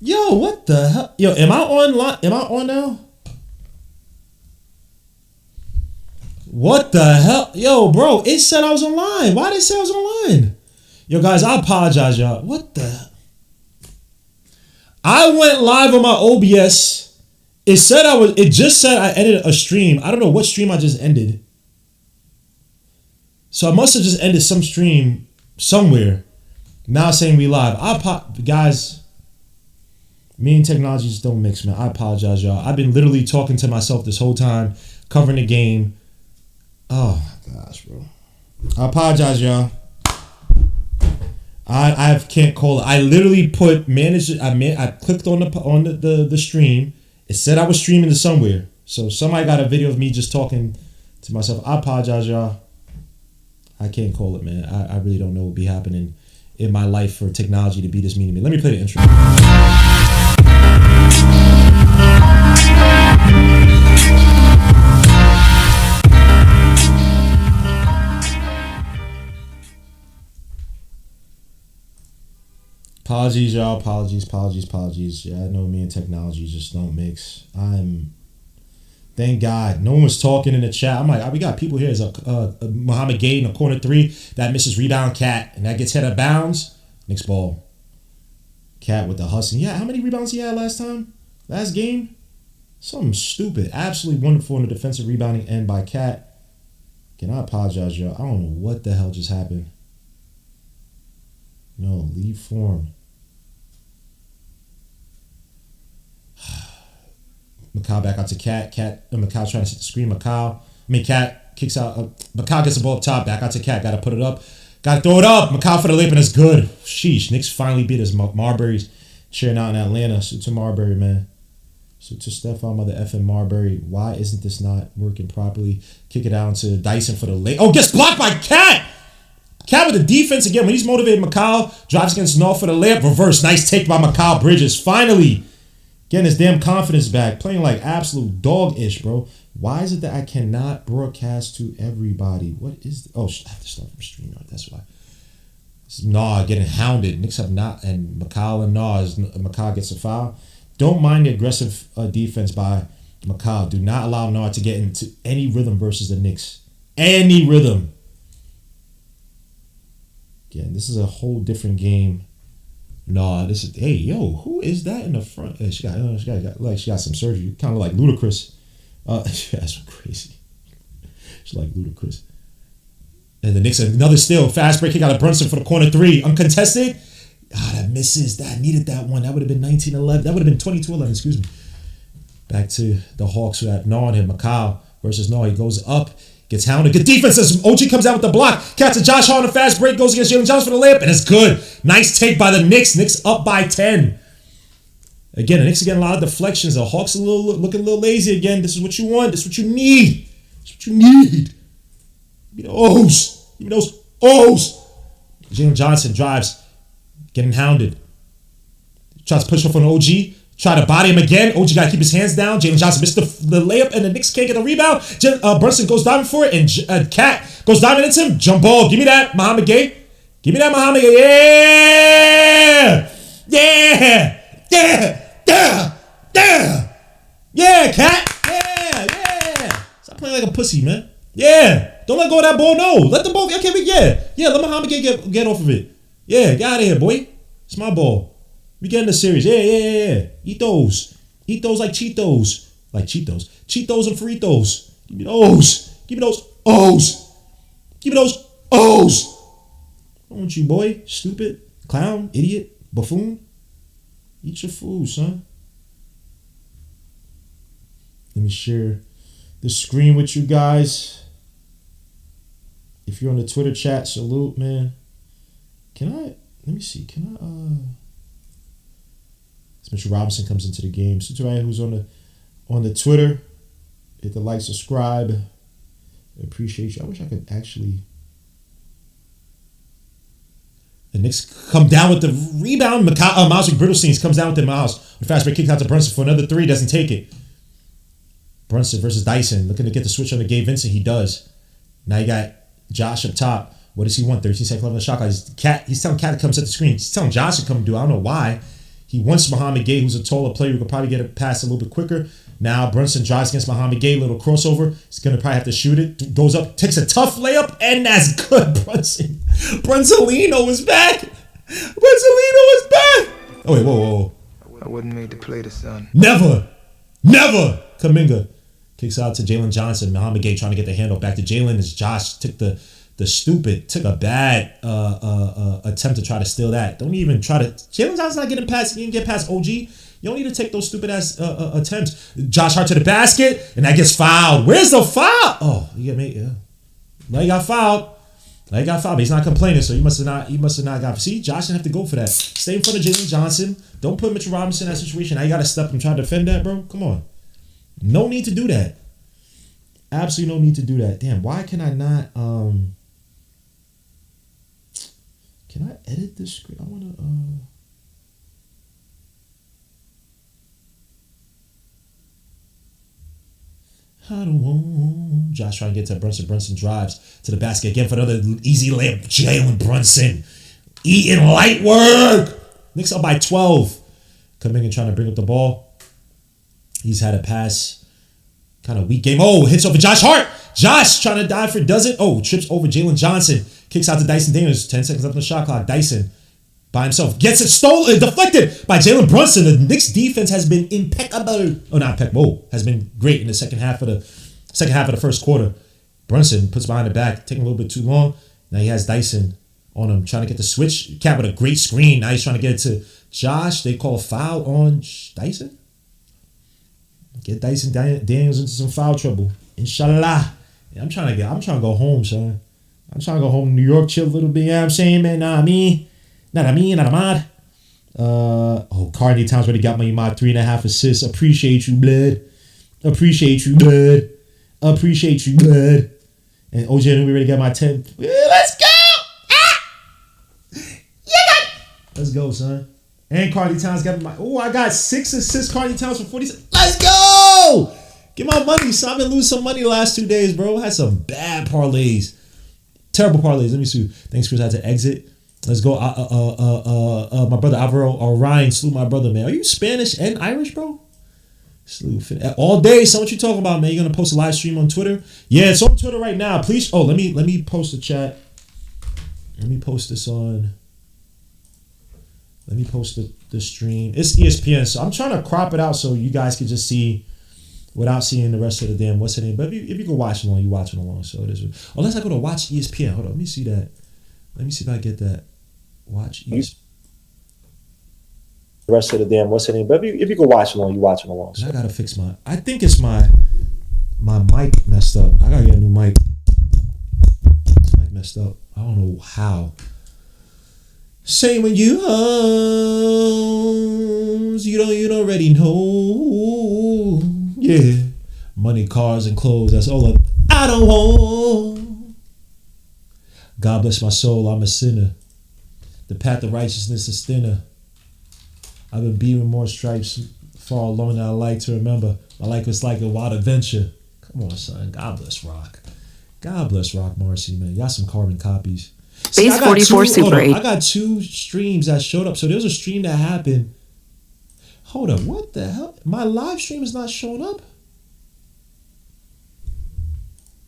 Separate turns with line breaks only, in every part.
Yo, what the hell? Yo, am I on? Am I on now? What the hell? Yo, bro, it said I was online. Why did it say I was online? Yo, guys, I apologize, y'all. What the? I went live on my OBS. It said I was. It just said I ended a stream. I don't know what stream I just ended. So I must have just ended some stream somewhere. Now saying we live. Guys. Me and technology just don't mix, man. I apologize, y'all. I've been literally talking to myself this whole time, covering the game. Oh my gosh, bro. I apologize, y'all. I can't call it. I literally put manage. I clicked on the stream. It said I was streaming to somewhere. So somebody got a video of me just talking to myself. I apologize, y'all. I can't call it, man. I really don't know what will be happening in my life for technology to be this mean to me. Let me play the intro. Apologies, y'all. Apologies. Yeah, I know me and technology just don't mix. Thank God. No one was talking in the chat. I'm like, we got people here. There's a Muhammad Gay in the corner 3 that misses rebound. Cat, and that gets hit out of bounds. Knicks ball. Cat with the hustling. Yeah, how many rebounds he had last time? Last game? Something stupid. Absolutely wonderful in the defensive rebounding end by Cat. Again, I apologize, y'all. I don't know what the hell just happened. No, leave form. Macau back out to Cat. Macau trying to set the screen. Cat kicks out. Macau gets the ball up top. Back out to Cat. Got to put it up. Got to throw it up. Macau for the layup and it's good. Sheesh. Knicks finally beat us. Marbury's cheering out in Atlanta. Salute to Marbury, man. Salute to Stephon Mother effing Marbury. Why isn't this not working properly? Kick it out to Dyson for the layup. Oh, gets blocked by Cat. Cat with the defense again. When he's motivated, Macau drives against Null for the layup. Reverse. Nice take by Macau Bridges. Finally getting his damn confidence back. Playing like absolute dog-ish, bro. Why is it that I cannot broadcast to everybody? What is... I have to start from StreamYard. That's why. This is Nah getting hounded. Knicks have not... And Macau and Macau gets a foul. Don't mind the aggressive defense by Macau. Do not allow Nah to get into any rhythm versus the Knicks. Any rhythm. Again, this is a whole different game. This is... Hey, yo, who is that in the front? She got some surgery. Kind of like Ludacris. That's so crazy. She's like Ludacris. And the Knicks, another steal. Fast break kick out of Brunson for the corner 3. Uncontested. That misses. That needed that one. That would have been 19-11. That would have been 22-11, excuse me. Back to the Hawks with that Nah on him. Macau versus Nah. He goes up. Gets hounded. Good defense as OG comes out with the block. Catches Josh Hart on a fast break. Goes against Jalen Johnson for the layup. And it's good. Nice take by the Knicks. Knicks up by 10. Again, the Knicks are getting a lot of deflections. The Hawks are looking a little lazy again. This is what you want. This is what you need. This is what you need. Give me those. Give me those O's. Jalen Johnson drives. Getting hounded. Tries to push off on OG. Try to body him again. OG got to keep his hands down. Jalen Johnson missed the layup, and the Knicks can't get the rebound. Brunson goes diving for it, and Cat goes diving into him. Jump ball. Give me that, Muhammad Gay. Give me that, Muhammad Gay. Yeah! Yeah! Yeah! Yeah! Yeah! Yeah, Cat! Yeah! Stop playing like a pussy, man. Yeah! Don't let go of that ball, no. Let the ball... Okay, yeah, let Muhammad Gay get off of it. Yeah, get out of here, boy. It's my ball. We get in the series. Yeah. Eat those. Eat those like Cheetos. Like Cheetos. Cheetos and Fritos. Give me those. Give me those O's. Give me those O's. I want you, boy. Stupid. Clown. Idiot. Buffoon. Eat your food, son. Let me share the screen with you guys. If you're on the Twitter chat, salute, man. Let me see. Mitchell Robinson comes into the game. So to everyone who's on the Twitter, hit the like, subscribe. I appreciate you. I wish I could actually... The Knicks come down with the rebound. Miles Brittlestein comes down with the Miles. The fast break kick out to Brunson for another 3. Doesn't take it. Brunson versus Dyson. Looking to get the switch on the Gabe Vincent. He does. Now you got Josh up top. What does he want? 13 seconds left on the shot clock. He's telling Cat to come set the screen. He's telling Josh to come do it. I don't know why. He wants Muhammad Gay, who's a taller player who could probably get it past a little bit quicker. Now Brunson drives against Muhammad Gay, little crossover. He's going to probably have to shoot it. Goes up, takes a tough layup, and that's good. Brunsolino is back. Brunsolino is back. Oh, wait, whoa.
I wasn't made to play the sun.
Never. Kuminga kicks out to Jalen Johnson. Muhammad Gay trying to get the handle back to Jalen as Josh took took a bad attempt to try to steal that. Don't even try to. Jalen Johnson's not getting past. He didn't get past OG. You don't need to take those stupid ass attempts. Josh Hart to the basket, and that gets fouled. Where's the foul? Oh, you get me? Yeah. Now he got fouled. But he's not complaining, so he must have not got. See, Josh didn't have to go for that. Stay in front of Jalen Johnson. Don't put Mitchell Robinson in that situation. Now you got to step and try to defend that, bro. Come on. No need to do that. Absolutely no need to do that. Damn, why can I not? Can I edit this screen? I want to. I don't want. Josh trying to get to Brunson. Brunson drives to the basket again for another easy layup. Jalen Brunson eating light work. Knicks up by 12. Coming and trying to bring up the ball. He's had a pass. Kind of weak game. Oh, hits over Josh Hart. Josh trying to dive for does it. Oh, trips over Jalen Johnson. Kicks out to Dyson Daniels. 10 seconds left on the shot clock. Dyson by himself gets it stolen, deflected by Jalen Brunson. The Knicks defense has been impeccable. Oh, not impeccable. Has been great in the second half of the first quarter. Brunson puts behind the back, taking a little bit too long. Now he has Dyson on him, trying to get the switch. Cat with a great screen. Now he's trying to get it to Josh. They call a foul on Dyson. Get Dyson Daniels into some foul trouble. Inshallah. Yeah, I'm trying to go home, son. I'm trying to go home to New York, chill a little bit. You know what I'm saying, man? Not a mod. Carney Towns already got my mod 3.5 assists. Appreciate you, blood. And OJ and we ready to get my 10. Let's go! Let's go, son. And Carney Towns got my. Oh, I got 6 assists. Carney Towns for 46. Let's go! Get my money, son. I've been losing some money the last 2 days, bro. Had some bad parlays. Terrible parlays. Let me see. Thanks, Chris. I had to exit. Let's go. My brother Alvaro Orion slew my brother, man. Are you Spanish and Irish, bro? Slew all day. So what you talking about, man? You gonna post a live stream on Twitter? Yeah, it's on Twitter right now. Please. Oh, let me post the chat. Let me post this on. Let me post the stream. It's ESPN, so I'm trying to crop it out so you guys can just see without seeing the rest of the damn what's the name. But if you go watch along, you watching along. So it is. Unless I go to watch ESPN. Hold on, let me see that. Let me see if I get that. Watch ESPN. The rest of the damn what's the name. But if you go watch along, you watching along. So I gotta fix my. I think it's my mic messed up. I gotta get a new mic. Mic messed up. I don't know how. Say when you hoes, you don't already know. Yeah. Money, cars, and clothes. That's all I don't want. God bless my soul, I'm a sinner. The path of righteousness is thinner. I've been beating more stripes far along than I like to remember. My life was like a wild adventure. Come on, son. God bless Rock. God bless Rock Marcy, man. Y'all some carbon copies. See,
Base 44 Super 8.
I got 2 streams that showed up. So there was a stream that happened. Hold up. What the hell? My live stream is not showing up.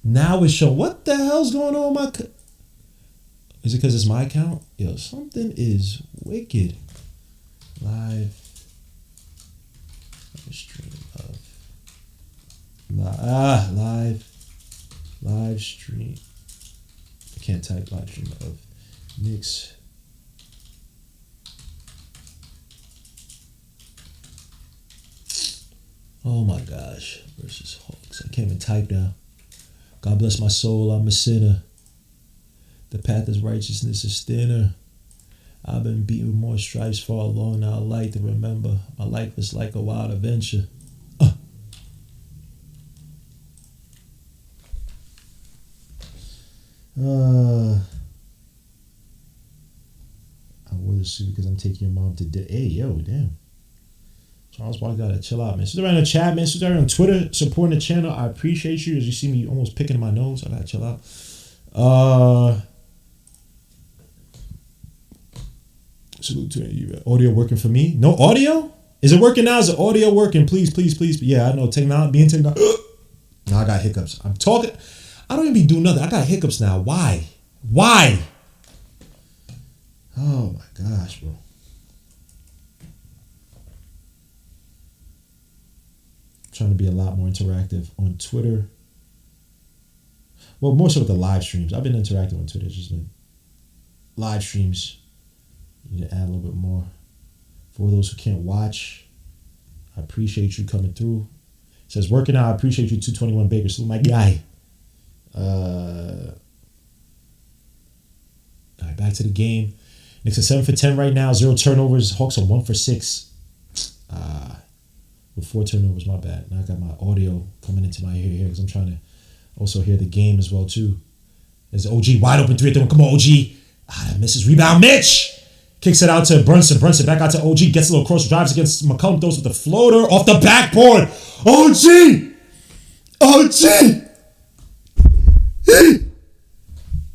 Now it's showing. What the hell's going on with my... Is it because it's my account? Yo, something is wicked. Live stream of... Live stream. I can't type live stream of Knicks. Oh my gosh. Versus Hawks. I can't even type now. God bless my soul, I'm a sinner. The path of righteousness is thinner. I've been beaten with more stripes far along than I like to remember. My life is like a wild adventure. I wore the suit because I'm taking your mom to Hey, yo, damn. Charles Barkley gotta chill out, man. So they're in the chat, man. So they're on Twitter supporting the channel. I appreciate you. As you see me almost picking my nose, I gotta chill out. Salute to you. Audio working for me? No audio? Is it working now? Is the audio working? Please, please, please. Yeah, I know. Being technology. Now I got hiccups. I'm talking. I don't even be doing nothing. I got hiccups now. Why? Why? Oh my gosh, bro. I'm trying to be a lot more interactive on Twitter. Well, more so with the live streams. I've been interactive on Twitter. It's just been live streams. You need to add a little bit more. For those who can't watch, I appreciate you coming through. It says, working out, I appreciate you, 221 Baker. Salute my guy. All right, back to the game. Knicks are 7 for 10 right now. 0 turnovers. Hawks are 1 for 6. With 4 turnovers, my bad. Now I got my audio coming into my ear here because I'm trying to also hear the game as well, too. There's OG wide open 3 at the 1. Come on, OG. That misses. Rebound, Mitch. Kicks it out to Brunson. Brunson back out to OG. Gets a little cross. Drives against McCollum. Throws with the floater off the backboard. OG. OG.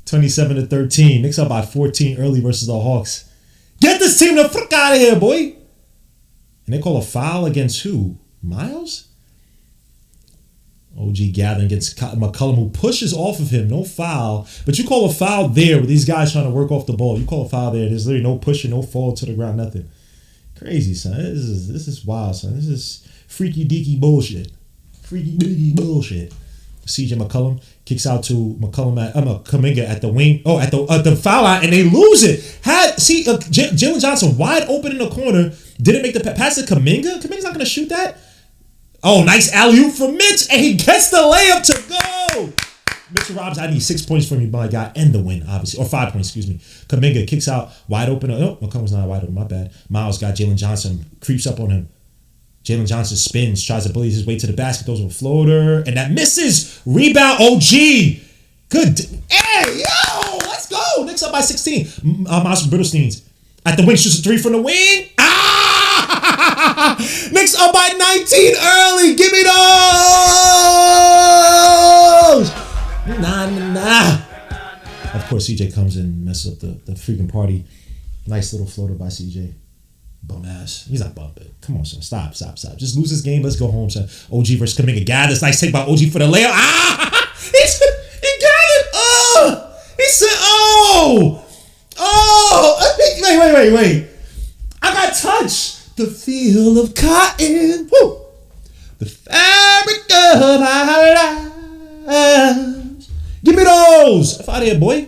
27-13. Knicks up by 14 early versus the Hawks. Get this team the fuck out of here, boy. And they call a foul against who? Miles? OG gathering against McCollum, who pushes off of him. No foul. But you call a foul there with these guys trying to work off the ball. You call a foul there. There's literally no pushing, no fall to the ground, nothing. Crazy, son. This is wild, son. This is freaky deaky bullshit. Freaky deaky bullshit. CJ McCollum kicks out to Kuminga at the wing. Oh, at the foul line, and they lose it. Jalen Johnson wide open in the corner. Didn't make the pass to Kuminga. Kuminga's not gonna shoot that. Oh, nice alley-oop from Mitch, and he gets the layup to go. Mitchell Robinson, I need 6 points from you, my guy, and the win, obviously, or 5 points, excuse me. Kuminga kicks out wide open. Oh, McCollum's not wide open. My bad. Miles got Jalen Johnson, creeps up on him. Jalen Johnson spins, tries to bully his way to the basket, throws a floater, and that misses. Rebound, OG. Good. Hey, yo, let's go. Knicks up by 16. Miles Brittlesteins at the wing, shoots a 3 from the wing. Knicks up by 19 early. Give me those. Nah. Of course, CJ comes in and messes up the freaking party. Nice little floater by CJ. Bum ass. He's not bum, but come on, son. Stop. Just lose this game. Let's go home, son. OG versus Kuminga. This nice take by OG for the layup. He got it. He said, wait. I got touched. The feel of cotton. Woo. The fabric of our lives. Give me those. F out of here, boy.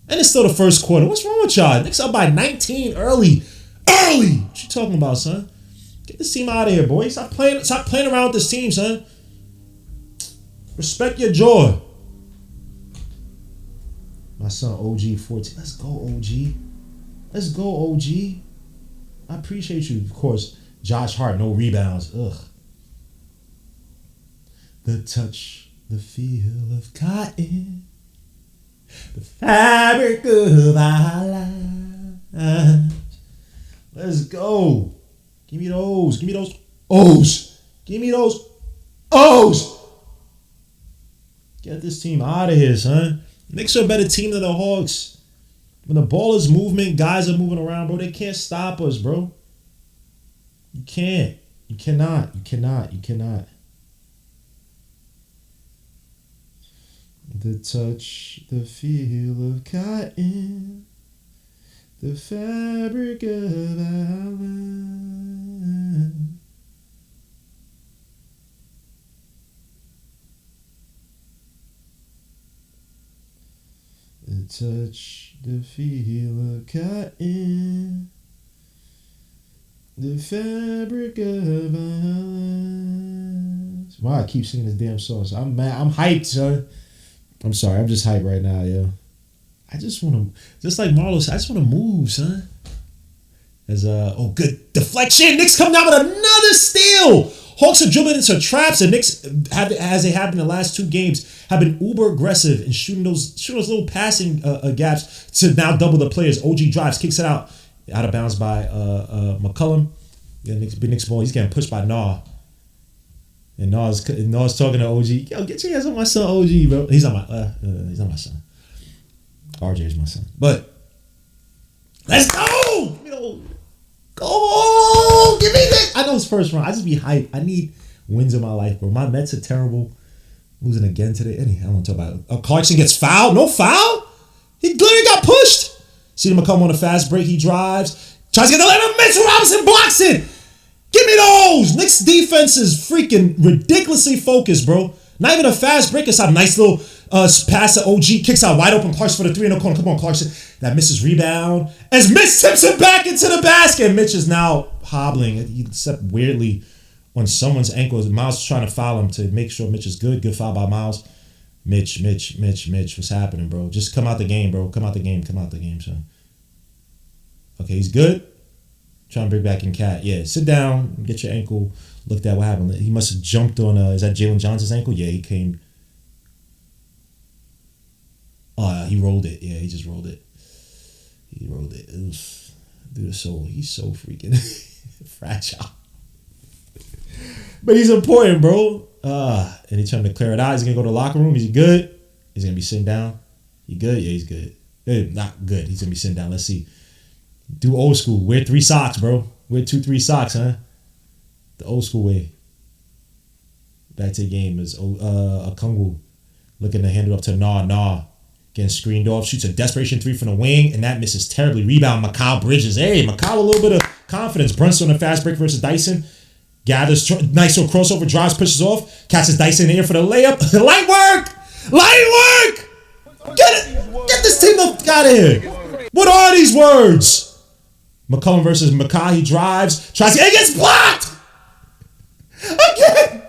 And it's still the first quarter. What's wrong with y'all? Knicks up by 19 early. What you talking about, son? Get this team out of here, boy. Stop playing around with this team, son. Respect your jaw. My son OG 14. Let's go, OG. Let's go, OG. I appreciate you. Of course, Josh Hart, no rebounds. Ugh. The touch, the feel of cotton. The fabric of our lives. Let's go. Give me those. Give me those O's. Give me those O's. Get this team out of here, son. Knicks are a better team than the Hawks. When the ball is movement, guys are moving around, bro. They can't stop us, bro. You can't. You cannot. You cannot. You cannot. The touch, the feel of cotton. The fabric of our lives. The touch, the feel of cotton. The fabric of our lives. Why I keep singing this damn song? So I'm mad. I'm hyped, son. I'm sorry. I'm just hyped right now, yo. I just want to, just like Marlo said, I just want to move, son. As good deflection. Knicks come down with another steal. Hawks are dribbling into traps, and Knicks, as they have in the last 2 games, have been uber aggressive in shooting those little passing gaps to now double the players. OG drives, kicks it out of bounds by McCollum. Yeah, Knicks ball. He's getting pushed by Nah. And Nas talking to OG. Yo, get your hands on my son, OG, bro. He's not my son. RJ is my son. But let's go. Oh, give me that. I know it's first round. I just be hyped. I need wins in my life, bro. My Mets are terrible. Losing again today. I don't want to talk about it. Clarkson gets fouled. No foul? He literally got pushed. See him come on a fast break. He drives. Tries to get the layup. Mitchell Robinson blocks it. Give me those. Knicks defense is freaking ridiculously focused, bro. Not even a fast break. It's a nice little pass to OG. Kicks out wide open. Clarkson for the 3 in the corner. Come on, Clarkson. That misses rebound. As Mitch tips it back into the basket. Mitch is now hobbling. He stepped weirdly on someone's ankle. Miles is trying to foul him to make sure Mitch is good. Good foul by Miles. Mitch. What's happening, bro? Just come out the game, bro. Come out the game, son. Okay, he's good. Trying to bring back in Cat. Yeah, sit down. Get your ankle looked at. What happened? He must have jumped on, is that Jalen Johnson's ankle? Yeah, he came. Oh, he rolled it. Yeah, he just rolled it. He rolled it. It was, dude, he's so freaking fragile. But he's important, bro. And he's trying to clear it out. He's going to go to the locker room. Is he good? He's going to be sitting down. He good? Yeah, he's good. Not good. He's going to be sitting down. Let's see. Do old school. Wear 3 socks, bro. Wear 2-3 socks, huh? The old school way. Back to the game is Okungwu looking to hand it up to Nah. Getting screened off. Shoots a desperation 3 from the wing, and that misses terribly. Rebound, Mikal Bridges. Hey, Mikal, a little bit of confidence. Brunson on a fast break versus Dyson. Gathers, nice little crossover, drives, pushes off. Catches Dyson in the air for the layup. Light work! Get this team out of here. What are these words? McCollum versus McCaw. He drives, tries to, and gets blocked! Again!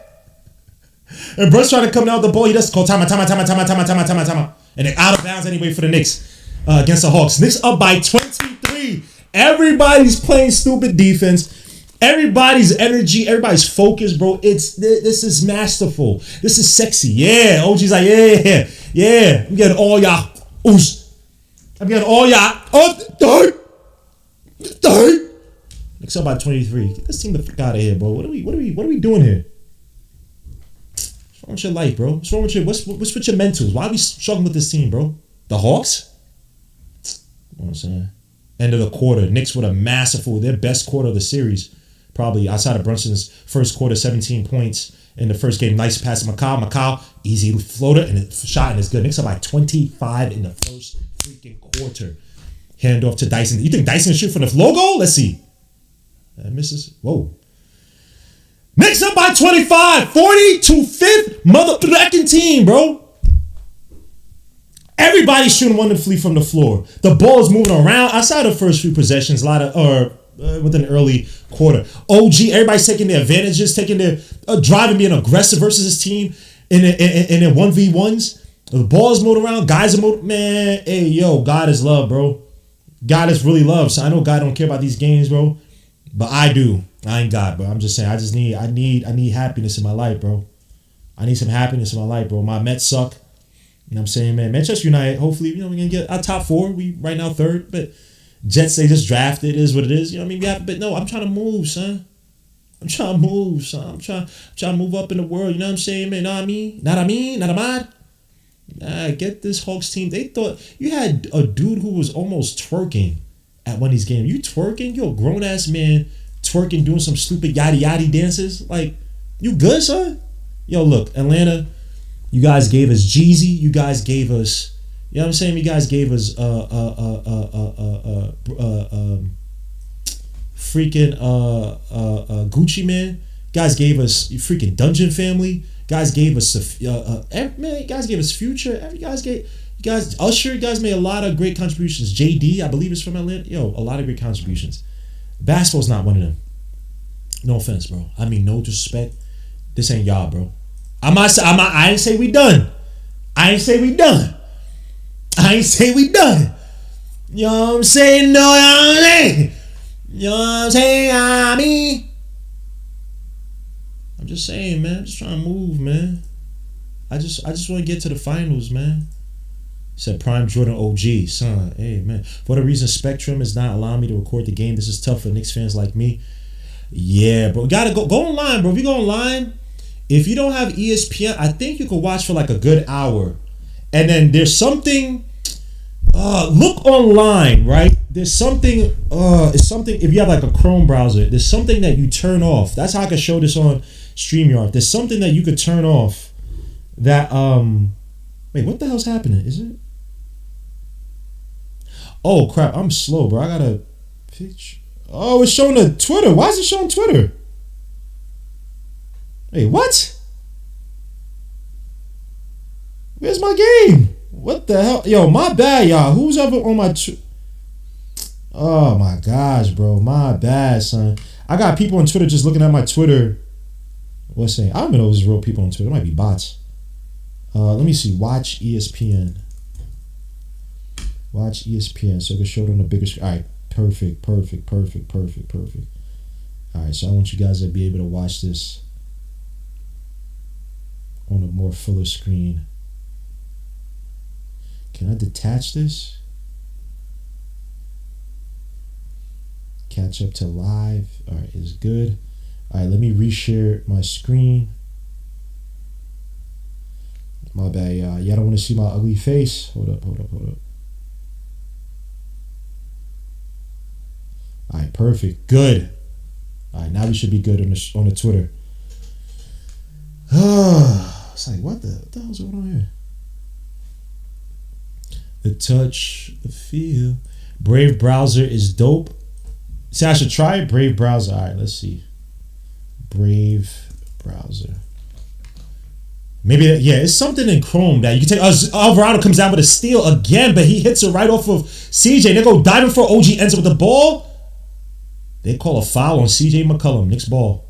And Brunt's trying to come down with the ball. He does call time. And they're out of bounds anyway for the Knicks against the Hawks. Knicks up by 23. Everybody's playing stupid defense. Everybody's energy, everybody's focus, bro. This is masterful. This is sexy. Yeah. OG's like, yeah. I'm getting all y'all. I'm getting all y'all. Knicks up by 23. Get this team the fuck out of here, bro. What are we doing here? What's wrong with your life, bro? What's wrong with what's with your mentals? Why are we struggling with this team, bro? The Hawks? You know what I'm saying? End of the quarter. Knicks with a masterful, their best quarter of the series. Probably outside of Brunson's first quarter, 17 points in the first game. Nice pass to Mikal, easy floater, and the shot, and it's good. Knicks up by 25 in the first freaking quarter. Hand off to Dyson. You think Dyson shoot from the logo? Let's see. Misses. Whoa. Knicks up by 25. 40 to 5th motherfucking team, bro. Everybody's shooting wonderfully from the floor. The ball is moving around. Outside of the first few possessions, within the early quarter. OG, everybody's taking their advantages, taking their driving, being aggressive versus his team in their 1v1s. The ball's moving around. Guys are moving. Man, hey, yo, God is love, bro. God is really love. So I know God don't care about these games, bro. But I do. I ain't God, bro. I'm just saying. I need happiness in my life, bro. I need some happiness in my life, bro. My Mets suck. You know what I'm saying, man? Manchester United, hopefully, we're going to get our top 4. We right now 3rd, but Jets, they just drafted. It is what it is. You know what I mean? Yeah, but no, I'm trying to move, son. I'm trying to move up in the world. You know what I'm saying, man? Not a mad. Get this Hawks team. They thought you had a dude who was almost twerking at one of these games. You twerking? You're a grown-ass man twerking, doing some stupid yaddy dances. Like, you good, son? Yo, look, Atlanta, you guys gave us Jeezy. You guys gave us, you know what I'm saying? You guys gave us freaking Gucci Man. You guys gave us freaking Dungeon Family. Guys gave us man. You guys gave us Future. You guys Usher. You guys made a lot of great contributions. JD, I believe, is from Atlanta. Yo, a lot of great contributions. Basketball's not one of them. No offense, bro. I mean, no disrespect. This ain't y'all, bro. I ain't say we done. I ain't say we done. You know what I'm saying? No, you know what I'm saying? I'm just saying, man. I'm just trying to move, man. I just want to get to the finals, man. Said Prime Jordan OG, son. Hey, man. For the reason Spectrum is not allowing me to record the game, this is tough for Knicks fans like me. Yeah, bro. Gotta go online, bro. If you go online, if you don't have ESPN, I think you could watch for like a good hour. And then there's something Look online, right? There's something. It's something. If you have like a Chrome browser, there's something that you turn off. That's how I can show this on StreamYard. There's something that you could turn off. That wait, what the hell's happening? Is it? Oh crap! I'm slow, bro. I gotta pitch. Oh, it's showing the Twitter. Why is it showing Twitter? Hey, what? Where's my game? What the hell? Yo, my bad, y'all. Who's ever on my... Oh, my gosh, bro. My bad, son. I got people on Twitter just looking at my Twitter. What's saying? I don't even know if there's real people on Twitter. It might be bots. Let me see. Watch ESPN. Watch ESPN. So I can show it on the bigger screen. All right. Perfect. All right. So I want you guys to be able to watch this on a more fuller screen. Can I detach this? Catch up to live. All right, it's good. All right, let me reshare my screen. My bad, y'all. Y'all don't want to see my ugly face. Hold up. All right, perfect. Good. All right, now we should be good on the Twitter. It's like, what the hell's going on here? The touch, the feel. Brave browser is dope. See, I should try it. Brave browser. All right, let's see. Brave browser. Maybe, it's something in Chrome that you can take. Alvarado comes down with a steal again, but he hits it right off of CJ. They go diving for OG, ends up with the ball. They call a foul on CJ McCollum. Knicks ball.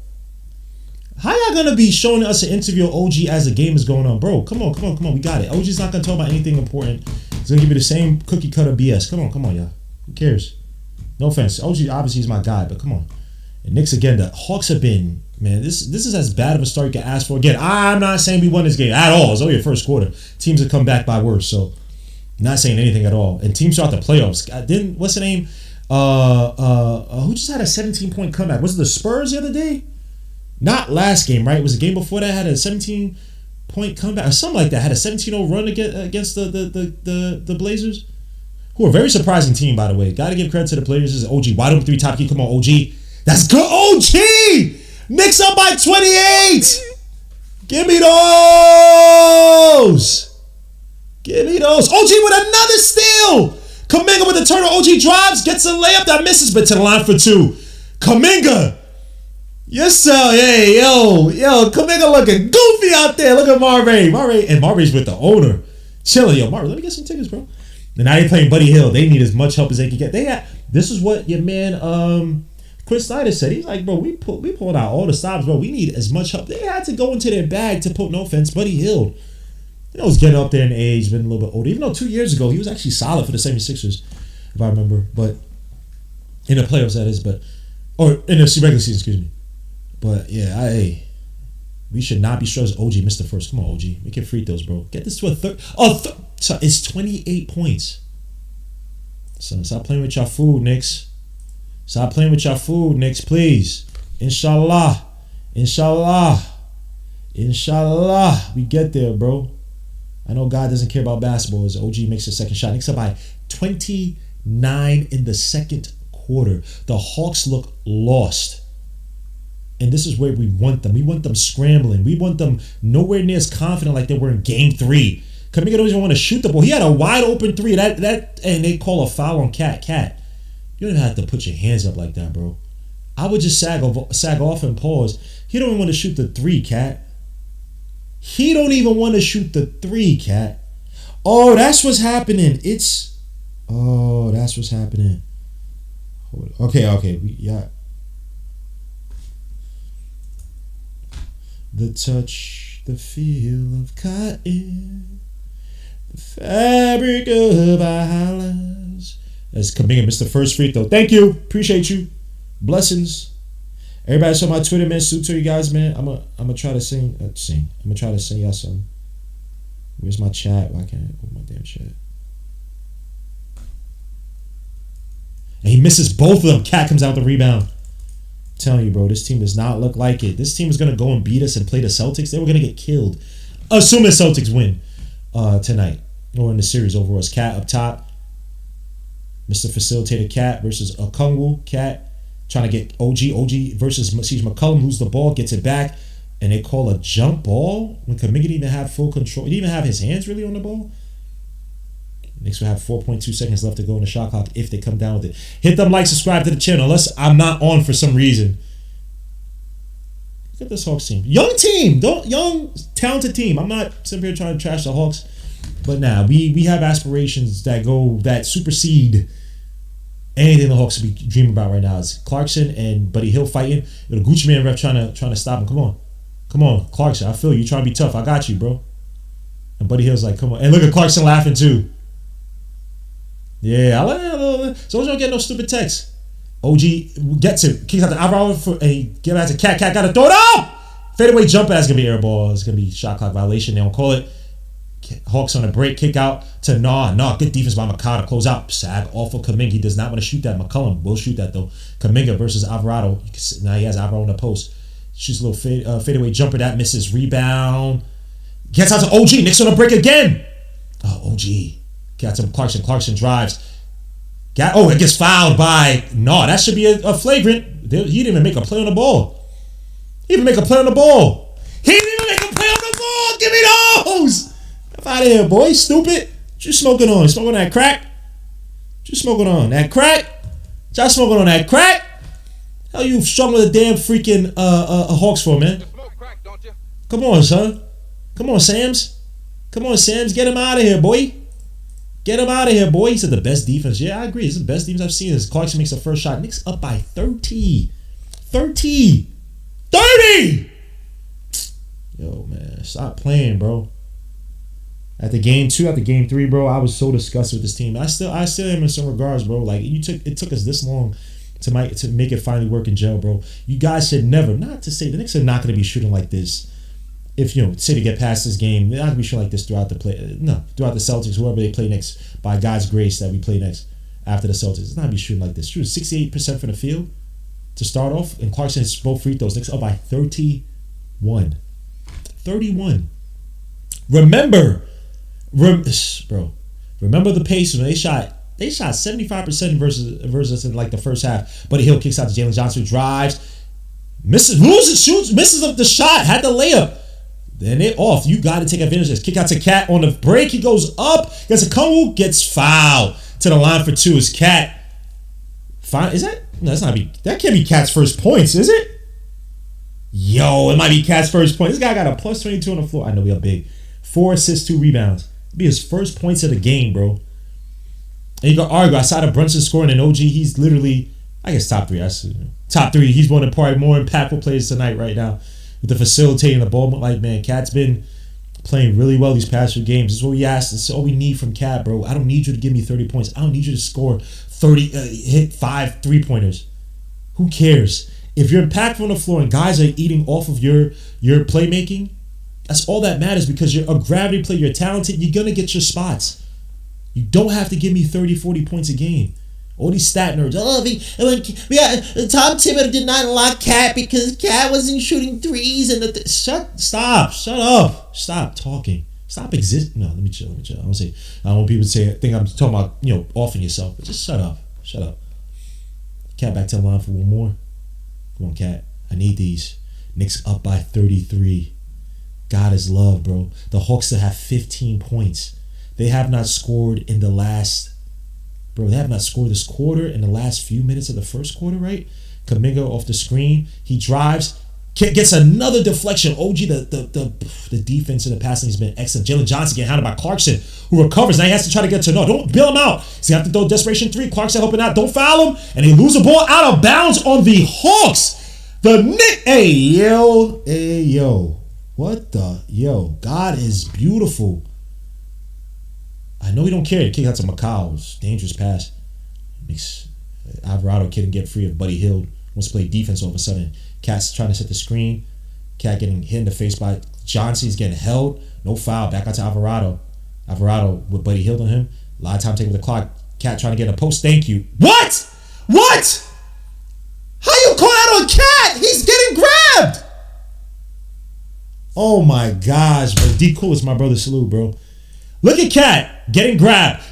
How y'all gonna be showing us an interview of OG as the game is going on? Bro, come on. We got it. OG's not gonna talk about anything important. He's gonna give you the same cookie cutter BS. Come on, y'all. Who cares? No offense. OG obviously is my guy, but come on. And Knicks again, the Hawks have been, man, this is as bad of a start you can ask for. Again, I'm not saying we won this game at all. It's only the first quarter. Teams have come back by worse, so not saying anything at all. And teams throughout the playoffs. What's the name? Who just had a 17-point comeback? Was it the Spurs the other day? Not last game, right? It was the game before that had a 17-point comeback or something like that. Had a 17-0 run against the Blazers, who are a very surprising team, by the way. Got to give credit to the players. This is OG. Wide open three top key. Come on, OG. That's good. OG! Knicks up by 28! Give me those! OG with another steal! Kuminga with the turner. OG drives, gets a layup that misses, but to the line for two. Kuminga! Yes, sir. Hey, yo, Kuminga looking goofy out there. Look at Marbury. And Marbury's with the owner. Chilling, yo, Marbury, let me get some tickets, bro. And now they playing Buddy Hill. They need as much help as they can get. This is what your man Chris Snyder said. He's like, bro, we pulled out all the stops, bro. We need as much help. They had to go into their bag to put, no offense, Buddy Hill. He's getting up there in age, been a little bit older. Even though 2 years ago, he was actually solid for the 76ers, if I remember. But in the playoffs, that is. Or in the regular season, excuse me. But yeah, we should not be sure as OG missed the first. Come on, OG. Make it free throws, bro. Get this to a third. So it's 28 points. So stop playing with your food, Knicks. Stop playing with your food, Knicks, please. Inshallah. We get there, bro. I know God doesn't care about basketball as OG makes a second shot. Knicks up by 29 in the second quarter. The Hawks look lost. And this is where we want them. We want them scrambling. We want them nowhere near as confident like they were in Game 3. Kuminga don't even want to shoot the ball. He had a wide open three. And they call a foul on Cat. You don't even have to put your hands up like that, bro. I would just sag off and pause. He don't even want to shoot the three, Cat. He don't even want to shoot the three, Cat. Oh, that's what's happening. That's what's happening. Okay. Yeah. The touch, the feel of cotton, the fabric of our lives. That's Kuminga missed the first free throw. Thank you. Appreciate you. Blessings. Everybody saw my Twitter, man. Salute to you guys, man. I'm gonna try to sing. I'm gonna try to sing y'all something. Where's my chat? Why can't I open my damn chat? And he misses both of them. Cat comes out with the rebound. I'm telling you, bro, this team does not look like it. This team is gonna go and beat us and play the Celtics. They were gonna get killed. Assuming the Celtics win tonight or in the series overall. It's Cat up top. Mr. Facilitator Cat versus Okungwu. Cat trying to get OG. OG versus Siege McCullum, lose the ball, gets it back, and they call a jump ball when Kuminga didn't even have full control. He didn't even have his hands really on the ball. Knicks will have 4.2 seconds left to go in the shot clock if they come down with it. Hit them like, subscribe to the channel, unless I'm not on for some reason. Look at this Hawks team. Young team. Young, talented team. I'm not sitting here trying to trash the Hawks. But nah, we have aspirations that supersede anything the Hawks be dreaming about right now. It's Clarkson and Buddy Hield fighting. The Gucci Man ref trying to stop him. Come on, Clarkson. I feel you trying to be tough. I got you, bro. And Buddy Hield's like, come on. And look at Clarkson laughing too. Yeah, I like that. So don't get no stupid text. OG gets it, kicks out the Alvaro and he gives it to Cat. Cat got to throw it up. Fadeaway jump pass gonna be air ball. It's gonna be shot clock violation. They don't call it. Hawks on a break, kick out to Nah. Good defense by Makata. Close out. Sag off of Kuminga. He does not want to shoot that. McCullum will shoot that though. Kuminga versus Alvarado. Now he has Alvarado on the post. Shoots a little fadeaway jumper that misses. Rebound. Gets out to OG. Knicks on a break again. Oh, OG. Got some Clarkson. Clarkson drives. It gets fouled by That should be a flagrant. He didn't even make a play on the ball. He didn't even make a play on the ball. Give me those. Get out of here, boy. Stupid. What you smoking on? Smoking on that crack? What you smoking on? That crack? Y'all smoking on that crack? Hell you strung with a damn freaking Hawks for, man? Come on, son. Come on, Sams. Get him out of here, boy. Get him out of here, boy. He said the best defense. Yeah, I agree. This is the best defense I've seen. As Clarkson makes the first shot. Knicks up by 30. 30! Yo, man. Stop playing, bro. After game 2, after game 3, bro, I was so disgusted with this team. I still am in some regards, bro. Like, it took us this long to make it finally work in jail, bro. You guys should never, not to say, the Knicks are not going to be shooting like this. If say to get past this game, they're not gonna be shooting like this throughout the Celtics, whoever they play next, by God's grace that we play next after the Celtics. It's not gonna be shooting like this. Shooting 68% from the field to start off, and Clarkson hits both free throws. Knicks up by 31. 31. Remember the Pacers when they shot 75% versus in like the first half. Buddy Hield kicks out to Jalen Johnson, drives, misses the shot, had the layup. Then they off. You got to take advantage of this. Kick out to Cat on the break. He goes up. Gets a Okungwu. Gets fouled. To the line for 2 is Cat. Fine. Is that? No, that can't be Cat's first points, is it? Yo, it might be Cat's first points. This guy got a plus 22 on the floor. I know we are big. 4 assists, 2 rebounds. It'll be his first points of the game, bro. And you got Argo outside of Brunson scoring, and OG, he's literally, I guess, top 3. Top 3. He's one of the probably more impactful players tonight right now. With the facilitating the ball, like, man, Cat's been playing really well these past few games. This is what we asked. This is all we need from Cat, bro. I don't need you to give me 30 points. I don't need you to score 30, hit 5 3-pointers. Who cares? If you're impactful on the floor and guys are eating off of your playmaking, that's all that matters, because you're a gravity player. You're talented. You're going to get your spots. You don't have to give me 30, 40 points a game. All these stat nerds. Tom Thibodeau did not lock Cat because Cat wasn't shooting threes. And shut up. Stop talking. Stop existing. No, let me chill. I don't want people to think I'm talking about, offing yourself. But just shut up. Cat back to the line for one more. Come on, Cat. I need these. Knicks up by 33. God is love, bro. The Hawks still have 15 points. They have not scored in the last... Bro, they have not scored this quarter in the last few minutes of the first quarter, right? Kuminga off the screen. He drives. Gets another deflection. OG, the defense and the passing has been excellent. Jalen Johnson getting handled by Clarkson, who recovers. Now he has to try to get to Don't bail him out. He's going to have to throw desperation 3. Clarkson helping out. Don't foul him. And they lose the ball out of bounds on the Hawks. The Knicks. Hey, yo. What the? Yo, God is beautiful. I know he don't care. Kick out to Macau's dangerous pass. Makes Alvarado couldn't get free of Buddy Hield. Wants to play defense all of a sudden. Cat's trying to set the screen. Cat getting hit in the face by Johnson. He's getting held. No foul. Back out to Alvarado. Alvarado with Buddy Hield on him. A lot of time taking the clock. Cat trying to get a post. Thank you. What? How you call that on Cat? He's getting grabbed. Oh my gosh, bro. D Cool is my brother. Salute, bro. Look at Cat getting grabbed.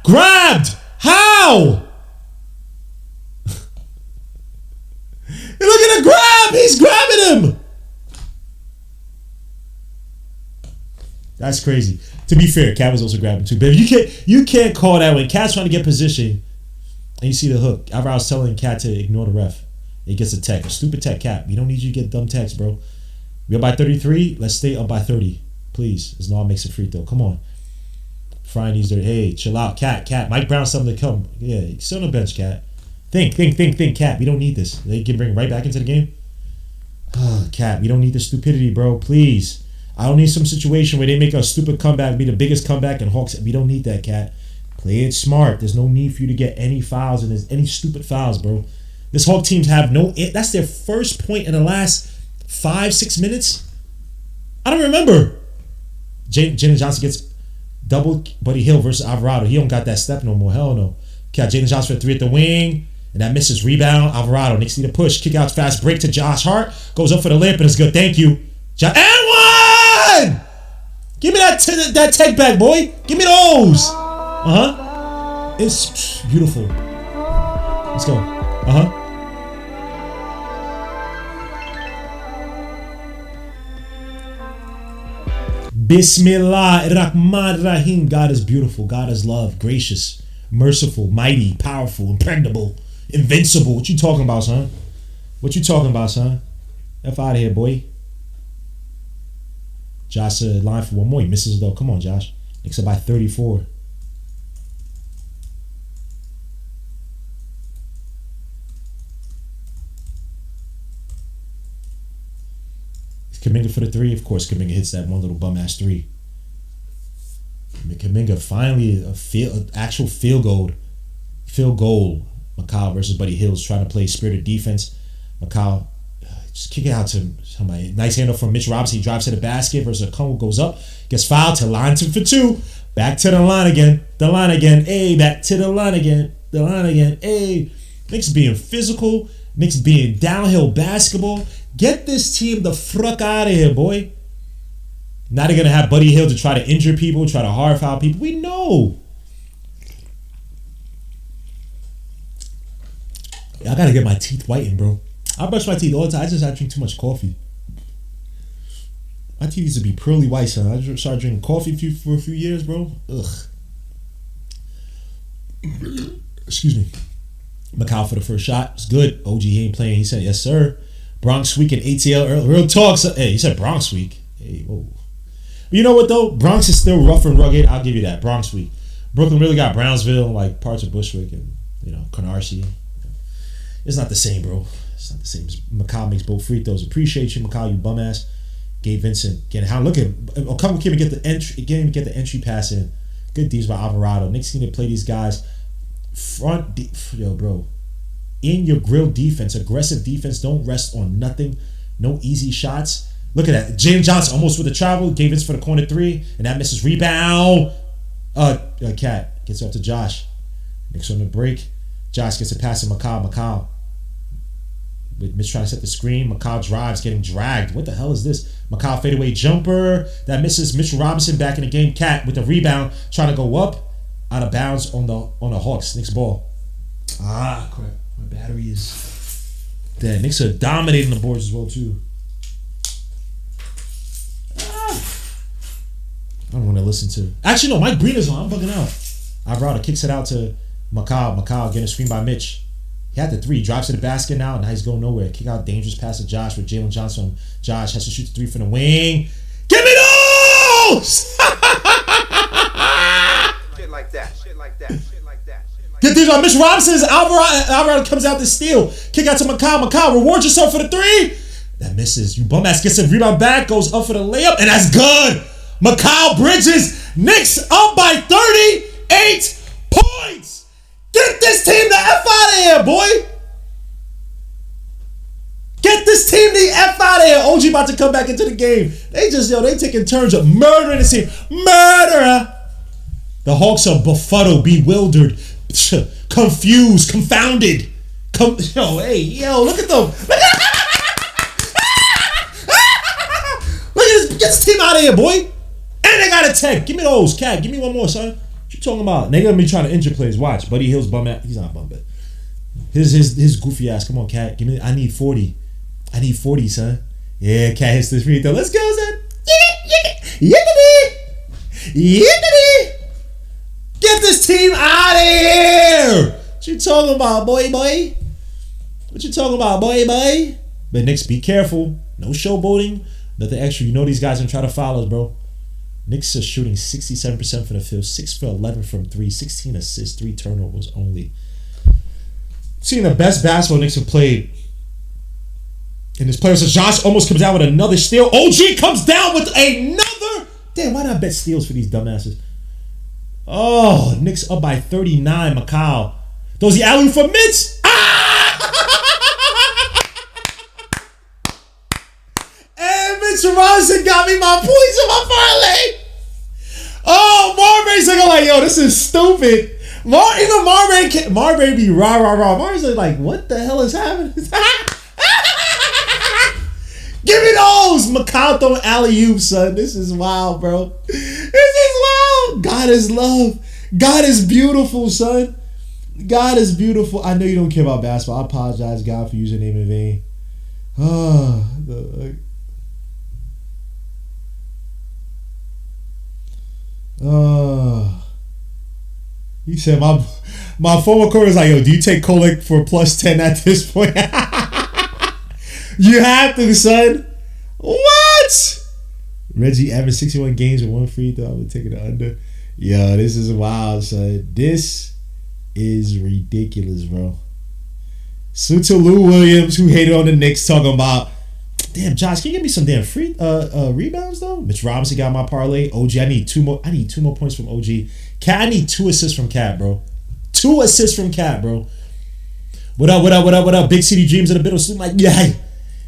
Grabbed. How? Look at the grab. He's grabbing him. That's crazy. To be fair, Cat was also grabbing too. But you can't call that when Cat's trying to get position and you see the hook. Alvaro's telling Cat to ignore the ref. He gets a tech. A stupid tech, Cat. We don't need you to get dumb techs, bro. We're up by 33. Let's stay up by 30. Please. As Noah makes a free throw. Come on. Fry needs their, hey, chill out. Cat. Mike Brown's something to come. Yeah, sit on the bench, Cat. Think, Cat. We don't need this. They can bring right back into the game. Cat, we don't need the stupidity, bro. Please. I don't need some situation where they make a stupid comeback, be the biggest comeback in Hawks. We don't need that, Cat. Play it smart. There's no need for you to get any fouls, and there's any stupid fouls, bro. This Hawk teams have no... That's their first point in the last 5-6 minutes. I don't remember. Jalen Johnson gets double Buddy Hield versus Alvarado. He don't got that step no more. Hell no. Got Jalen Johnson for 3 at the wing. And that misses. Rebound. Alvarado. Knicks need a push. Kick out fast break to Josh Hart. Goes up for the layup and it's good. Thank you. And one! Give me that tech back, boy. Give me those. It's beautiful. Let's go. Bismillah Rahman Rahim. God is beautiful. God is love, gracious, merciful, mighty, powerful, impregnable, invincible. What you talking about, son? F out of here, boy. Josh line for one more. He misses though. Come on, Josh. Knicks up by 34. Kuminga for the 3. Of course, Kuminga hits that one little bum-ass 3. Kuminga finally actual field goal. Macau versus Buddy Hills trying to play spirited defense. Macau just kick it out to somebody. Nice handle from Mitch Robinson. He drives to the basket versus Okongwu goes up. Gets fouled to line to for 2. Back to the line again. Hey, back to the line again. Hey. Knicks being physical. Knicks being downhill basketball. Get this team the fuck out of here, boy. Now they're going to have Buddy Hield to try to injure people, try to hard foul people. We know. I got to get my teeth whitened, bro. I brush my teeth all the time. I drink too much coffee. My teeth used to be pearly white, son. I started drinking coffee for a few years, bro. Ugh. Excuse me. Macau for the first shot. It's good. OG ain't playing. He said, yes, sir. Bronx Week and ATL. Real talk. So, hey, he said Bronx Week. Hey, whoa. But you know what, though? Bronx is still rough and rugged. I'll give you that. Bronx Week. Brooklyn really got Brownsville, like parts of Bushwick and, Canarsie. It's not the same, bro. It's not the same. Macau makes both free throws. Appreciate you, Macau, you bum ass. Gabe Vincent getting how? Look at Okongwu can't even get the entry pass in. Good D's by Alvarado. Knicks need to play these guys yo, bro. In your grill defense, aggressive defense. Don't rest on nothing. No easy shots. Look at that. Jalen Johnson almost with a travel. Gabe Vincent for the corner 3, and that misses. Rebound. Cat gets up to Josh. Knicks on the break. Josh gets a pass to Macau. With Mitch trying to set the screen. Macau drives, getting dragged. What the hell is this? Macau fadeaway jumper. That misses. Mitchell Robinson back in the game. Cat with the rebound. Trying to go up. Out of bounds on the Hawks. Knicks ball. Crap. My battery is dead. Knicks are dominating the boards as well, too. I don't want to listen to... Actually, no. Mike Breen is on. I'm bugging out. Alvarado kicks it out to Macau. Macau getting a screen by Mitch. He had the 3. Drives to the basket now. Now he's going nowhere. Kick out dangerous pass to Josh with Jalen Johnson. Josh has to shoot the 3 from the wing. Give me those!
Shit like that.
Get these on Mitch Robinson's. Alvarado comes out to steal. Kick out to Macau. Reward yourself for the 3. That misses. You bum ass gets a rebound back. Goes up for the layup. And that's good. Macau Bridges. Knicks up by 38 points. Get this team the F out of here, boy. Get this team the F out of here. OG about to come back into the game. They taking turns of murdering this team. Murderer. The Hawks are befuddled, bewildered, confused, confounded. Look at them. Look at this. Get this team out of here, boy. And they got a tech. Give me those, Cat. Give me one more, son. What you talking about? They gonna be trying to injure players. Watch, Buddy Hill's bum ass. He's not bum, but his goofy ass. Come on, Cat. Give me. I need 40. I need 40, son. Yeah, Cat hits this free throw. Let's go, son. Yippity! Get this team out of here! What you talking about, boy? What you talking about, boy? But Knicks, be careful. No showboating. Nothing extra. You know these guys gonna try to foul us, bro. Knicks are shooting 67% from the field, 6 for 11 from 3, 16 assists, 3 turnovers only. Seeing the best basketball Knicks have played. And this player says Josh almost comes down with another steal. OG comes down with another. Damn, why not bet steals for these dumbasses? Oh, Knicks up by 39. Macau. Those the alley for Mitch. And Mitch Robinson got me my points in my parlay. Oh, Marbury's looking like, yo, this is stupid. Even Marbury be rah. Marbury's like, what the hell is happening? Give me those! Macau throwing alley-oop, son. This is wild, bro. This is wild. God is love. God is beautiful, son. God is beautiful. I know you don't care about basketball. I apologize, God, for using your name in vain. He said, my former coach was like, yo, do you take Kolek for plus 10 at this point? You have to, son. What? Reggie Evans, 61 games with 1 free throw. I'm going to take it under. Yo, this is wild, son. This is ridiculous, bro. Salute to Lou Williams, who hated on the Knicks, talking about, damn, Josh, can you give me some damn free rebounds, though? Mitch Robinson got my parlay. OG, I need two more points from OG. Cat, I need 2 assists from Cat, bro. 2 assists from Cat, bro. What up? Big City Dreams in the middle.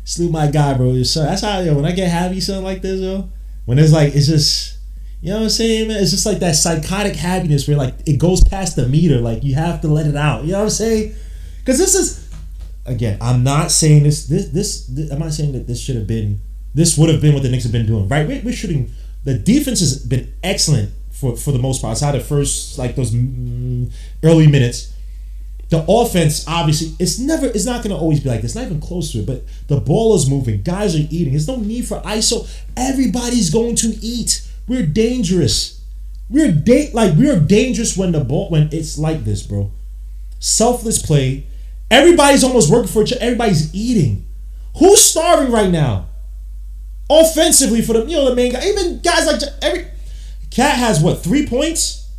Salute my guy, bro. So that's how, yo, when I get happy, something like this, yo, when it's like, it's just, you know what I'm saying, man? It's just like that psychotic happiness where, like, it goes past the meter. Like, you have to let it out. You know what I'm saying? Because this is, again, I'm not saying this, I'm not saying that this would have been what the Knicks have been doing, right? We're shooting, the defense has been excellent for the most part. Outside the first, like, those early minutes. The offense, obviously, it's not going to always be like this. Not even close to it. But the ball is moving. Guys are eating. There's no need for ISO. Everybody's going to eat. We're dangerous. We're dangerous when it's like this, bro. Selfless play. Everybody's almost working for each other. Everybody's eating. Who's starving right now? Offensively for the main guy. Even guys like Cat has what, 3 points?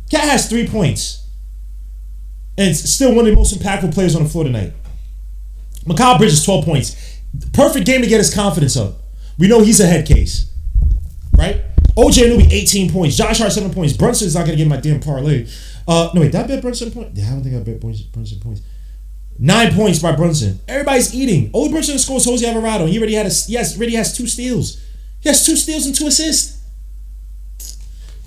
Cat has 3 points. And it's still one of the most impactful players on the floor tonight. Mikal Bridges, 12 points. Perfect game to get his confidence up. We know he's a head case. Right? OJ Anunoby, 18 points. Josh Hart, 7 points. Brunson's not going to get my damn parlay. No, wait, did I bet Brunson points? Yeah, I don't think I bet Brunson points. 9 points by Brunson. Everybody's eating. Only Brunson scores Jose Alvarado. He already has 2 steals. He has 2 steals and 2 assists.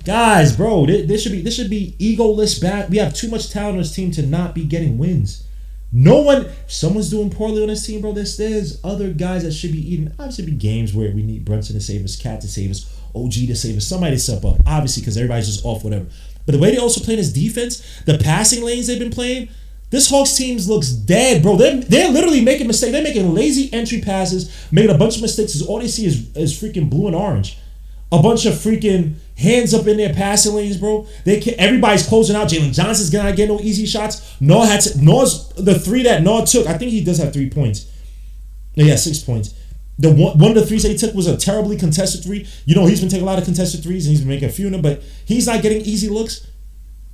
Guys, bro, this should be egoless bad. We have too much talent on this team to not be getting wins. Someone's doing poorly on this team, bro. There's other guys that should be eating. Obviously, be games where we need Brunson to save us, Cat to save us, OG to save us, somebody to step up. Obviously, because everybody's just off, whatever. But the way they also play this defense, the passing lanes they've been playing, this Hawks team looks dead, bro. They're literally making mistakes. They're making lazy entry passes, making a bunch of mistakes. Because all they see is freaking blue and orange. A bunch of freaking hands up in their passing lanes, bro. Everybody's closing out. Jalen Johnson's gonna get no easy shots. Noah's the 3 that Noah took. I think he does have 3 points. No, yeah, 6 points. The one of the 3s that he took was a terribly contested 3. You know, he's been taking a lot of contested 3s and he's been making a few of them, but he's not getting easy looks.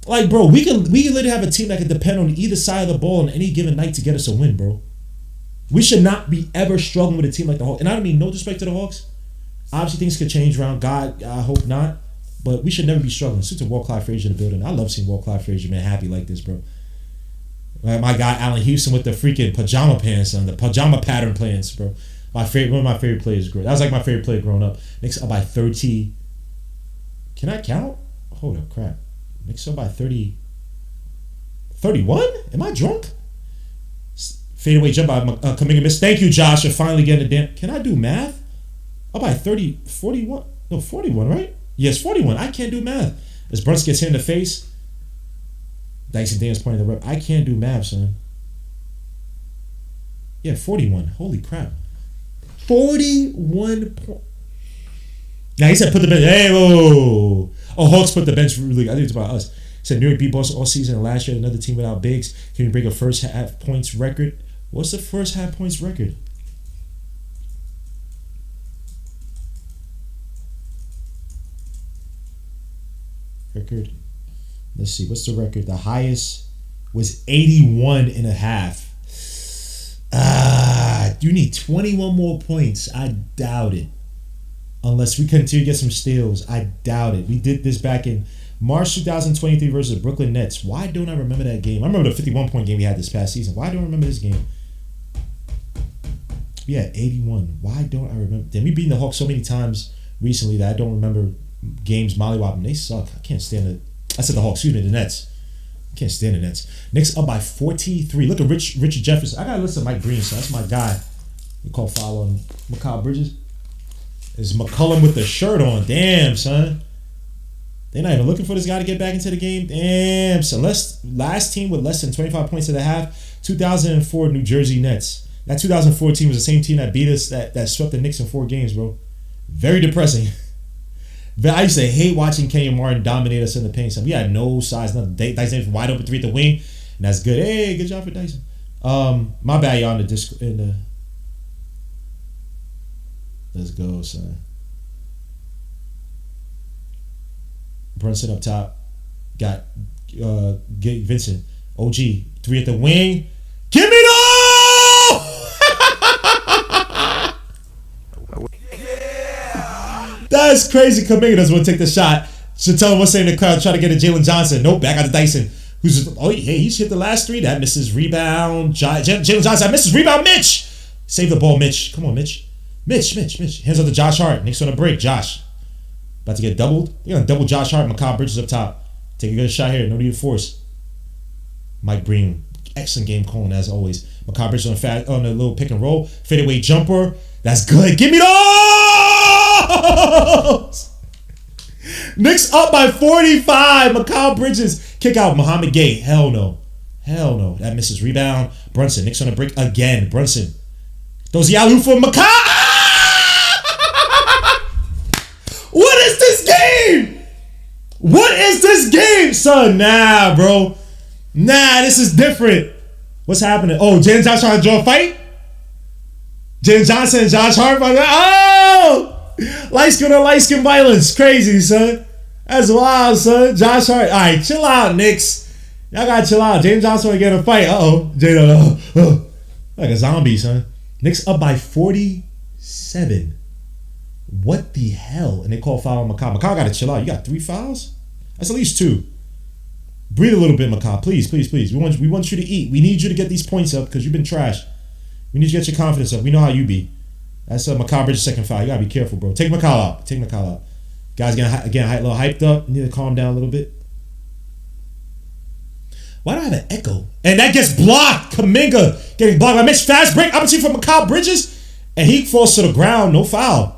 Like, bro, we literally have a team that can depend on either side of the ball on any given night to get us a win, bro. We should not be ever struggling with a team like the Hawks. And I don't mean no disrespect to the Hawks. Obviously, things could change around. God, I hope not. But we should never be struggling. Suit to Walt Clyde Frazier in the building. I love seeing Walt Clyde Frazier, man, happy like this, bro. My guy, Allen Houston, with the freaking pajama pants on, the pajama pattern pants, bro. One of my favorite players. That was like my favorite player growing up. Knicks up by 30. Can I count? Hold up, crap. Knicks up by 30. 31? Am I drunk? Fadeaway jump by Kuminga miss. Thank you, Josh, for finally getting a damn. Can I do math? Up by 30, 41. No, 41, right? Yes, 41. I can't do math. As Brunson gets hit in the face, Dyson Daniels pointing the rep. I can't do math, son. Yeah, 41. Holy crap. 41 points. Now he said put the bench. Hey, whoa. Oh, Hawks put the bench really. I think it's about us. He said New York beat Boston all season and last year another team without bigs. Can we break a first half points record? What's the first half points record? Let's see. What's the record? The highest was 81 and a half. You need 21 more points. I doubt it. Unless we continue to get some steals. I doubt it. We did this back in March 2023 versus the Brooklyn Nets. Why don't I remember that game? I remember the 51-point game we had this past season. Why don't I remember this game? Yeah, 81. Why don't I remember? Then we beaten the Hawks so many times recently that I don't remember games mollywopping. They suck. I can't stand it. I said the Hawks. Excuse me, the Nets. I can't stand the Nets. Knicks up by 43. Look at Richard Jefferson. I got to listen to Mike Breen, so that's my guy. We call foul on Mikal Bridges. Is McCollum with the shirt on. Damn, son. They're not even looking for this guy to get back into the game. Damn, son. Last team with less than 25 points at the half, 2004 New Jersey Nets. That 2004 team was the same team that beat us, that swept the Knicks in 4 games, bro. Very depressing. I used to hate watching Kenyon Martin dominate us in the paint. So we had no size, nothing. Dyson wide open 3 at the wing, and that's good. Hey, good job for Dyson. My bad, y'all, in the let's go, son. Brunson up top. Got Vincent. OG. 3 at the wing. Give me the That's crazy. Kuminga doesn't want to take the shot. Should tell him what's saying in the crowd. Try to get a Jalen Johnson. Nope, back out to Dyson. Who's just, he's hit the last 3. That misses rebound. Jalen Johnson. That misses rebound. Mitch. Save the ball, Mitch. Come on, Mitch. Mitch. Hands up to Josh Hart. Knicks on a break. Josh. About to get doubled. They're going to double Josh Hart. Mikal Bridges up top. Take a good shot here. No need to force. Mike Breen. Excellent game calling as always. Mikal Bridges on a little pick and roll. Fadeaway jumper. That's good. Give me those! Knicks up by 45. Mikal Bridges. Kick out Muhammad Gay. Hell no. That misses rebound. Brunson. Knicks on a break again. Brunson. Those Yahoo for Mikal. What is this game? What is this game, son? Nah, bro. Nah, this is different. What's happening? Oh, Jalen Johnson trying to draw a fight? Jalen Johnson and Josh Hart. Oh! Light skin violence. Crazy, son. That's wild, son. Josh Hart. All right, chill out, Knicks. Y'all gotta chill out. James Johnson want to get in a fight. Jalen. Like a zombie, son. Knicks up by 47. What the hell? And they call foul on Mikal. Mikal got to chill out. You got 3 fouls? That's at least 2. Breathe a little bit, Mikal. Please. We want you to eat. We need you to get these points up because you've been trash. We need you to get your confidence up. We know how you be. That's Mikal Bridges' second foul. You got to be careful, bro. Take Mikal out. Guys getting a little hyped up. You need to calm down a little bit. Why do I have an echo? And that gets blocked. Kuminga getting blocked by Mitch. Fast break. Opportunity for Mikal Bridges. And he falls to the ground. No foul.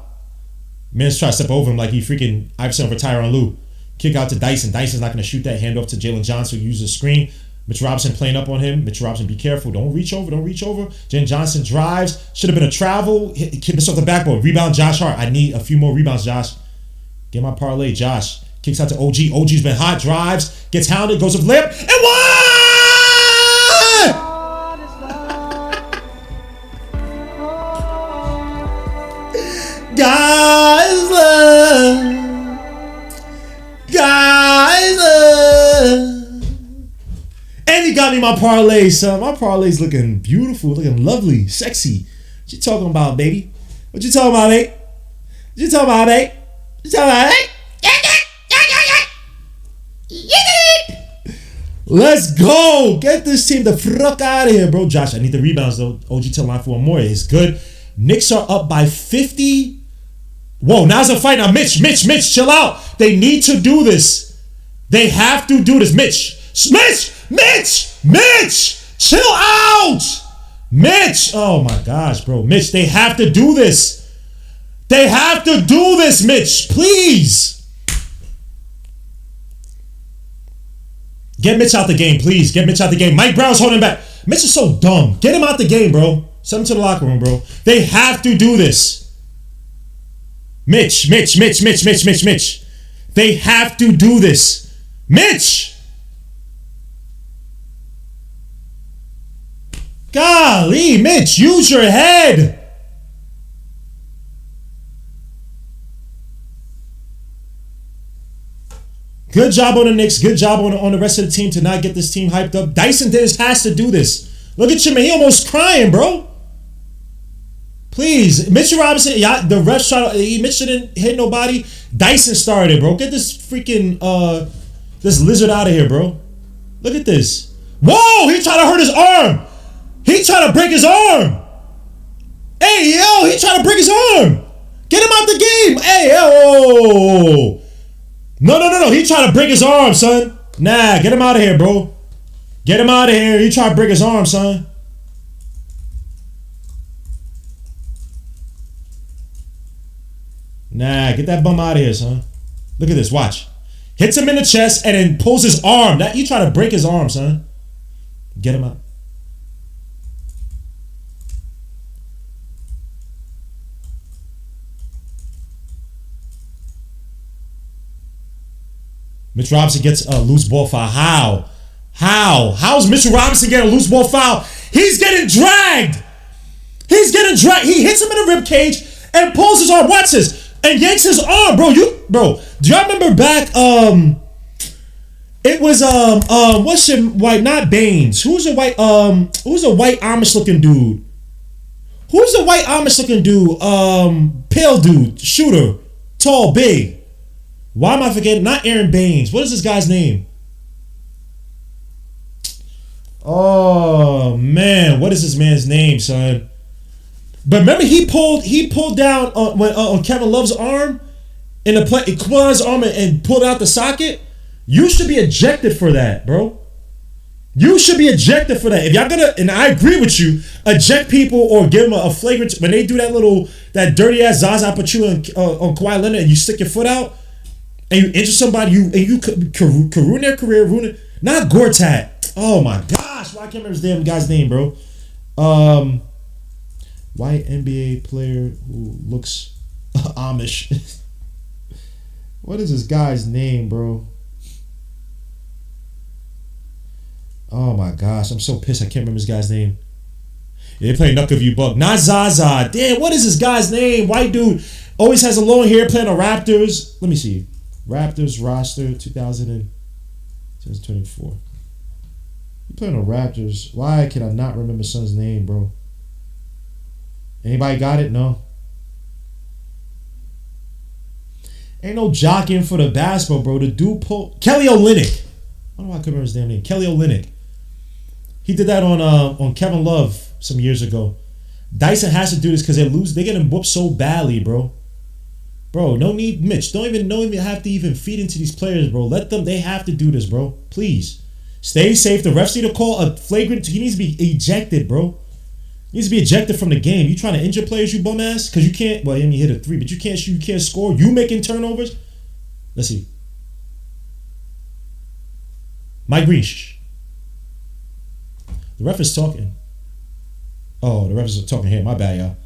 Man's trying to step over him like he freaking Iverson over Tyronn Lue. Kick out to Dyson. Dyson's not going to shoot that. Hand off to Jalen Johnson, who uses a screen. Mitch Robinson playing up on him. Mitch Robinson, be careful. Don't reach over. Jalen Johnson drives. Should have been a travel. Hit this off the backboard. Rebound, Josh Hart. I need a few more rebounds, Josh. Get my parlay, Josh. Kicks out to OG. OG's been hot. Drives. Gets hounded. Goes up lip. And one! Guys, and he got me my parlay, son. My parlay's looking beautiful, looking lovely, sexy. What you talking about, baby? What you talking about, mate? Let's go. Get this team the fuck out of here, bro. Josh, I need the rebounds, though. OG tell line for one more. It's good. Knicks are up by 50. Whoa, now's a fight. Now, Mitch, chill out. They need to do this. They have to do this. Mitch, chill out. Mitch, oh my gosh, bro. Mitch, they have to do this. Mitch, please. Get Mitch out the game, please. Get Mitch out the game. Mike Brown's holding back. Mitch is so dumb. Get him out the game, bro. Send him to the locker room, bro. They have to do this. Mitch. They have to do this. Mitch! Golly, Mitch, use your head. Good job on the Knicks. Good job on the rest of the team to not get this team hyped up. Dyson Dennis has to do this. Look at you, man. He almost crying, bro. Please. Mitchell Robinson, the refs Mitch didn't hit nobody. Dyson started it, bro. Get this freaking, this lizard out of here, bro. Look at this. Whoa, he tried to hurt his arm. He tried to break his arm. Hey, yo, he tried to break his arm. Get him out the game. Hey, yo. No. He tried to break his arm, son. Nah, get him out of here, bro. Get him out of here. He tried to break his arm, son. Nah, get that bum out of here, son. Look at this. Watch. Hits him in the chest and then pulls his arm. That you try to break his arm, son. Get him out. Mitch Robinson gets a loose ball foul. How's Mitchell Robinson getting a loose ball foul? He's getting dragged. He hits him in the rib cage and pulls his arm. Watch this. And yanks his arm, bro. Do y'all remember back? It was what's your white? Not Baines. Who's a white? Who's a white Amish looking dude? Pale dude, shooter, tall, big. Why am I forgetting? Not Aaron Baines. What is this guy's name? Oh man, what is this man's name, son? But remember, he pulled down on Kevin Love's arm in the play. He pulled out his arm and pulled out the socket. You should be ejected for that, bro. You should be ejected for that. If y'all gonna, and I agree with you, eject people or give them a flagrant when they do that dirty ass Zaza Pachulia on Kawhi Leonard and you stick your foot out. And you injure somebody, you could ruin their career, ruin it. Not Gortat. Oh my gosh, why I can't remember this damn guy's name, bro. White NBA player who looks Amish. What is this guy's name, bro? Oh my gosh, I'm so pissed I can't remember this guy's name. Yeah, they play Knuck of You Buck. Not Zaza. Damn, what is this guy's name? White dude. Always has a long hair, playing on Raptors. Let me see. Raptors roster 2024. You playing on Raptors. Why can I not remember son's name, bro? Anybody got it? No. Ain't no jockeying for the basketball, bro. The dude pulled Kelly Olynyk. I don't know why I couldn't remember his damn name. Kelly Olynyk. He did that on Kevin Love some years ago. Dyson has to do this because they're getting whooped so badly, bro. Bro, no need, Mitch. Don't even have to even feed into these players, bro. Let them. They have to do this, bro. Please, stay safe. The refs need to call a flagrant. He needs to be ejected, bro. He needs to be ejected from the game. You trying to injure players, you bum ass? Because you can't. Well, I mean, you hit a 3, but you can't shoot. You can't score. You making turnovers. Let's see. Mike Green. Shh. The ref is talking. Oh, the ref is talking here. My bad, y'all.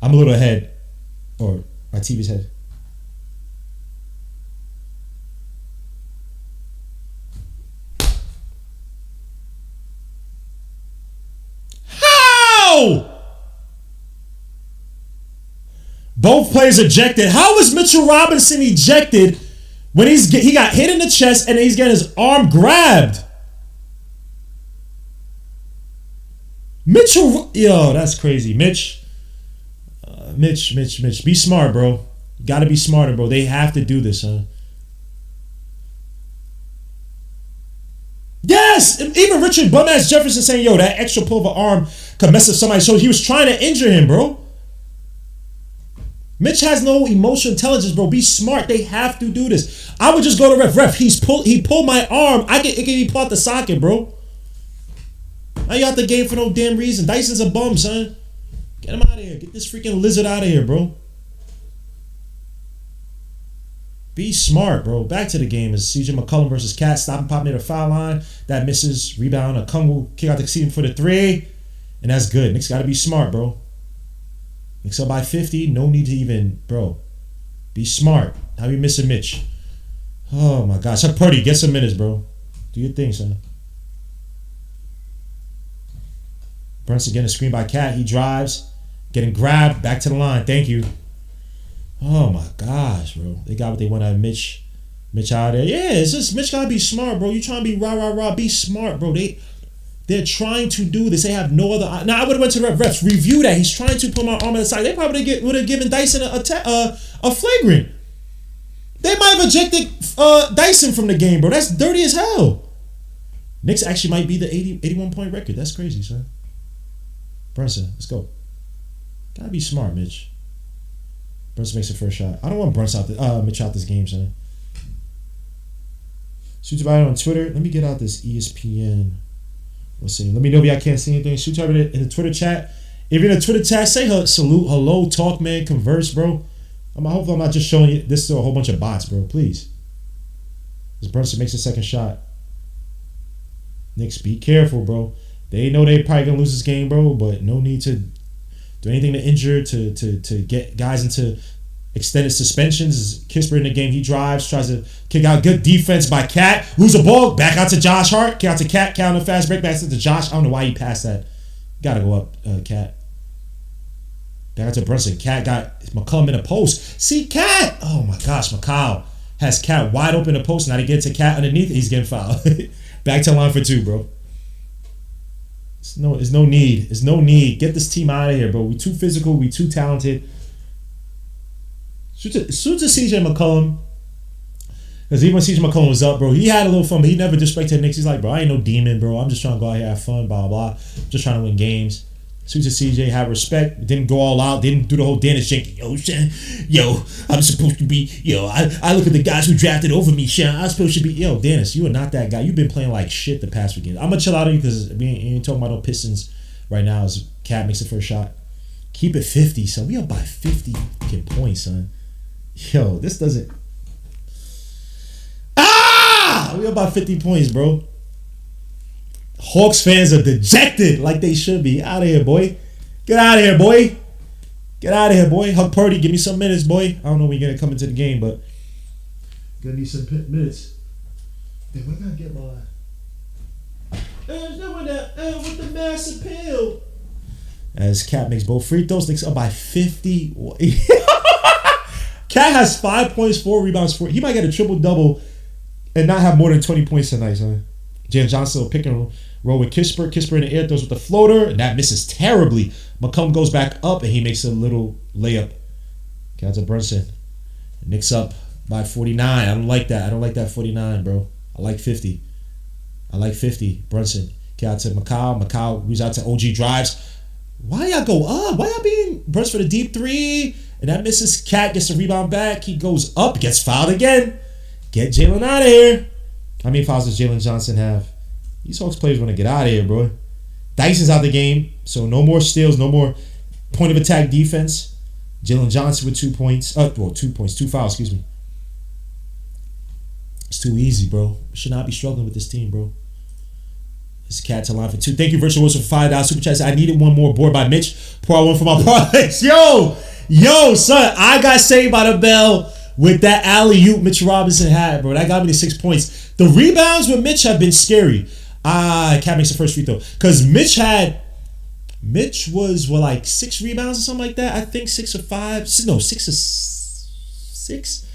I'm a little ahead, or my TV's head. Both players ejected. How was Mitchell Robinson ejected when he got hit in the chest and he's getting his arm grabbed? Mitchell, yo, that's crazy. Mitch, be smart, bro. You got to be smarter, bro. They have to do this, huh? Yes! Even Richard Bum-ass Jefferson saying, yo, that extra pull of an arm could mess up somebody. So he was trying to injure him, bro. Mitch has no emotional intelligence, bro. Be smart. They have to do this. I would just go to ref. He pulled my arm. It can be pulled out the socket, bro. Now you out the game for no damn reason. Dyson's a bum, son. Get him out of here. Get this freaking lizard out of here, bro. Be smart, bro. Back to the game is CJ McCollum versus Cat. Stop and pop near the foul line. That misses. Rebound. A Kungu kick out the seam for the three. And that's good. Knicks got to be smart, bro. Knicks up by 50. No need to even, bro. Be smart. How you missing Mitch? Oh, my gosh. Chuck Purdy, get some minutes, bro. Do your thing, son. Brunson getting a screen by Cat. He drives. Getting grabbed. Back to the line. Thank you. Oh my gosh, bro. They got what they want out of Mitch. Mitch out there. Yeah, it's just Mitch gotta be smart, bro. You trying to be rah. Be smart, bro. They're trying to do this. They have no other. Now I would have went to the refs. Review that. He's trying to put my arm on the side. They probably would have given Dyson a flagrant. They might have ejected Dyson from the game, bro. That's dirty as hell. Knicks actually might be the 81 point record. That's crazy, son. Brunson, let's go. Gotta be smart, Mitch. Brunson makes the first shot. I don't want Mitch out this game, son. Suitabody on Twitter. Let me get out this ESPN. Let's see. Let me know if y'all can't see anything. Suitabody in the Twitter chat. If you're in the Twitter chat, say salute, hello, talk, man, converse, bro. Hopefully I'm not just showing you this to a whole bunch of bots, bro. Please. As Brunson makes the second shot. Knicks, be careful, bro. They know they probably gonna lose this game, bro, but no need to do anything to injure, to get guys into extended suspensions. Kisper in the game, he drives, tries to kick out. Good defense by Cat. Lose the ball, back out to Josh Hart. Kick out to Cat, on the fast break, back to Josh. I don't know why he passed that. Gotta go up, Cat. Back out to Brunson. Cat got McCollum in the post. See, Cat! Oh my gosh, McCall has Cat wide open in the post. Now they get to Cat underneath, he's getting fouled. Back to line for two, bro. There's no need. There's no need. Get this team out of here, bro. We too physical. We too talented. Shoot to CJ McCollum. Because even when CJ McCollum was up, bro, he had a little fun, but he never disrespected Knicks. He's like, bro, I ain't no demon, bro. I'm just trying to go out here, have fun, blah, blah. Just trying to win games. Shoot to CJ, have respect. Didn't go all out. Didn't do the whole Dennis Jenkins. Yo, I'm supposed to be, I look at the guys who drafted over me, Sean. I'm supposed to be, Dennis, you are not that guy. You've been playing like shit the past weekend. I'm going to chill out on you because we ain't talking about no Pistons right now as Cat makes the first shot. Keep it 50, son. We up by 50 fucking points, son. This doesn't. We up by 50 points, bro. Hawks fans are dejected like they should be. Out of here, boy. Get out of here, boy. Get out of here, boy. Huck Purdy, give me some minutes, boy. I don't know when you're going to come into the game, but gonna need some minutes. Damn, I gotta get my. There's no one that with the mass appeal. As Cat makes both free throws, Knicks up by 50. Cat has 5 points, 4 rebounds, 4. He might get a triple double and not have more than 20 points tonight, son. Jalen Johnson will pick and roll with Kisper. Kisper in the air throws with the floater, and that misses terribly. McCollum goes back up, and he makes a little layup. Cat to Brunson. Knicks up by 49. I don't like that. I don't like that 49, bro. I like 50. I like 50. Brunson. Cat to Macau. Macau reaches out to OG drives. Why y'all go up? Why y'all being Brunson for the deep three? And that misses. Cat gets the rebound back. He goes up, gets fouled again. Get Jalen out of here. How many fouls does Jalen Johnson have? These Hawks players want to get out of here, bro. Dyson's out the game, so no more steals, no more point of attack defense. Jalen Johnson with 2 points. 2 points, 2 fouls, excuse me. It's too easy, bro. We should not be struggling with this team, bro. This Cat to line for 2. Thank you, Virtual Wilson, for $5 super chats. I needed one more board by Mitch. Pour out one for my parlays. Yo, son, I got saved by the bell with that alley-oop Mitch Robinson had, bro. That got me to 6 points. The rebounds with Mitch have been scary. Cat makes the first free throw. Because Mitch was, like 6 rebounds or something like that? I think 6 or 5. No, 6 or 6?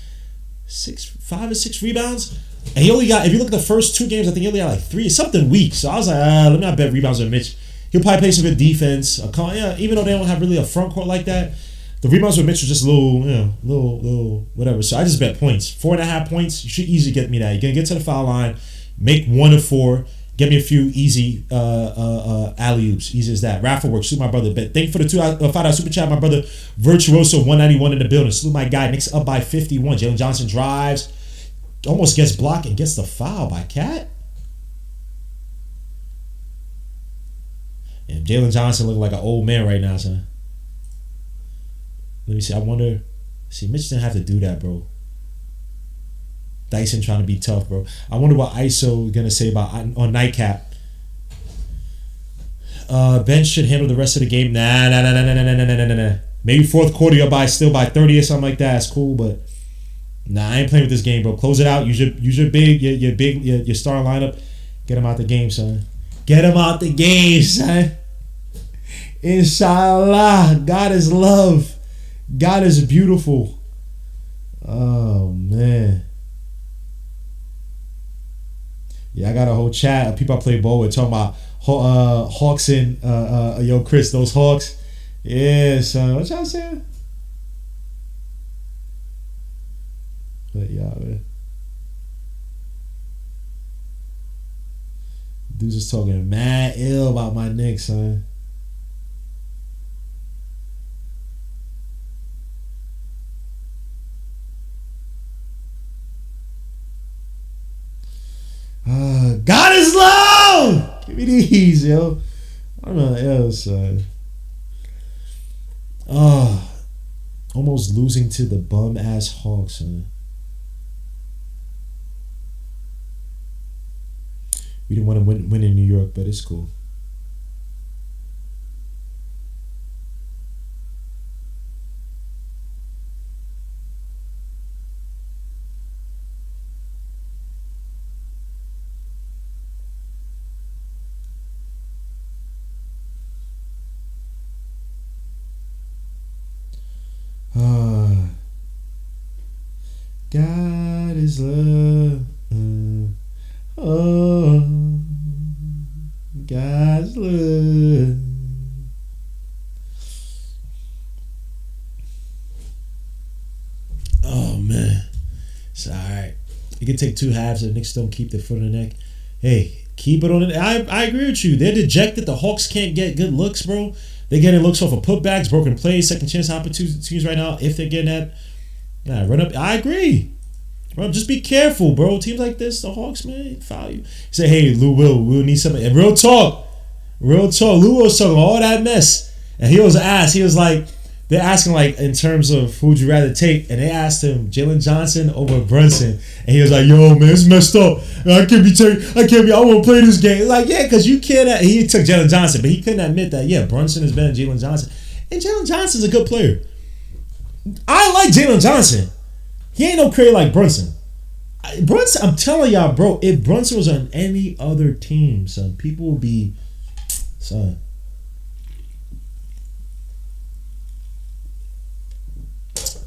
5 or 6 rebounds. And he only got, if you look at the first 2 games, I think he only got like 3. Something weak. So I was like, let me not bet rebounds with Mitch. He'll probably play some good defense. Even though they don't have really a front court like that. The rebounds with Mitch are just a little, whatever. So I just bet points. 4.5 points. You should easily get me that. You're going to get to the foul line, make 1 of 4, get me a few easy alley-oops. Easy as that. Raffle works. Salute my brother. Bet. Thank you for the $5 super chat, my brother. Virtuoso 191 in the building. Salute my guy. Knicks up by 51. Jalen Johnson drives. Almost gets blocked and gets the foul by Cat. And Jalen Johnson looking like an old man right now, son. Let me see. I wonder. See, Mitch didn't have to do that, bro. Dyson trying to be tough, bro. I wonder what ISO gonna say about on nightcap. Bench should handle the rest of the game. Nah. Maybe fourth quarter you'll still by 30 or something like that. It's cool, but nah, I ain't playing with this game, bro. Close it out. Use your starting lineup. Get him out the game, son. Get him out the game, son. Inshallah. God is love. God is beautiful. Oh man. Yeah, I got a whole chat of people I play ball with talking about Hawks and yo Chris, those Hawks. Yeah, son. What y'all saying? But yeah, man. Dudes just talking mad ill about my Knicks, son. God is love! Give me these, yo. I'm not else, son. Almost losing to the bum ass Hawks, son. We didn't want to win in New York, but it's cool. God is love. God's love. Oh man, it's all right. You can take two halves and the Knicks don't keep their foot on the neck. Hey, keep it on the. I agree with you. They're dejected. The Hawks can't get good looks, bro. They're getting looks off of putbacks, broken plays, second chance opportunities right now. If they're getting that, run up. I agree. Bro, just be careful, bro. Teams like this, the Hawks, man, foul you. Say, hey, we'll need something. And real talk. Lou was talking all that mess. And he was asked, he was like, they're asking, like, in terms of who would you rather take. And they asked him, Jalen Johnson over Brunson. And he was like, yo, man, it's messed up. I want to play this game. Like, yeah, because you can't. He took Jalen Johnson, but he couldn't admit that, yeah, Brunson is better than Jalen Johnson. And Jalen Johnson's a good player. I like Jalen Johnson. He ain't no creator like Brunson. I'm telling y'all, bro, if Brunson was on any other team, son, people would be, son.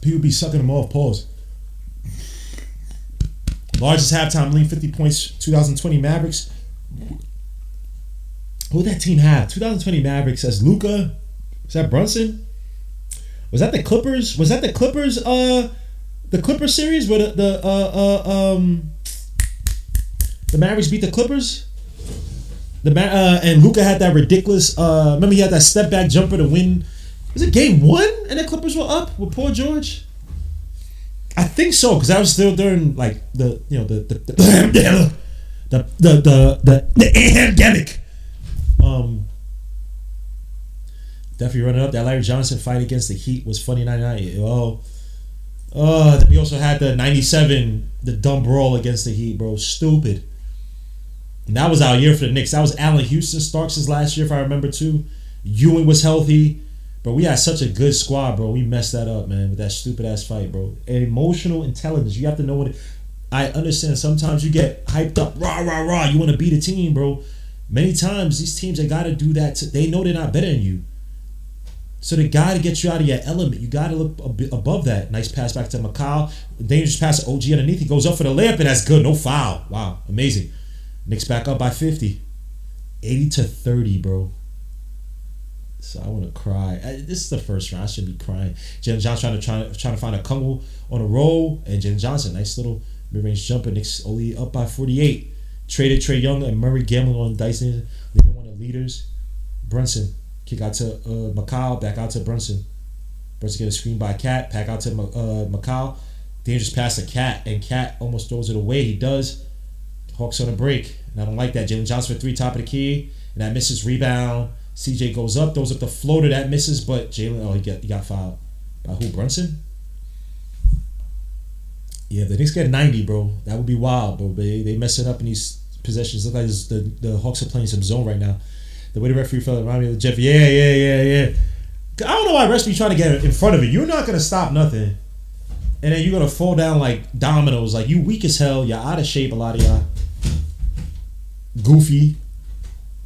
People would be sucking him off, pause. Largest halftime lead, 50 points, 2020 Mavericks. Who did that team have? 2020 Mavericks, that's Luka. Is that Brunson? Was that the Clippers? The Clippers series where the Mavericks beat the Clippers. And Luka had that ridiculous. Remember he had that step back jumper to win. Was it game 1 and the Clippers were up with Paul George? I think so because that was still during like the pandemic. Definitely running up. That Larry Johnson fight against the Heat was funny. 99. Then we also had the 97, the dumb brawl against the Heat, bro. Stupid. And that was our year for the Knicks. That was Allen Houston Starks' last year, if I remember, too. Ewing was healthy. But we had such a good squad, bro. We messed that up, man, with that stupid-ass fight, bro. And emotional intelligence. You have to know what I understand. Sometimes you get hyped up. Rah, rah, rah. You want to beat a team, bro. Many times, these teams, they got to do that. They know they're not better than you. So they got to get you out of your element. You got to look a bit above that. Nice pass back to McCall. Dangerous pass to OG underneath. He goes up for the layup, and that's good. No foul. Wow. Amazing. Knicks back up by 50. 80-30, bro. So I want to cry. This is the first round. I shouldn't be crying. Jalen Johnson trying to find a Kungu on a roll. And Jalen Johnson, nice little mid-range jumper. Knicks only up by 48. Traded Trae Young and Murray gambling on Dyson. Leaving one of the leaders. Brunson. Kick out to McCall. Back out to Brunson. Brunson get a screen by Cat. Back out to McCall. Dangerous pass to Cat. And Cat almost throws it away. He does. Hawks on a break. And I don't like that. Jalen Johnson for 3, top of the key. And that misses. Rebound. CJ goes up, throws up the floater, that misses, but Jalen, he got fouled. By who, Brunson? Yeah, if the Knicks get 90, bro, that would be wild, bro. They messing up in these possessions. Look like the Hawks are playing some zone right now. The way the referee felt reminded me of Jeff. Yeah. I don't know why refs be trying to get in front of it. You're not gonna stop nothing, and then you're gonna fall down like dominoes. Like you weak as hell. You're out of shape. A lot of y'all goofy.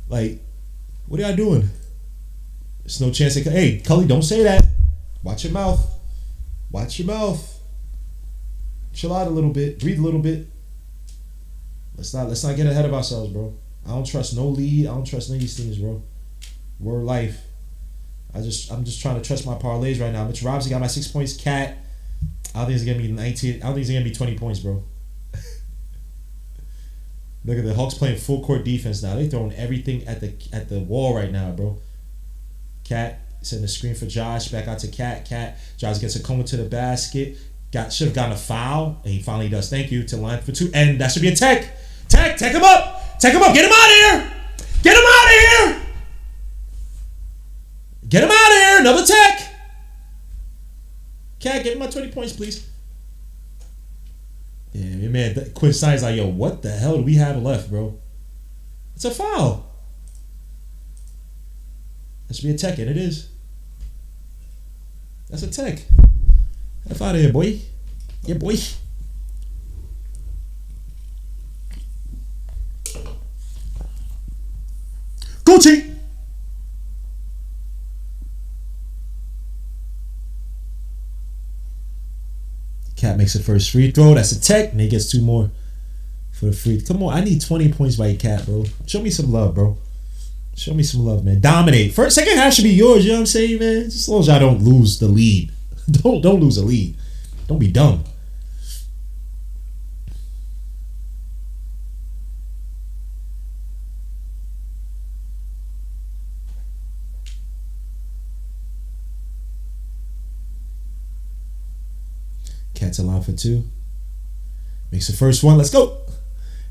Like, what are y'all doing? There's no chance. Hey, Cully, don't say that. Watch your mouth. Watch your mouth. Chill out a little bit. Breathe a little bit. Let's not get ahead of ourselves, bro. I don't trust no lead. I don't trust none of these things, bro. Word life. I'm just trying to trust my parlays right now. Mitch Robinson got my 6 points. Cat. I don't think it's gonna be 19. I don't think it's gonna be 20 points, bro. Look at the Hawks playing full court defense now. They throwing everything at the wall right now, bro. Cat sending the screen for Josh. Back out to Cat. Josh gets a coming to the basket. Should have gotten a foul, and he finally does. Thank you to line for 2, and that should be a tech. Take him up. Get him out of here. Get him out of here. Another tech. Cat, give him my 20 points, please. Yeah, your man Quinn Snyder's like, yo, what the hell do we have left, bro? It's a foul. That should be a tech, and it is. That's a tech. F out of here, boy. Yeah, boy. Gucci. Cat makes the first free throw. That's a tech. And he gets 2 more for the free. Come on, I need 20 points by your Cat, bro. Show me some love, bro. Show me some love, man. Dominate. Second half should be yours. You know what I'm saying, man? Just as long as y'all don't lose the lead. Don't lose a lead. Don't be dumb. Cat's a line for 2. Makes the first one. Let's go.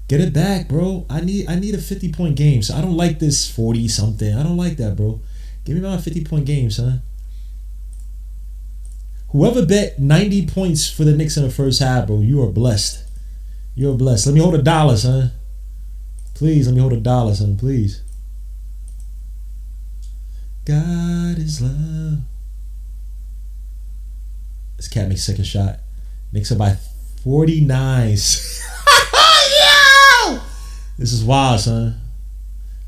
Get it back, bro. I need a 50-point game. So I don't like this 40-something. I don't like that, bro. Give me my 50-point game, son. Whoever bet 90 points for the Knicks in the first half, bro, you are blessed. You're blessed. Let me hold $1, son. Please, let me hold $1, son. Please. God is love. This Cat makes second shot. Knicks up by 49. Yo! This is wild, son.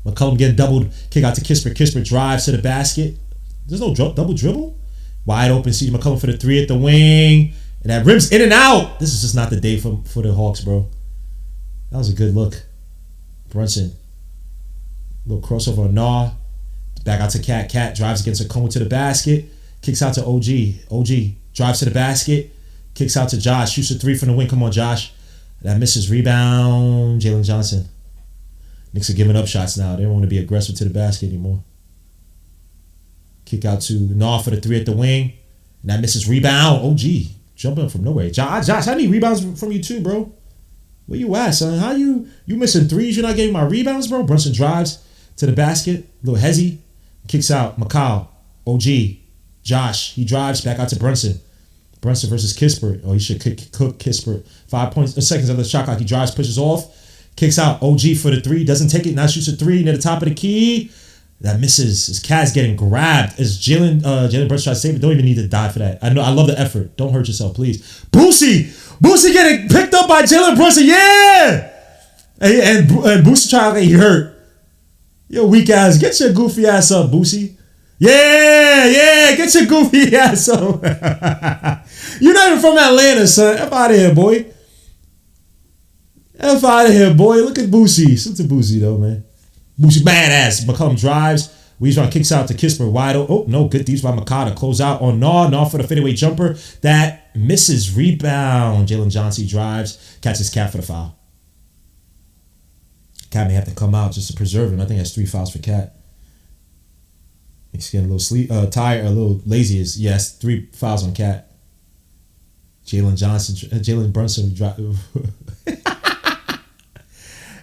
McCollum getting doubled. Kick out to Kispert. Kispert drives to the basket. There's no double dribble. Wide open, CJ McCollum for the 3 at the wing. And that rims in and out. This is just not the day for the Hawks, bro. That was a good look. Brunson. Little crossover on Nah. Back out to Cat. Cat drives against a cone to the basket. Kicks out to OG. OG drives to the basket. Kicks out to Josh. Shoots a 3 from the wing. Come on, Josh. That misses. Rebound. Jalen Johnson. Knicks are giving up shots now. They don't want to be aggressive to the basket anymore. Kick out to Nah for the 3 at the wing. And that misses. Rebound. OG. Jumping up from nowhere. Josh, I need rebounds from you too, bro. Where you at, son? How you missing threes? You're not getting my rebounds, bro? Brunson drives to the basket. Little hezzy. Kicks out. McCall. OG. Josh. He drives back out to Brunson. Brunson versus Kispert. Oh, he should cook Kispert. 5 seconds of the shot clock. He drives, pushes off. Kicks out. OG for the 3. Doesn't take it. Now shoots a 3 near the top of the key. That misses. His Cat's getting grabbed. As Jalen Brunson tries to save it. Don't even need to die for that. I know. I love the effort. Don't hurt yourself, please. Boosie getting picked up by Jalen Brunson. Yeah! And Boosie trying to get hurt. Yo, weak ass. Get your goofy ass up, Boosie. Yeah. Get your goofy ass up. You're not even from Atlanta, son. F out of here, boy. F out of here, boy. Look at Boosie. Salute to Boosie, though, man. Boosie badass. McCollum drives. Weezron kicks out to Kispert. Wide open. Oh, no. Good deeps by McCall to close out on Nah. Nah for the fadeaway jumper. That misses. Rebound. Jalen Johnson drives. Catches Cat for the foul. Cat may have to come out just to preserve him. I think that's 3 fouls for Cat. He's getting a little tired, a little lazy. Yes, 3 fouls on Cat. Jalen Brunson dropped.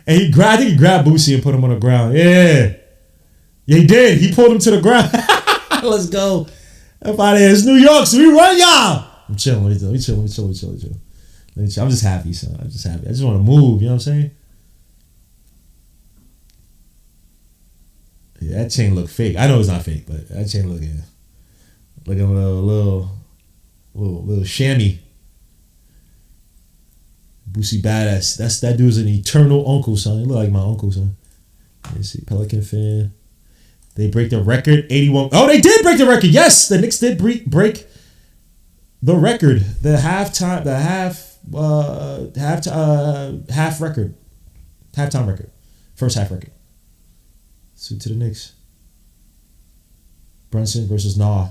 And I think he grabbed Boosie and put him on the ground. Yeah, he did. He pulled him to the ground. Let's go. F out of here. It's New York, so we run y'all. I'm chilling. We chilling. I'm just happy, son. I'm just happy. I just want to move. You know what I'm saying? Yeah, that chain look fake. I know it's not fake, but that chain looking a little chamois. Boosie Badass. That dude's an eternal uncle, son. He look like my uncle, son. Let's see, Pelican fan. They break the record, 81. Oh, they did break the record. Yes, the Knicks did break the record, the half record, halftime record, first half record. Suit to the Knicks. Brunson versus Nah.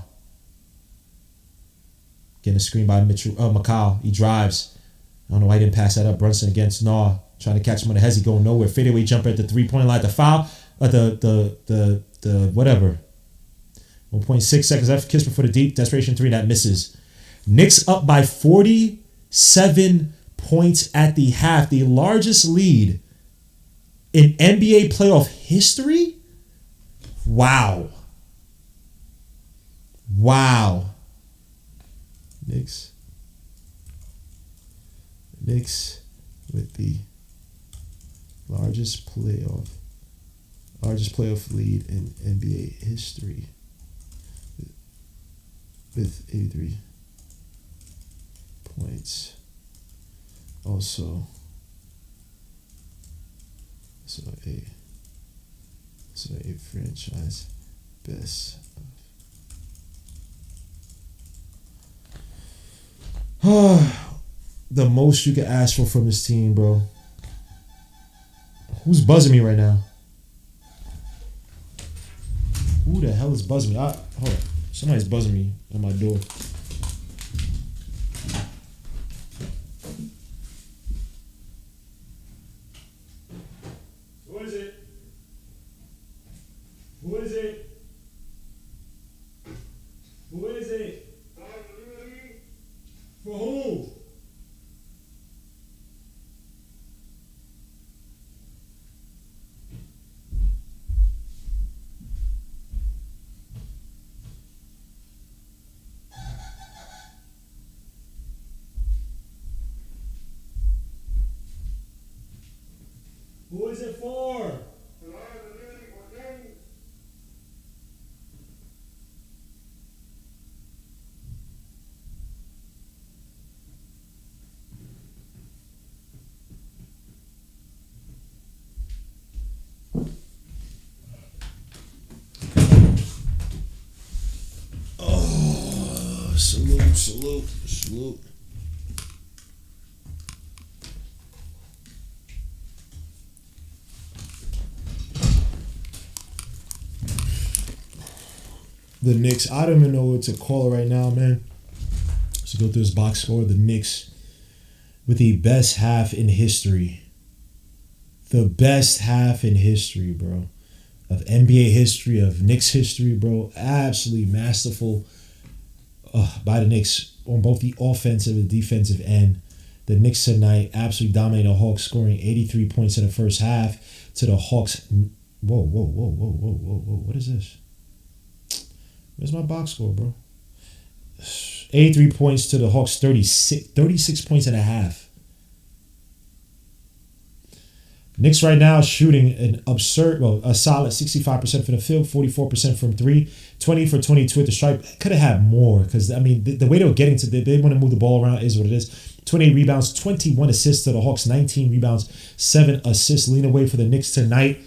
Getting a screen by McCall. He drives. I don't know why he didn't pass that up. Brunson against Nah. Trying to catch him on the hezzy, going nowhere. Fadeaway jumper at the 3-point line. The foul. The whatever. 1.6 seconds left. Kisper for the deep. Desperation 3. That misses. Knicks up by 47 points at the half. The largest lead in NBA playoff history? Wow. Knicks with the largest playoff lead in NBA history with 83 points. Also a franchise best. The most you could ask for from this team, bro. Who's buzzing me right now? Who the hell is buzzing me? Hold on. Somebody's buzzing me on my door. Who is it? Who is it? Who is it? For who? Who is it for? Oh, salute. The Knicks, I don't even know what to call it right now, man. Let's go through this box score. The Knicks with the best half in history. The best half in history, bro. Of NBA history, of Knicks history, bro. Absolutely masterful by the Knicks on both the offensive and defensive end. The Knicks tonight absolutely dominated the Hawks, scoring 83 points in the first half to the Hawks. Whoa. What is this? Where's my box score, bro? 83 points to the Hawks, 36 points and a half. Knicks right now shooting a solid 65% from the field, 44% from 3, 20 for 22 at the stripe. Could have had more because, I mean, the way they were getting to, they want to move the ball around is what it is. 28 rebounds, 21 assists to the Hawks, 19 rebounds, 7 assists. Lean away for the Knicks tonight.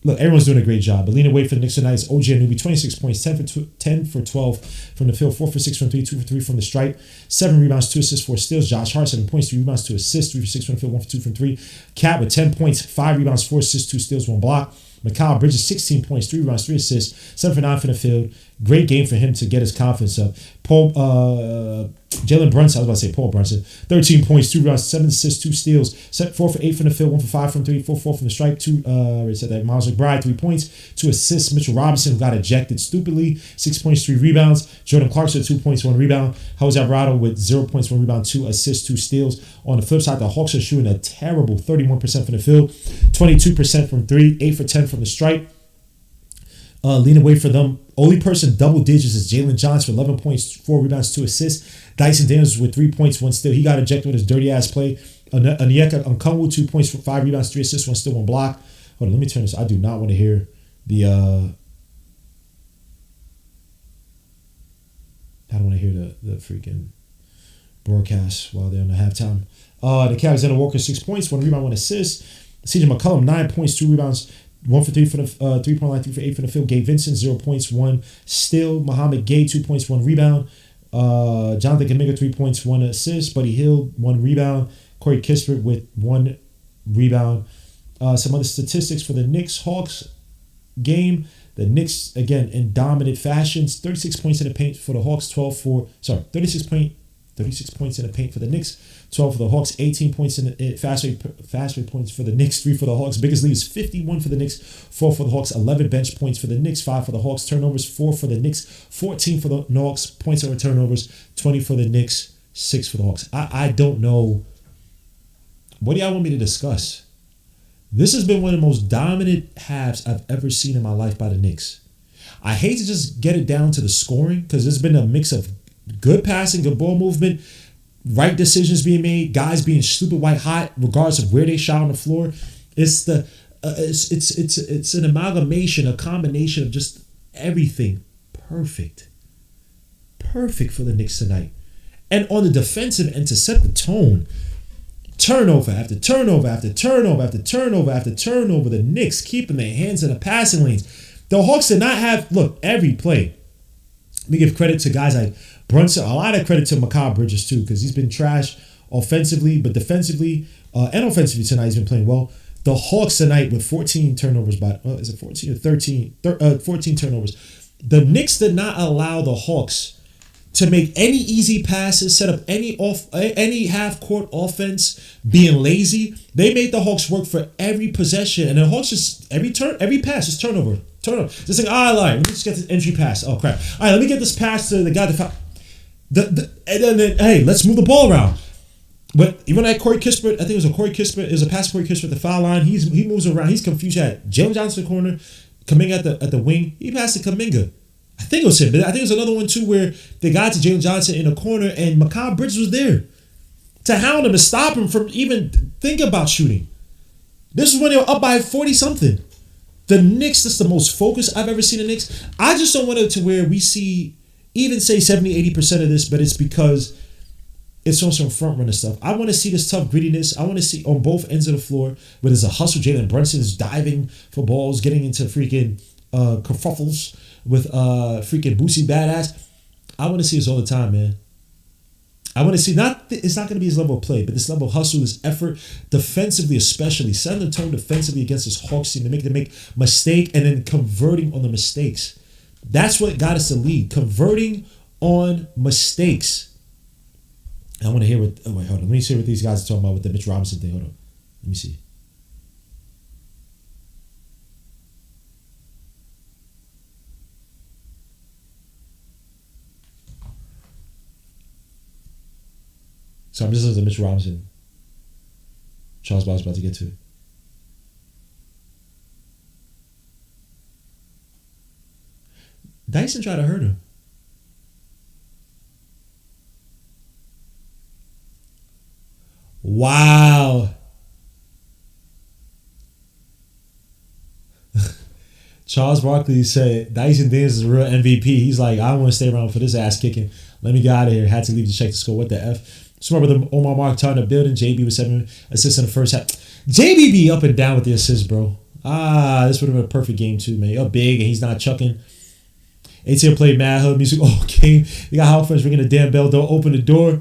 Look, everyone's doing a great job. But leaning away for the Knicks tonight is OG Anunoby, 26 points, 10 for 12 from the field, 4 for 6 from 3, 2 for 3 from the stripe, 7 rebounds, 2 assists, 4 steals. Josh Hart, 7 points, 3 rebounds, 2 assists, 3 for 6 from the field, 1 for 2 from 3. Cat with 10 points, 5 rebounds, 4 assists, 2 steals, 1 block. Mikal Bridges, 16 points, 3 rebounds, 3 assists, 7 for 9 from the field. Great game for him to get his confidence up. Jalen Brunson, I was about to say Paul Brunson, 13 points, 2 rebounds, 7 assists, 2 steals, 4 for 8 from the field, 1 for 5 from 3, 4 from the stripe, 2, said that Miles McBride, 3 points, 2 assists. Mitchell Robinson got ejected stupidly, 6 points, 3 rebounds. Jordan Clarkson, 2 points, 1 rebound. Jose Alvarado with 0 points, 1 rebound, 2 assists, 2 steals. On the flip side, the Hawks are shooting a terrible 31% from the field, 22% from 3, 8 for 10 from the stripe. lean away for them. Only person double digits is Jalen Johnson for 11 points, 4 rebounds, 2 assists. Dyson Daniels with 3 points, 1 steal. He got ejected with his dirty ass play. Onyeka Okongwu, 2 points, 5 rebounds, 3 assists, 1 steal, 1 block. Hold on, let me turn this. I do not want to hear the. I don't want to hear the freaking broadcast while they're on the halftime. The Alexander Walker, 6 points, 1 rebound, 1 assist. CJ McCollum, 9 points, 2 rebounds, 1 for 3 for the 3-point line, 3 for 8 from the field. Gabe Vincent, 0 points, 1 steal. Muhammad Gay, 2 points, 1 rebound. Jonathan Kuminga, 3 points, 1 assist. Buddy Hield, 1 rebound. Corey Kispert with 1 rebound. Some other statistics for the Knicks-Hawks game. The Knicks, again, in dominant fashions. 36 points in the paint for the Hawks, 36 points in the paint for the Knicks, 12 for the Hawks, 18 points in the fast rate points for the Knicks, 3 for the Hawks. Biggest lead is 51 for the Knicks, 4 for the Hawks, 11 bench points for the Knicks, 5 for the Hawks, turnovers, 4 for the Knicks, 14 for the Hawks, points over turnovers, 20 for the Knicks, 6 for the Hawks. I don't know. What do y'all want me to discuss? This has been one of the most dominant halves I've ever seen in my life by the Knicks. I hate to just get it down to the scoring because there's been a mix of good passing, good ball movement, right decisions being made, guys being stupid white hot, regardless of where they shot on the floor. It's an amalgamation, a combination of just everything. Perfect for the Knicks tonight. And on the defensive end, to set the tone, turnover after turnover after turnover after turnover after turnover, the Knicks keeping their hands in the passing lanes. The Hawks did not have, look, every play. Let me give credit to guys like Brunson. A lot of credit to Mikal Bridges too, because he's been trash offensively, but defensively and offensively tonight he's been playing well. The Hawks tonight with 14 turnovers is it 14 or 13? 14 turnovers. The Knicks did not allow the Hawks to make any easy passes, set up any half-court offense, being lazy. They made the Hawks work for every possession, and the Hawks just every pass is turnover. Just like, let me just get this entry pass. Oh crap! All right, let me get this pass to the guy that and then hey, let's move the ball around. But even that Corey Kispert, I think it was a Corey Kispert. It was a pass to Corey Kispert at the foul line. He moves around. He's confused. At Jalen Johnson in the corner, Kuminga at the wing. He passed to Kuminga. I think it was him, but I think it was another one too where they got to Jalen Johnson in the corner and Mikal Bridges was there to hound him and stop him from even thinking about shooting. This was when they were up by 40-something. The Knicks, that's the most focused I've ever seen the Knicks. I just don't want it to where we see even say 70-80% of this, but it's because it's on some front runner stuff. I want to see this tough grittiness. I want to see on both ends of the floor where there's a hustle. Jalen Brunson is diving for balls, getting into freaking kerfuffles with freaking Boosie Badass. I want to see this all the time, man. I want to see, it's not going to be his level of play, but this level of hustle, this effort, defensively especially, setting the tone defensively against this Hawks team to make them make mistake and then converting on the mistakes. That's what got us the lead, converting on mistakes. I want to hear what, hold on, let me see what these guys are talking about with the Mitch Robinson thing. Hold on, let me see. So I'm just listening to Mitch Robinson. Charles Bob's about to get to it. Dyson tried to hurt him. Wow. Charles Barkley said Dyson Daniels is a real MVP. He's like, I don't want to stay around for this ass kicking. Let me get out of here. Had to leave to check the score. What the F? Smart brother Omar Marktar in the building. JB with 7 assists in the first half. JB be up and down with the assists, bro. This would have been a perfect game too, man. Up big and he's not chucking. ATL played Mad Hub music all game. You got Howard friends ringing the damn bell. Don't open the door.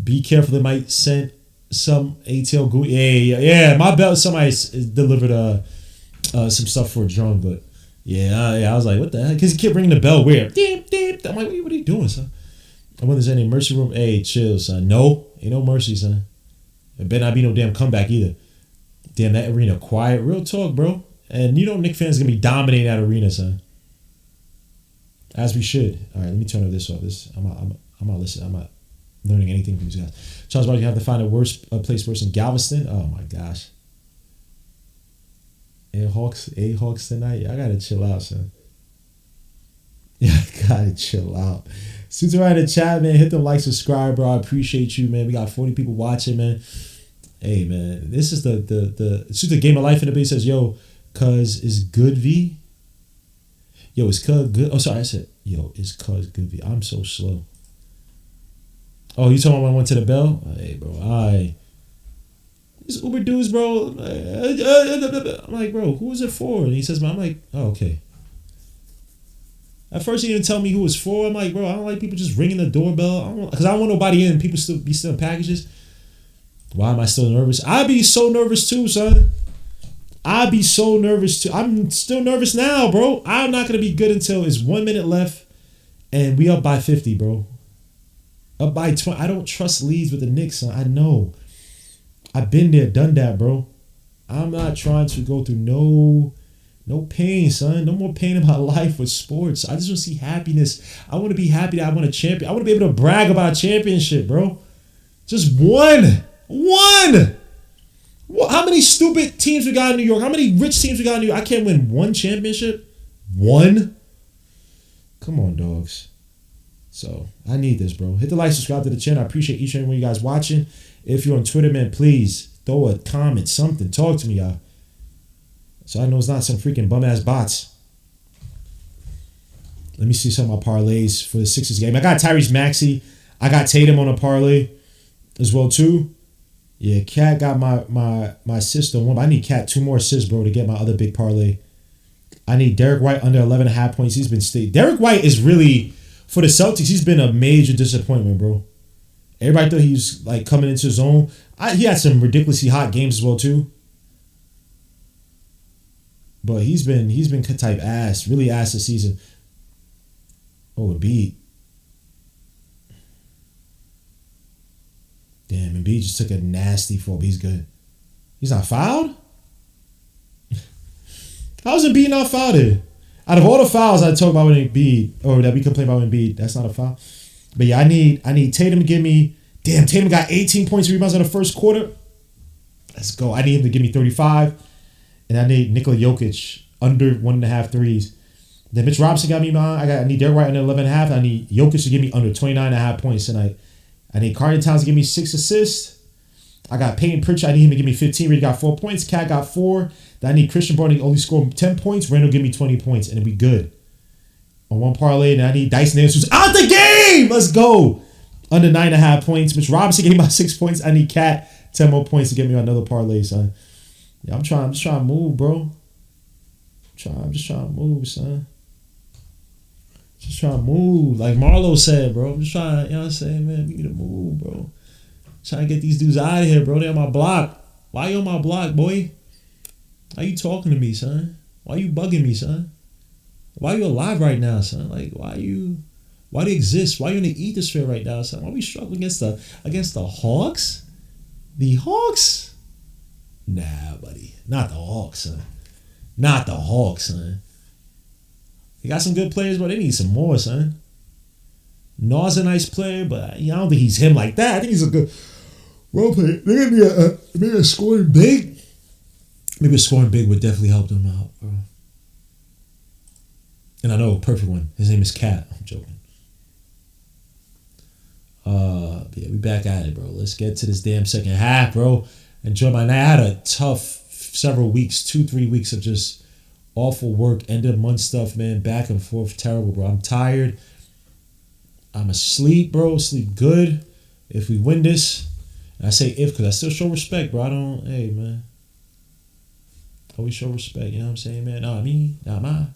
Be careful. They might send some ATL goo. Yeah. My belt. Somebody delivered some stuff for a drone, but yeah. I was like, what the heck? Because he kept ringing the bell weird. I'm like, what are you doing, son? I wonder if there's any mercy room. Hey, chill, son. No, ain't no mercy, son. It better not be no damn comeback either. Damn, that arena quiet. Real talk, bro. And you know Knicks fans gonna be dominating that arena, son. As we should. All right, let me turn this off. I'm not listening. I'm not learning anything from these guys. Charles Barkley have to find a place worse than Galveston. Oh my gosh. A-Hawks tonight. I gotta chill out, son. Yeah, I gotta chill out. Suits are in the chat, man. Hit the like, subscribe, bro. I appreciate you, man. We got 40 people watching, man. Hey, man. This is the Suits the game of life in the base says, yo, cuz is good V. Yo, is cuz good? Oh, sorry, I said, yo, is cuz good V. I'm so slow. Oh, you talking about when I went to the bell? Hey, bro, these Uber dudes, bro. I'm like, bro, who is it for? And he says, I'm like, oh, okay. At first, he didn't tell me who it was for. I'm like, bro, I don't like people just ringing the doorbell. Because I don't want nobody in. People still be stealing packages. Why am I still nervous? I'd be so nervous too, son. I'd be so nervous too. I'm still nervous now, bro. I'm not going to be good until it's 1 minute left and we up by 50, bro. Up by 20. I don't trust leads with the Knicks, son. I know. I've been there, done that, bro. I'm not trying to go through no pain, son. No more pain in my life with sports. I just want to see happiness. I want to be happy that I won a champion. I want to be able to brag about a championship, bro. Just one. How many stupid teams we got in New York? How many rich teams we got in New York? I can't win one championship? One? Come on, dogs. So, I need this, bro. Hit the like, subscribe to the channel. I appreciate each and every one of you guys watching. If you're on Twitter, man, please throw a comment, something. Talk to me, y'all. So I know it's not some freaking bum-ass bots. Let me see some of my parlays for the Sixers game. I got Tyrese Maxey. I got Tatum on a parlay as well, too. Yeah, Cat got my assist on one, but I need Cat 2 more assists, bro, to get my other big parlay. I need Derek White under 11.5 points. He's been staying. Derek White is really, for the Celtics, he's been a major disappointment, bro. Everybody thought he was like coming into his own. He had some ridiculously hot games as well, too. But he's been type ass, really ass this season. Oh, Embiid. Damn, Embiid just took a nasty fall, but he's good. He's not fouled? How's Embiid not fouled here? Out of all the fouls I talk about with Embiid, or that we complain about with Embiid, that's not a foul. But yeah, I need Tatum to give me. Damn, Tatum got 18 points and rebounds in the first quarter. Let's go. I need him to give me 35. And I need Nikola Jokic under 1.5 threes. Then Mitch Robinson got me mine. I need Derek White under 11.5. I need Jokic to give me under 29.5 points tonight. I need Carter Towns to give me 6 assists. I got Peyton Pritchard. I need him to give me 15. He got 4 points. Cat got 4. Then I need Christian Brown to only score 10 points. Randall give me 20 points. And it'll be good. On one parlay. And I need Dyson Anderson out the game. Let's go. Under 9.5 points. Mitch Robinson gave me about 6 points. I need Cat 10 more points to get me another parlay, son. Yeah, I'm just trying to move, bro. I'm just trying to move, son. Just trying to move. Like Marlo said, bro. I'm just trying, you know what I'm saying, man? We need to move, bro. Trying to get these dudes out of here, bro. They on my block. Why you on my block, boy? Why you talking to me, son? Why you bugging me, son? Why you alive right now, son? Like, why do you exist? Why you in the ethosphere right now, son? Why we struggling against the Hawks? The Hawks? Nah, buddy. Not the Hawks, son. Not the Hawks, son. They got some good players, but they need some more, son. Nas a nice player, but I don't think he's him like that. I think he's a good role player. They're going to be maybe a scoring big. Maybe a scoring big would definitely help them out, bro. And I know a perfect one. His name is Cat. I'm joking. Yeah, we back at it, bro. Let's get to this damn second half, bro. Enjoy my night. I had a tough several weeks, 2-3 weeks of just awful work, end of month stuff, man. Back and forth, terrible, bro. I'm tired. I'm asleep, bro. Sleep good. If we win this, and I say if because I still show respect, bro. Hey, man. Always show respect, you know what I'm saying, man? Not me, not mine.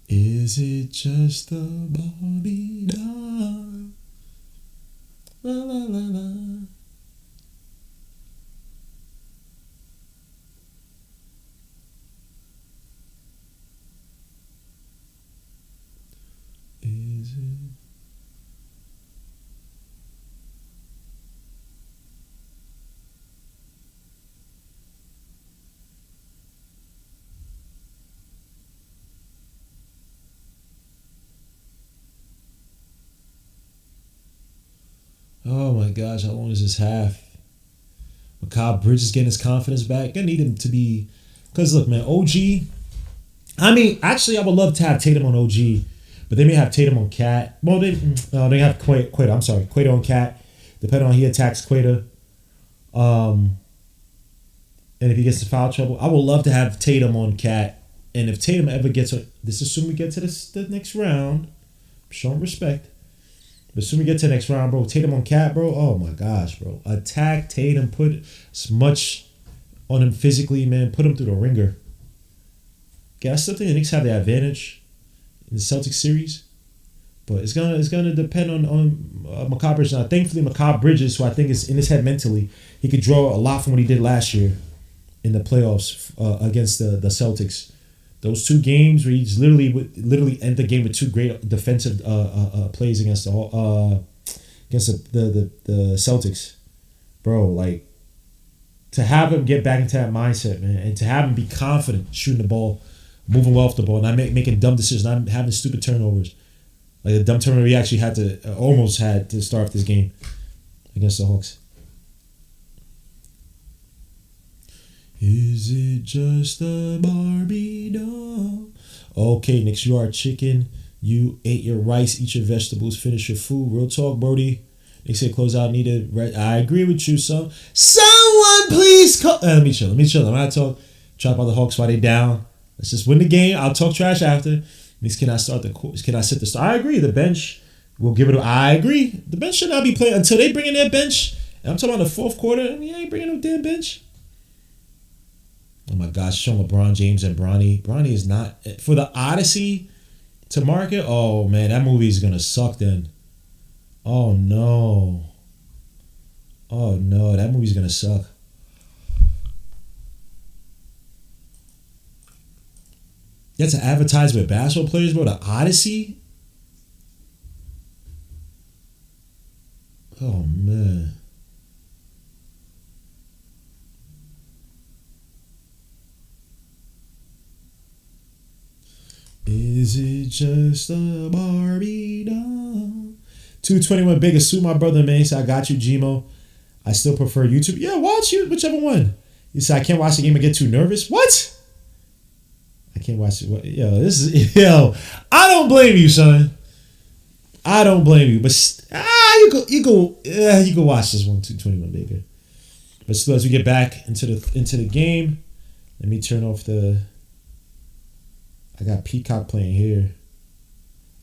Is it just the Barbie doll? La la la la. Is it? Oh my gosh, how long is this half? Mikal Bridges getting his confidence back. Gonna need him to be, because look, man, OG. I mean, actually, I would love to have Tatum on OG, but they may have Tatum on Cat. Well, they have Queta. I'm sorry, Queta on Cat, depending on how he attacks Queta. And if he gets to foul trouble, I would love to have Tatum on Cat. And if Tatum ever gets, this assume we get to the next round, I'm showing respect. But soon we get to the next round, bro. Tatum on Cat, bro. Oh my gosh, bro. Attack Tatum. Put as much on him physically, man. Put him through the ringer. Okay, I still think the Knicks have the advantage in the Celtics series, but it's gonna depend on Mikal Bridges. Now, thankfully, Mikal Bridges, who I think is in his head mentally, he could draw a lot from what he did last year in the playoffs against the Celtics. Those two games where he just literally end the game with two great defensive plays against the Celtics, bro. Like, to have him get back into that mindset, man, and to have him be confident shooting the ball, moving well off the ball, not making dumb decisions, not having stupid turnovers, like the dumb turnover he actually almost had to start off this game against the Hawks. Is it just a Barbie doll? Okay, Knicks, you are chicken. You ate your rice, eat your vegetables, finish your food. Real talk, Brody. They say close out needed. I agree with you, son. Someone please call. Let me chill. I'm not talk trap about the Hawks while they down. Let's just win the game. I'll talk trash after. Knicks cannot start the course. Cannot sit the start. I agree. The bench will give it. I agree. The bench should not be playing until they bring in their bench. And I'm talking about the fourth quarter. I mean, I ain't bringing no damn bench. Oh my gosh, showing LeBron James and Bronny. Bronny is not for the Odyssey to market. Oh man, that movie is gonna suck then. Oh no, that movie's gonna suck. You have to advertise with basketball players, bro. The Odyssey. Oh man. Is it just a Barbie doll? 221 biggest suit my brother, man. He said, I got you, Gmo. I still prefer YouTube. Yeah, watch you, whichever one. He said, I can't watch the game and get too nervous. What? I can't watch it. I don't blame you, son. I don't blame you. But you go watch this one, 221 bigger. But still, as we get back into the game, let me turn off the. I got Peacock playing here.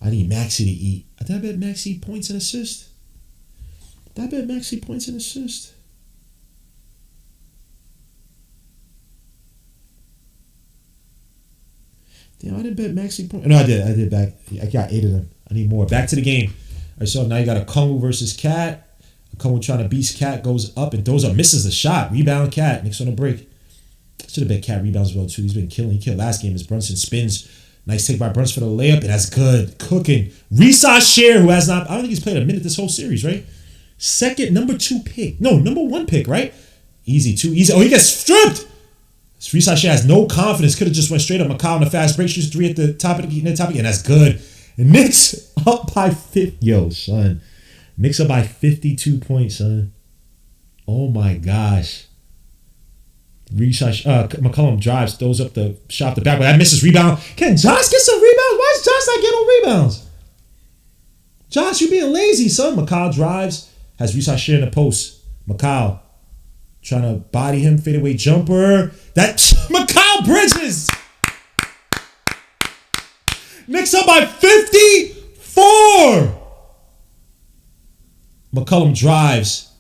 I need Maxey to eat. I bet Maxey points and assist. Damn, I didn't bet Maxey points. No, I did. I got 8 of them. I need more. Back to the game. All right, so now you got a Kungu versus Cat. A Kungu trying to beast Cat, goes up and throws up, misses the shot. Rebound Cat. Knicks on a break. Should have bet Cat rebounds well too. He's been killing. He killed last game as Brunson spins. Nice take by Brunson for the layup, and that's good. Cooking. Risa Sher, who has not, I don't think he's played a minute this whole series, right? Number 2 pick. No, number 1 pick, right? Easy, too easy. Oh, he gets stripped. Risa Sher has no confidence. Could have just went straight up. Mikal on the fast break, shoots 3 at the top of the and that's good. And Knicks up by 50. Yo, son. Knicks up by 52 points, son. Oh my gosh. McCollum drives, throws up the shot, the back, but that misses rebound. Can Josh get some rebounds? Why is Josh not getting no rebounds? Josh, you being lazy, son. Mikal drives, has Risa Sher in the post. Mikal trying to body him, fadeaway jumper. That Mikal Bridges. Knicks up by 54. McCollum drives.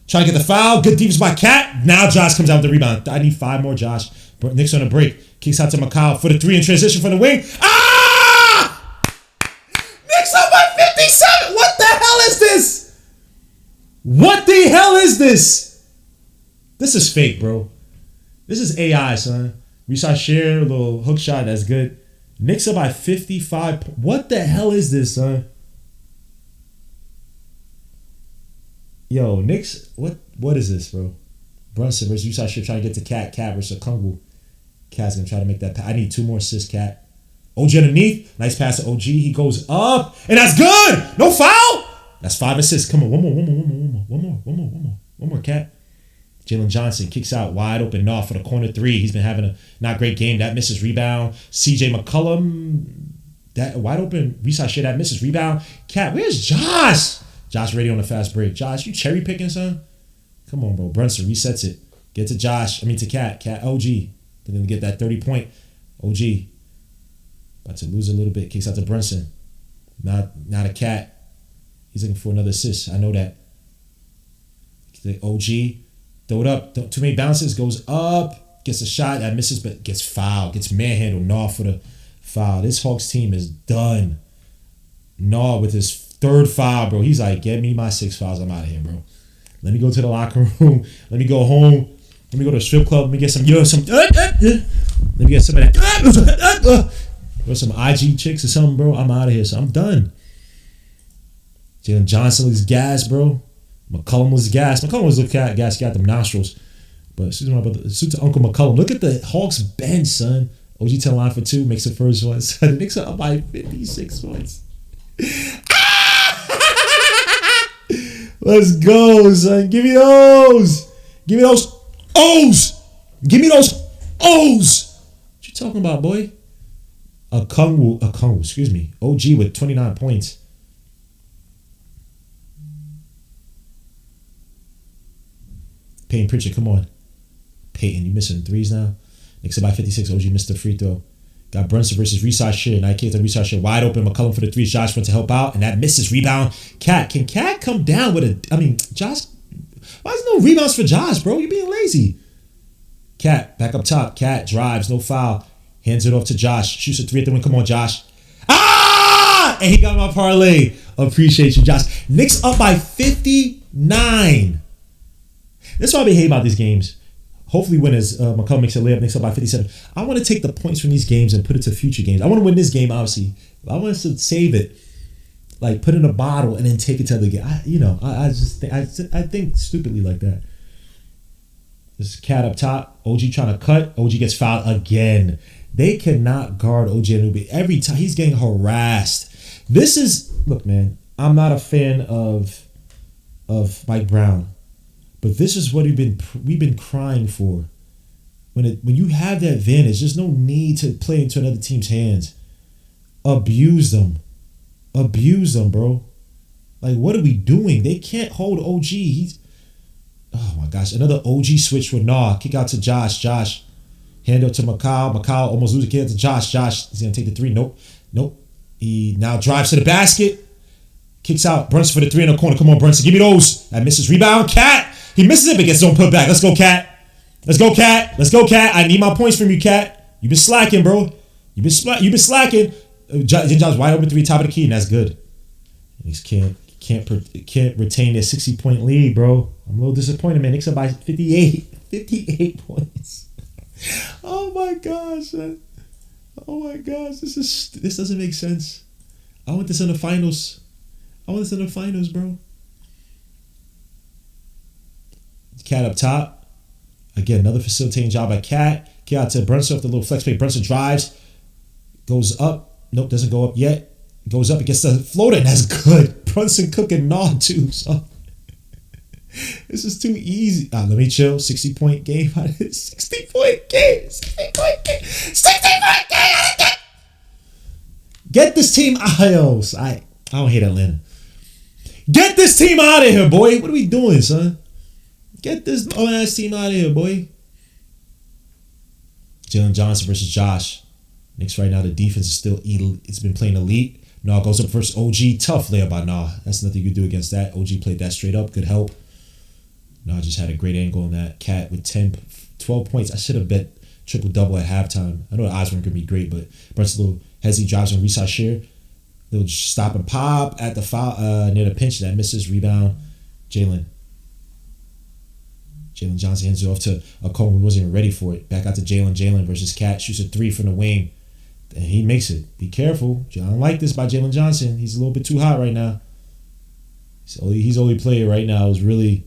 Trying to get the foul. Good defense by Cat. Now Josh comes out with the rebound. I need 5 more, Josh. Knicks on a break. Kicks out to Mikal for the 3 in transition from the wing. Ah! Knicks up by 57. What the hell is this? What the hell is this? This is fake, bro. This is AI, son. Risa Sher, a little hook shot. That's good. Knicks up by 55. What the hell is this, son? Yo, Knicks, what is this, bro? Brunson versus Risa Sher trying to get to Cat versus Kungu. Cat's going to try to make that pass. I need 2 more assists, Cat. OG underneath. Nice pass to OG. He goes up. And that's good. No foul. That's 5 assists. Come on, one more, Cat. Jalen Johnson kicks out wide open off for the corner three. He's been having a not great game. That misses rebound. CJ McCollum, that wide open reside shit that misses rebound. Cat, where's Josh? Josh ready on the fast break. Josh, you cherry picking, son? Come on, bro. Brunson resets it. Get to Josh. To Cat. Cat OG. They're going to get that 30-point. OG. About to lose a little bit. Kicks out to Brunson. Not a Cat. He's looking for another assist. I know that. The OG. Throw it up. Too many bounces. Goes up. Gets a shot. That misses, but gets fouled. Gets manhandled. Naw for the foul. This Hawks team is done. Naw with his third foul, bro. He's like, get me my 6 fouls. I'm out of here, bro. Let me go to the locker room. Let me go home. Let me go to a strip club. Let me get some, let me get some of that. Some IG chicks or something, bro. I'm out of here. So I'm done. Jalen Johnson looks gas, bro. McCollum was gas. McCollum was gas. Got them nostrils. But suit to Uncle McCollum. Look at the Hawks bench, son. OG 10 line for 2. Makes the first one. So the Knicks are up by 56 points. Let's go, son. Give me those. Give me those O's. Give me those O's. What you talking about, boy? Okongwu, excuse me. OG with 29 points. Peyton Pritchard, come on. Peyton, you missing threes now? Knicks by 56. OG missed the free throw. Got Brunson versus Reside Shit. Night kicked the Reside Shit wide open. McCollum for the 3. Josh went to help out, and that misses. Rebound. Cat. Can Cat come down with a... Josh... Why is no rebounds for Josh, bro? You're being lazy. Cat, back up top. Cat drives, no foul. Hands it off to Josh. Shoots a 3 at the wing. Come on, Josh. Ah! And he got my parlay. Appreciate you, Josh. Knicks up by 59. That's why I hate about these games. Hopefully win as McCollum makes a layup. Knicks up by 57. I want to take the points from these games and put it to future games. I want to win this game, obviously. I want us to save it. Like, put it in a bottle and then take it to the game. I think stupidly like that. This Cat up top. OG trying to cut. OG gets fouled again. They cannot guard OG Anunoby. Every time he's getting harassed. This is... Look, man. I'm not a fan of Mike Brown. But this is what we've been crying for. When you have that advantage, there's no need to play into another team's hands. Abuse them. Abuse them, bro. Like, what are we doing? They can't hold OG. Oh my gosh. Another OG switch with Nah. Kick out to Josh. Josh. Hand up to Macau. Macau almost loses. Kick out to Josh. Josh. He's going to take the 3. Nope. He now drives to the basket. Kicks out. Brunson for the 3 in the corner. Come on, Brunson. Give me those. That misses. Rebound. Cat. He misses it, but gets his own put back. Let's go, Cat. Let's go, Cat. Let's go, Cat. I need my points from you, Cat. You've been slacking, bro. You've been slacking. John's wide open 3, top of the key, and that's good. Knicks can't retain their 60-point lead, bro. I'm a little disappointed, man. Knicks up by 58 points. Oh my gosh, man. Oh my gosh, this doesn't make sense. I want this in the finals. Bro. Cat up top. Again, another facilitating job by Cat. Cat out to Brunson off the little flex play. Brunson drives. Goes up. Nope, doesn't go up yet. Goes up. It gets the floater, and that's good. Brunson cooking Nah too. So this is too easy. Let me chill. 60-point game. 60-point game. 60-point game. 60-point game. Get this team out of here. I don't hate Atlanta. Get this team out of here, boy. What are we doing, son? Get this ass team out of here, boy. Jalen Johnson versus Josh. Knicks right now, the defense is still elite. It's been playing elite. Nah goes up versus OG. Tough layup by Nah. That's nothing you can do against that. OG played that straight up. Good help. Nah just had a great angle on that. Cat with 12 points. I should have bet triple-double at halftime. I know the odds weren't going to be great, but Brunson little hezzy drives on Reside Shear. They'll just stop and pop at the foul near the pinch. That misses. Rebound. Jalen Johnson hands it off to Okongwu, who wasn't even ready for it. Back out to Jalen. Jalen versus Cat. Shoots a 3 from the wing. And he makes it. Be careful. I don't like this by Jalen Johnson. He's a little bit too hot right now. He's only player right now who's really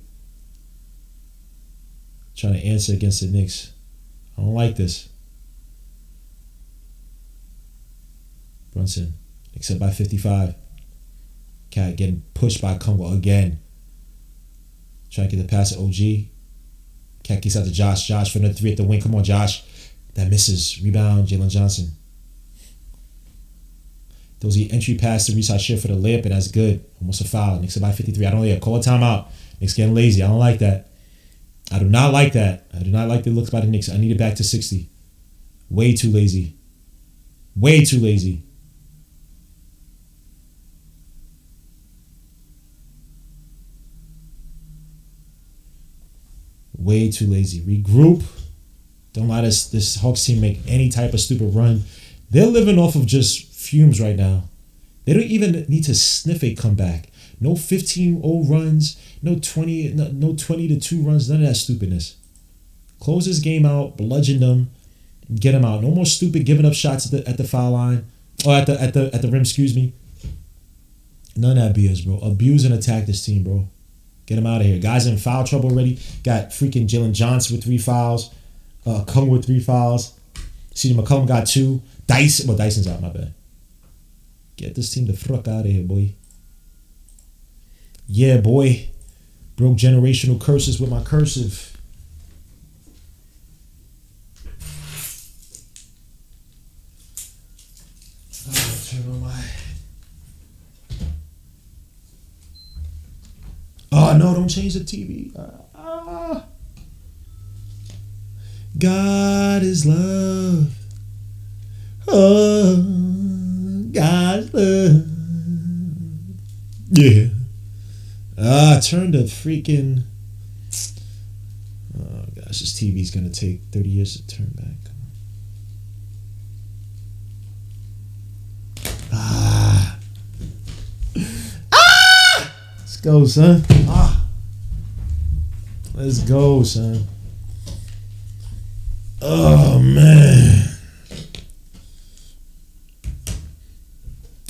trying to answer against the Knicks. I don't like this. Brunson. Knicks up by 55. Cat getting pushed by Okongwu again. Trying to get the pass to OG. Cat kicks out to Josh. Josh for another three at the wing. Come on, Josh. That misses. Rebound, Jalen Johnson. Those are the entry pass to Reese Shea for the layup, and that's good. Almost a foul. Knicks about 53. I don't know. Call a timeout. Knicks getting lazy. I don't like that. I do not like that. I do not like the looks by the Knicks. I need it back to 60. Way too lazy. Way too lazy. Way too lazy. Regroup. Don't let this Hawks team make any type of stupid run. They're living off of just fumes right now. They don't even need to sniff a comeback. No 15-0 runs. No 20-2 runs. None of that stupidness. Close this game out. Bludgeon them. Get them out. No more stupid giving up shots at the foul line. Or at the rim, excuse me. None of that BS, bro. Abuse and attack this team, bro. Get them out of here. Guys in foul trouble already. Got freaking Jalen Johnson with 3 fouls. Kung with 3 fouls. CJ McCollum got 2. Dyson's out, my bad. Get this team the fuck out of here, boy. Yeah, boy. Broke generational curses with my cursive. Turn on my... Oh, no, don't change the TV. God is love. Oh, God's love. Yeah. Turn the freaking... Oh, gosh, this TV's going to take 30 years to turn back. Let's go, son. Let's go, son. Oh, man.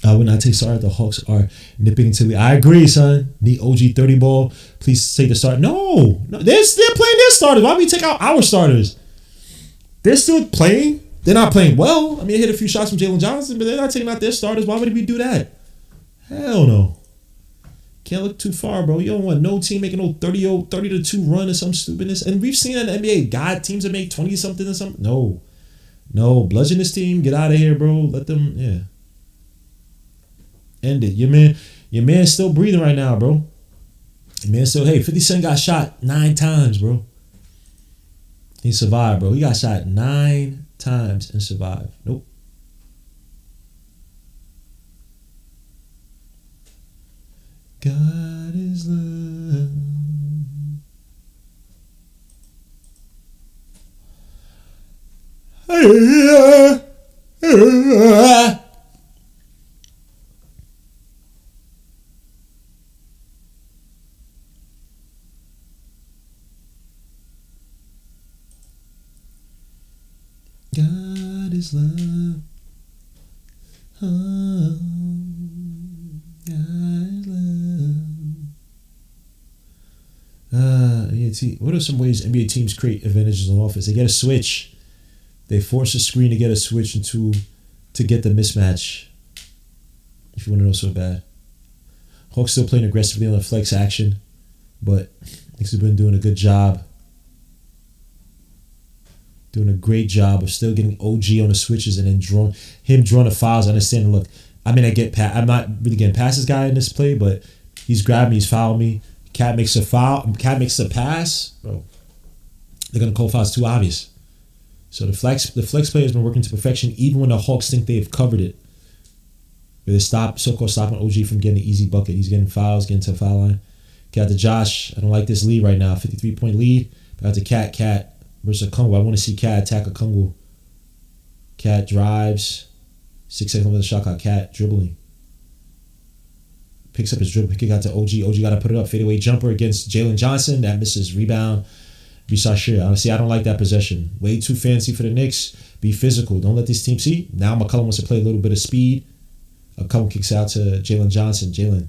I would not take sorry. The Hawks are nipping into the... I agree, son. Need OG 30 ball. Please take the start. No. They're playing their starters. Why would we take out our starters? They're still playing. They're not playing well. I mean, they hit a few shots from Jalen Johnson, but they're not taking out their starters. Why would we do that? Hell no. Can't look too far, bro. You don't want no team making no 30-2 run or some stupidness. And we've seen that in the NBA. God, teams that make 20-something or something. No. Bludgeon this team. Get out of here, bro. Let them, yeah. End it. Your man's still breathing right now, bro. Your man still, hey, 50 Cent got shot 9 times, bro. He survived, bro. He got shot 9 times and survived. Nope. God is love. God is love. Oh, God is love. What are some ways NBA teams create advantages on offense? They get a switch. They force a screen to get a switch to get the mismatch. If you want to know so bad. Hawks still playing aggressively on the flex action, but Knicks have been doing a good job. Doing a great job of still getting OG on the switches and then drawing the fouls. I understand. Look, I'm not really getting past this guy in this play, but he's grabbed me, he's fouled me. Cat makes a foul. Cat makes a pass, bro. They're gonna call fouls too obvious. So the flex play has been working to perfection, even when the Hawks think they've covered it. They're so-called stopping OG from getting an easy bucket. He's getting fouls, getting to the foul line. Got to Josh. I don't like this lead right now. 53-point lead. Got to Cat versus Okongwu. I want to see Cat attack Okongwu. Cat drives. 6 seconds with the shot clock. Cat dribbling. Picks up his dribble. Kick out to OG. OG got to put it up. Fadeaway jumper against Jalen Johnson. That misses. Rebound. Bisashir. Honestly, I don't like that possession. Way too fancy for the Knicks. Be physical. Don't let this team see. Now McCollum wants to play a little bit of speed. Okongwu kicks out to Jalen Johnson. Jalen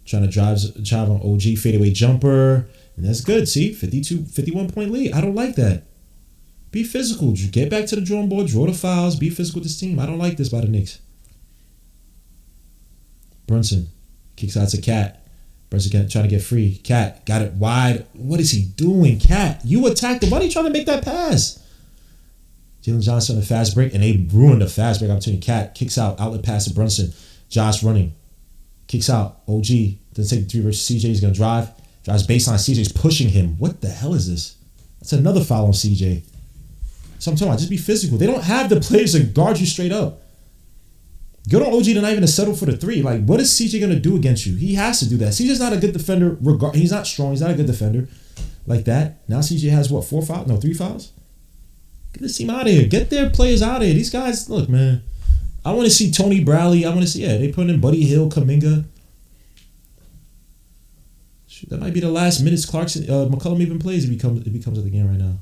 trying to drive on OG. Fadeaway jumper. And that's good. See? 51-point lead. I don't like that. Be physical. Get back to the drawing board. Draw the fouls. Be physical with this team. I don't like this by the Knicks. Brunson kicks out to Cat. Brunson trying to get free. Cat got it wide. What is he doing? Cat, you attacked him. Why are you trying to make that pass? Jalen Johnson on the fast break, and they ruined the fast break opportunity. Cat kicks out, outlet pass to Brunson. Josh running. Kicks out. OG doesn't take the 3 versus CJ. He's going to drive. Drives baseline. CJ's pushing him. What the hell is this? That's another foul on CJ. So I'm talking about, just be physical. They don't have the players to guard you straight up. Good on OG to not even to settle for the 3. Like, what is CJ going to do against you? He has to do that. CJ's not a good defender. He's not strong. He's not a good defender like that. Now CJ has, what, 4 fouls? No, 3 fouls? Get this team out of here. Get their players out of here. These guys, look, man. I want to see Tony Bradley. I want to see, they put in Buddy Hield, Kuminga. Shoot, that might be the last minutes Clarkson, McCollum even plays if he comes at the game right now.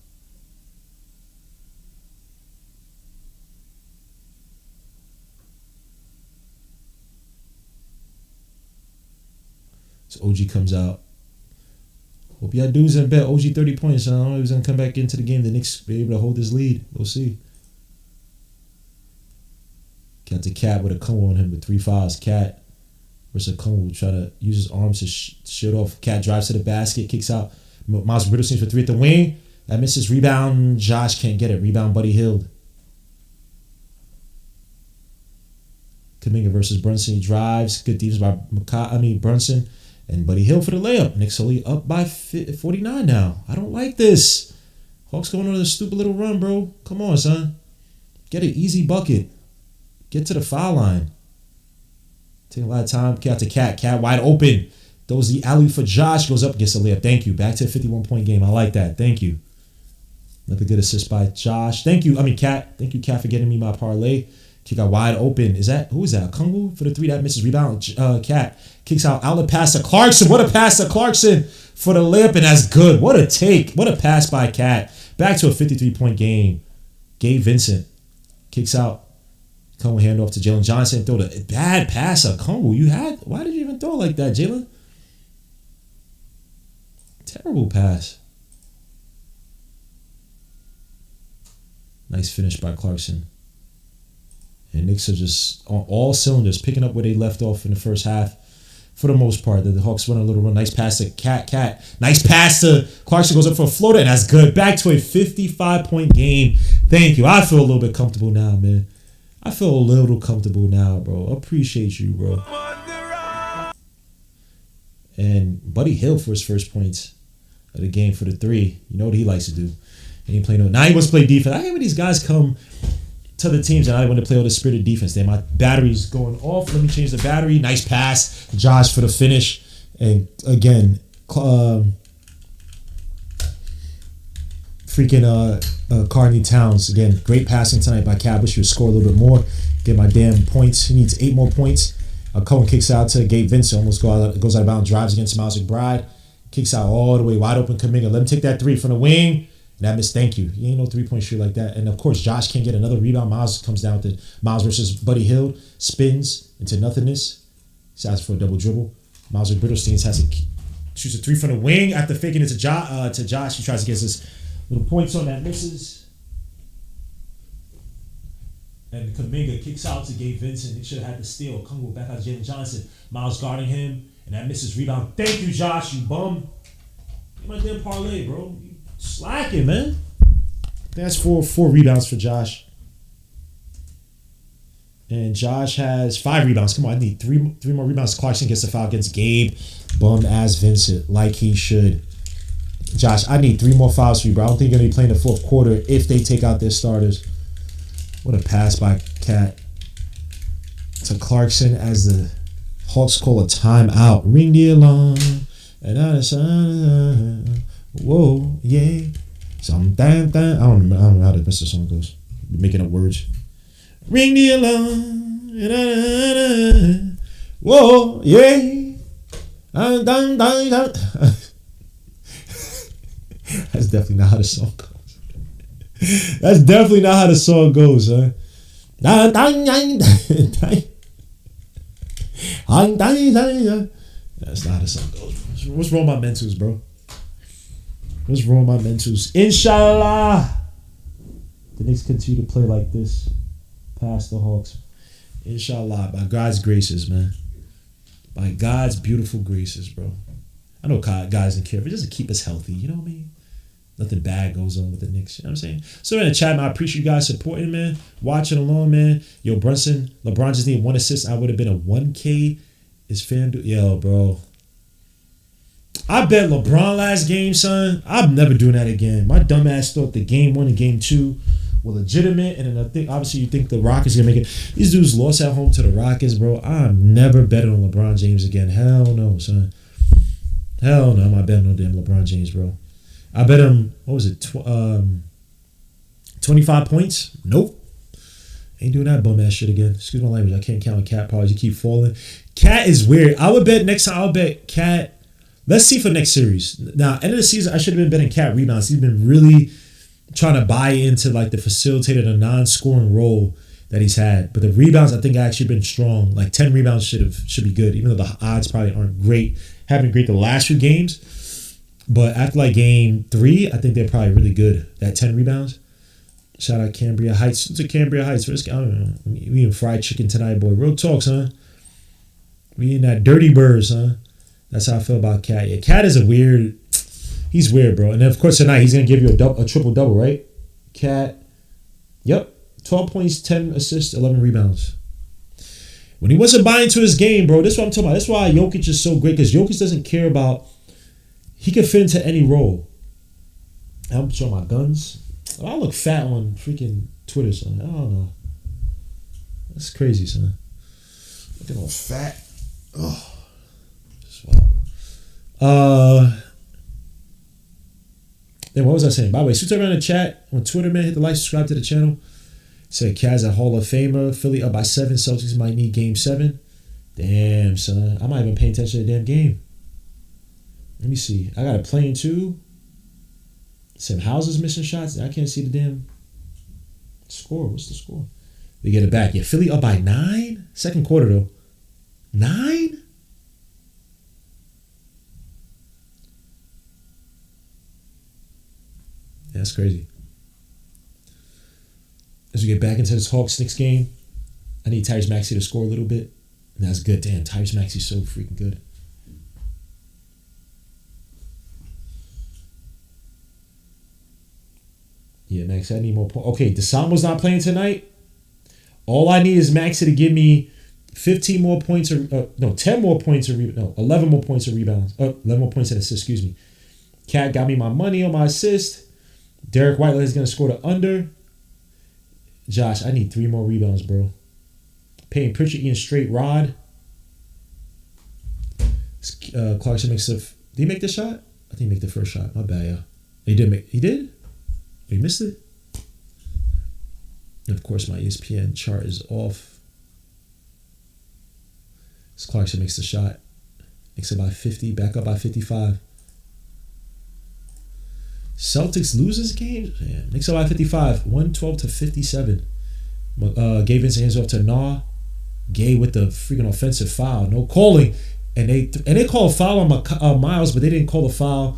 So OG comes out. Hope y'all dudes in bet OG 30 points. I don't know if he's going to come back into the game. The Knicks be able to hold this lead. We'll see. Got the Cat with a combo on him with 3 fouls. Cat versus a combo. Try to use his arms to shoot off. Cat drives to the basket. Kicks out. Miles Brittle seems for 3 at the wing. That misses. Rebound. Josh can't get it. Rebound Buddy Hield. Kuminga versus Brunson. He drives. Good defense by Brunson. And Buddy Hield for the layup. Knicks only up by 49 now. I don't like this. Hawks going on a stupid little run, bro. Come on, son. Get an easy bucket. Get to the foul line. Taking a lot of time. Cat to Cat. Cat wide open. Throws the alley for Josh. Goes up, gets a layup. Thank you. Back to a 51-point game. I like that. Thank you. Another good assist by Josh. Thank you. Cat. Thank you, Cat, for getting me my parlay. Kick out wide open. Who is that? Kungu for the 3 that misses. Rebound. Cat kicks out. Outlet pass to Clarkson. What a pass to Clarkson for the layup, and that's good. What a take. What a pass by Cat. Back to a 53-point game. Gabe Vincent kicks out. Kungu handoff to Jalen Johnson. Throw the bad pass to Kungu. Why did you even throw it like that, Jalen? Terrible pass. Nice finish by Clarkson. And Knicks are just on all cylinders, picking up where they left off in the first half for the most part. The Hawks went a little run. Nice pass to Cat. Nice pass to Clarkson. Goes up for a floater, and that's good. Back to a 55-point game. Thank you. I feel a little bit comfortable now, man. I feel a little comfortable now, bro. Appreciate you, bro. And Buddy Hield for his first points of the game for the 3. You know what he likes to do. He ain't playing now he wants to play defense. I hate when these guys come to the teams and I want to play all the spirited defense. My battery's going off. Let me change the battery. Nice pass. Josh for the finish. And again, Carney Towns. Again, great passing tonight by Cat. Wish he would score a little bit more. Get my damn points. He needs 8 more points. Cohen kicks out to Gabe Vincent. Almost goes out of bounds. Drives against Miles McBride. Kicks out all the way. Wide open Kuminga. Let him take that 3 from the wing. And that missed. Thank you. He ain't no 3-point shooter like that. And of course, Josh can't get another rebound. Miles comes down to Miles versus Buddy Hield. Spins into nothingness. He's asking for a double dribble. Miles Brittlestein shoots a 3 from the wing after faking it to Josh. He tries to get his little points on that. Misses. And Kuminga kicks out to Gabe Vincent. He should have had the steal. Kungu back out to Jalen Johnson. Miles guarding him. And that misses. Rebound. Thank you, Josh. You bum. Get my damn parlay, bro. You slacking, man. That's four rebounds for Josh. And Josh has 5 rebounds. Come on, I need three more rebounds. Clarkson gets the foul against Gabe. Bum ass Vincent, like he should. Josh, I need 3 more fouls for you, bro. I don't think you're going to be playing the 4th quarter if they take out their starters. What a pass by Cat to Clarkson as the Hawks call a timeout. Ring the alarm. And I decide, whoa, yeah. Some damn thing. I don't know how the rest of the song goes. Making up words. Ring the alarm. And whoa, yeah. That's definitely not how the song goes. That's definitely not how the song goes, huh? That's not how the song goes. What's wrong with my mentals, bro? What's wrong with my mentals? Inshallah, the Knicks continue to play like this past the Hawks. Inshallah, by God's graces, man. By God's beautiful graces, bro. I know God doesn't care, but just to keep us healthy. You know what I mean? Nothing bad goes on with the Knicks. You know what I'm saying? So in the chat, man, I appreciate you guys supporting, man. Watching along, man. Yo, LeBron just needed 1 assist. I would have been a 1K. Is FanDuel? Yo, bro. I bet LeBron last game, son. I'm never doing that again. My dumb ass thought the game 1 and game 2 were legitimate, and then I think obviously you think the Rockets gonna make it. These dudes lost at home to the Rockets, bro. I'm never betting on LeBron James again. Hell no, son. Hell no, I'm not betting on damn LeBron James, bro. I bet him. What was it? 25 points? Nope. Ain't doing that bum ass shit again. Excuse my language. I can't count Cat powers. You keep falling. Cat is weird. I would bet next time. I'll bet Cat. Let's see for next series. Now, end of the season, I should have been betting Cat rebounds. He's been really trying to buy into like the facilitated a non-scoring role that he's had. But the rebounds, I think, actually been strong. Like 10 rebounds should be good, even though the odds probably aren't great. Haven't been great the last few games. But after like game 3, I think they're probably really good. That 10 rebounds. Shout out Cambria Heights. What's a Cambria Heights? I don't know. We eating fried chicken tonight, boy. Real talk, son. We eating that dirty bird, son. That's how I feel about Cat. Yeah, Cat is he's weird, bro. And then, of course, tonight he's going to give you a triple-double, right? Cat, yep. 12 points, 10 assists, 11 rebounds. When he wasn't buying into his game, bro, this is what I'm talking about. That's why Jokic is so great, because Jokic doesn't care about, he can fit into any role. I'm showing my guns. I look fat on freaking Twitter, son. I don't know. That's crazy, son. Looking all fat. Oh. Then what was I saying? By the way, switch around in the chat on Twitter, man. Hit the like, subscribe to the channel. Said Kaz a Hall of Famer. Philly up by 7. Celtics might need game 7. Damn, son. I'm not even paying attention to the damn game. Let me see. I got a plane too. Sam Houser's missing shots. I can't see the damn score. What's the score? We get it back. Yeah, Philly up by 9. Second quarter though. 9? That's crazy. As we get back into this Hawks-Knicks game, I need Tyrese Maxey to score a little bit. And that's good. Damn, Tyrese Maxey's so freaking good. Yeah, Max, I need more points. Okay, DeSanto's not playing tonight. All I need is Maxey to give me 15 more points or 10 more points or 11 more points or rebounds. 11 more points and assists, excuse me. Cat got me my money on my assist. Derek Whitehead is going to score the under. Josh, I need 3 more rebounds, bro. Payne Pritchard eating straight rod. Clarkson makes the... Did he make the shot? I think he made the first shot. My bad, yeah. He did? He missed it? And of course, my ESPN chart is off. Clarkson makes the shot. Makes it by 50. Back up by 55. Celtics loses game. Yeah, makes it by 55. 112 to 57. Gay Vincent hands off to Nah. Gay with the freaking offensive foul. No calling. And they call a foul on Miles, but they didn't call a foul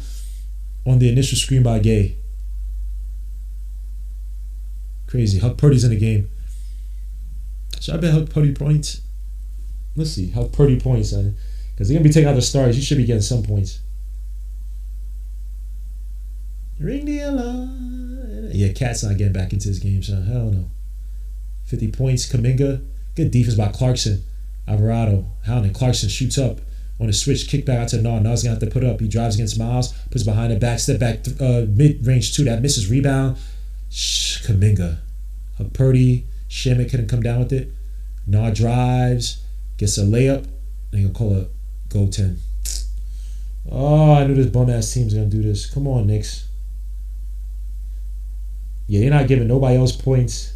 on the initial screen by Gay. Crazy. Huck Purdy's in the game. Should I bet Huck Purdy points? Let's see. Huck Purdy points, son. Because they're going to be taking out the stars. You should be getting some points. Ring the alarm. Yeah, Cat's not getting back into his game, son. Hell no. 50 points. Kuminga. Good defense by Clarkson. Alvarado. Howden. Clarkson shoots up on a switch. Kick back out to Nah. Nah's going to have to put up. He drives against Miles. Puts behind the back. Step back. Mid-range 2. That misses. Rebound. Kuminga. Huck Purdy. Shaman couldn't come down with it. Nah drives. Gets a layup. And he'll call a goaltend. Oh, I knew this bum-ass team's going to do this. Come on, Knicks. Yeah, you're not giving nobody else points.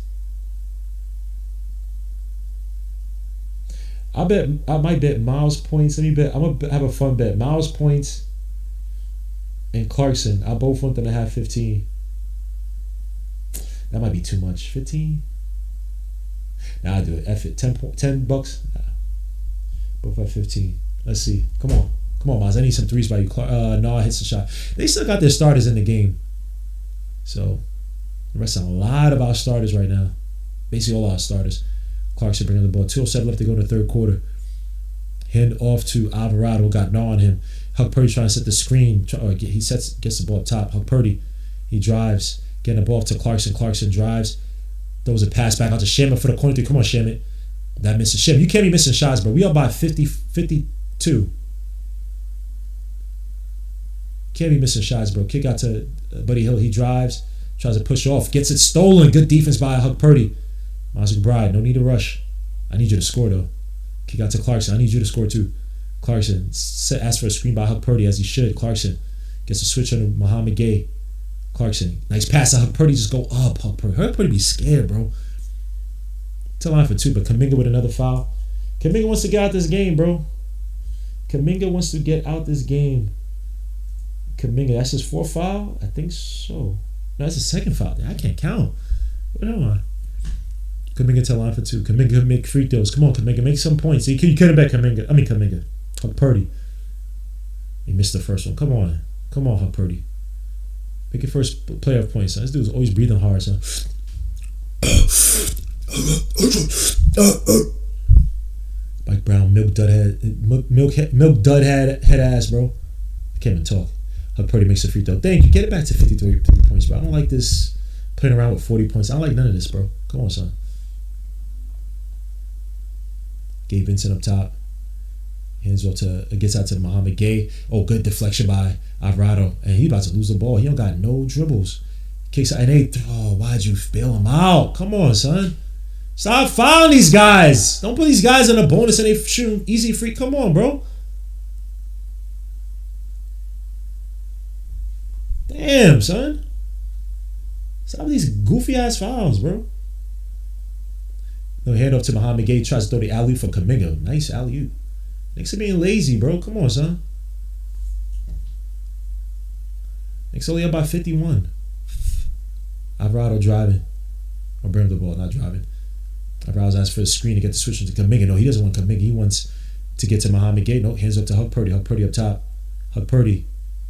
I might bet Miles points. I'm gonna have a fun bet. Miles points and Clarkson. I both want them to have 15. That might be too much. 15? Nah, I'll do it. F it. 10 bucks? Nah. Both have 15. Let's see. Come on, Miles. I need some threes by you. Nah hits the shot. They still got their starters in the game. So the rest of a lot of our starters right now. Basically all our starters. Clarkson bringing the ball. 2:07 left to go in the third quarter. Hand off to Alvarado. Got gnaw on him. Huck Purdy trying to set the screen. Gets the ball up top. Huck Purdy. He drives. Getting the ball to Clarkson. Clarkson drives. Throws a pass back out to Shamit for the corner three. Come on, Shamit. That misses. Shamit, you can't be missing shots, bro. We up by 52. Can't be missing shots, bro. Kick out to Buddy Hill. He drives. Tries to push off. Gets it stolen. Good defense by Huck Purdy. Miles McBride. No need to rush. I need you to score, though. Kick out to Clarkson. I need you to score, too. Clarkson asks for a screen by Huck Purdy, as he should. Clarkson gets a switch on to Muhammad Gay. Clarkson. Nice pass to Huck Purdy. Just go up, Huck Purdy. Huck Purdy be scared, bro. It's a line for two, but Kuminga with another foul. Kuminga wants to get out this game, bro. Kuminga wants to get out this game. Kuminga, that's his fourth foul? I think so. No, that's his second foul. I can't count. What am I? Kuminga to line for two. Kuminga make free throws. Come on, Kuminga, make some points. You couldn't bet Kuminga. Huck Purdy. He missed the first one. Come on, Huck Purdy. Make your first playoff points, son. This dude's always breathing hard, son. Mike Brown, milk dud head ass, bro. I can't even talk. Huck Purdy makes a free throw. Thank you. Get it back to 53 points, bro. I don't like this playing around with 40 points. I don't like none of this, bro. Come on, son. Gabe Vincent up top. Gets out to Muhammad Gay. Oh, good deflection by Alvarado. And he about to lose the ball. He don't got no dribbles. Kicks out. And why'd you bail him out? Come on, son. Stop fouling these guys. Don't put these guys in a bonus and they shooting easy free. Come on, bro. Damn, son. Stop these goofy ass fouls, bro. No, hand off to Muhammad Gay. Tries to throw the alley for Kuminga. Nice alley-oop. Knicks are being lazy, bro. Come on, son. Knicks only up by 51. Alvarado driving. Or bring the ball, not driving. Alvarado's asked for a screen to get the switch into Kuminga. No, he doesn't want Kuminga. He wants to get to Muhammad Gay. No, hands up to Huck Purdy. Huck Purdy up top. Huck Purdy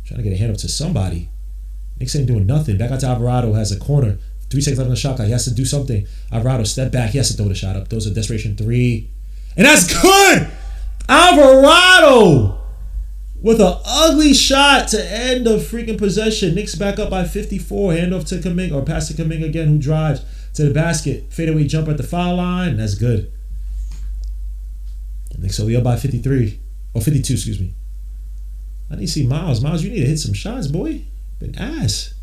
trying to get a hand up to somebody. Knicks ain't doing nothing. Back out to Alvarado. Has a corner. 3 seconds left on the shot clock. He has to do something. Alvarado step back. He has to throw the shot up. Throws a desperation three. And that's good! Alvarado with an ugly shot to end the freaking possession. Knicks back up by 54. Handoff to Kuminga, or pass to Kuminga again, who drives to the basket. Fadeaway jumper at the foul line. And that's good. Knicks only up by 53. Or 52, excuse me. I need to see Miles. Miles, you need to hit some shots, boy. Been ass.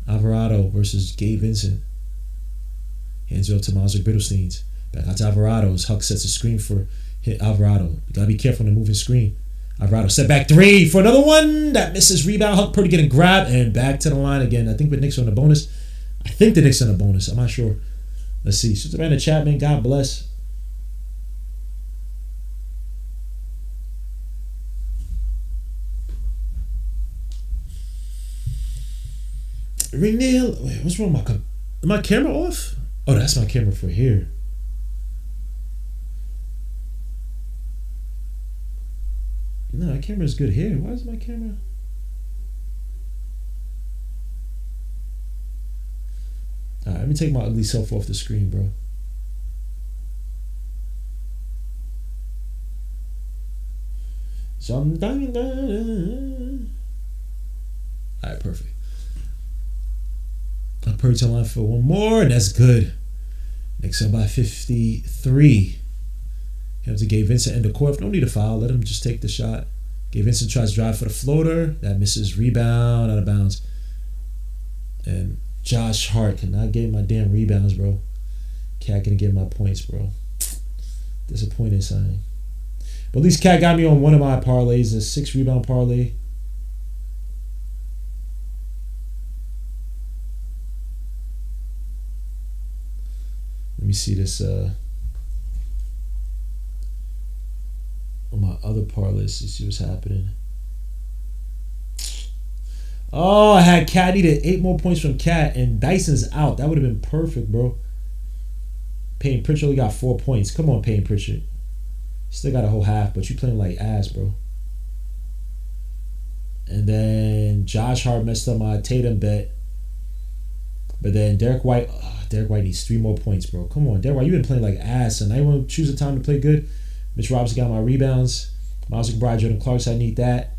Alvarado versus Gabe Vincent. Hands it up to Miles Bittlesteins. Back out to Alvarado's. Huck sets a screen for Alvarado. You gotta be careful on the moving screen. Alvarado set back three for another one. That misses. Rebound. Huck Purdy getting grabbed and back to the line again. I think the Knicks are on a bonus. I think the Knicks are on a bonus. I'm not sure. Let's see. Savannah Chapman. God bless. Renee, wait, what's wrong with my camera off? Oh, that's my camera for here. No, that camera's good here. Why is my camera? Alright, let me take my ugly self off the screen, bro. Alright, perfect. I'll purge the line for one more, and that's good. Knicks up by 53. Have to Gabe Vincent end the court. No need to foul. Let him just take the shot. Gabe Vincent tries to drive for the floater. That misses. Rebound out of bounds. And Josh Hart cannot get my damn rebounds, bro. Cat gonna get my points, bro. Disappointed, son. But at least Cat got me on one of my parlays, a 6 rebound parlay. Let me see this on my other parlays to see what's happening. Oh, I had Cat needed 8 more points from Cat, and Dyson's out. That would have been perfect, bro. Payne Pritchard only got 4 points. Come on, Payne Pritchard. Still got a whole half, but you playing like ass, bro. And then Josh Hart messed up my Tatum bet. But then Derek White needs 3 more points, bro. Come on, Derek White, you've been playing like ass, and I want to choose a time to play good. Mitch Robinson got my rebounds. Miles McBride, Jordan Clarkson, I need that.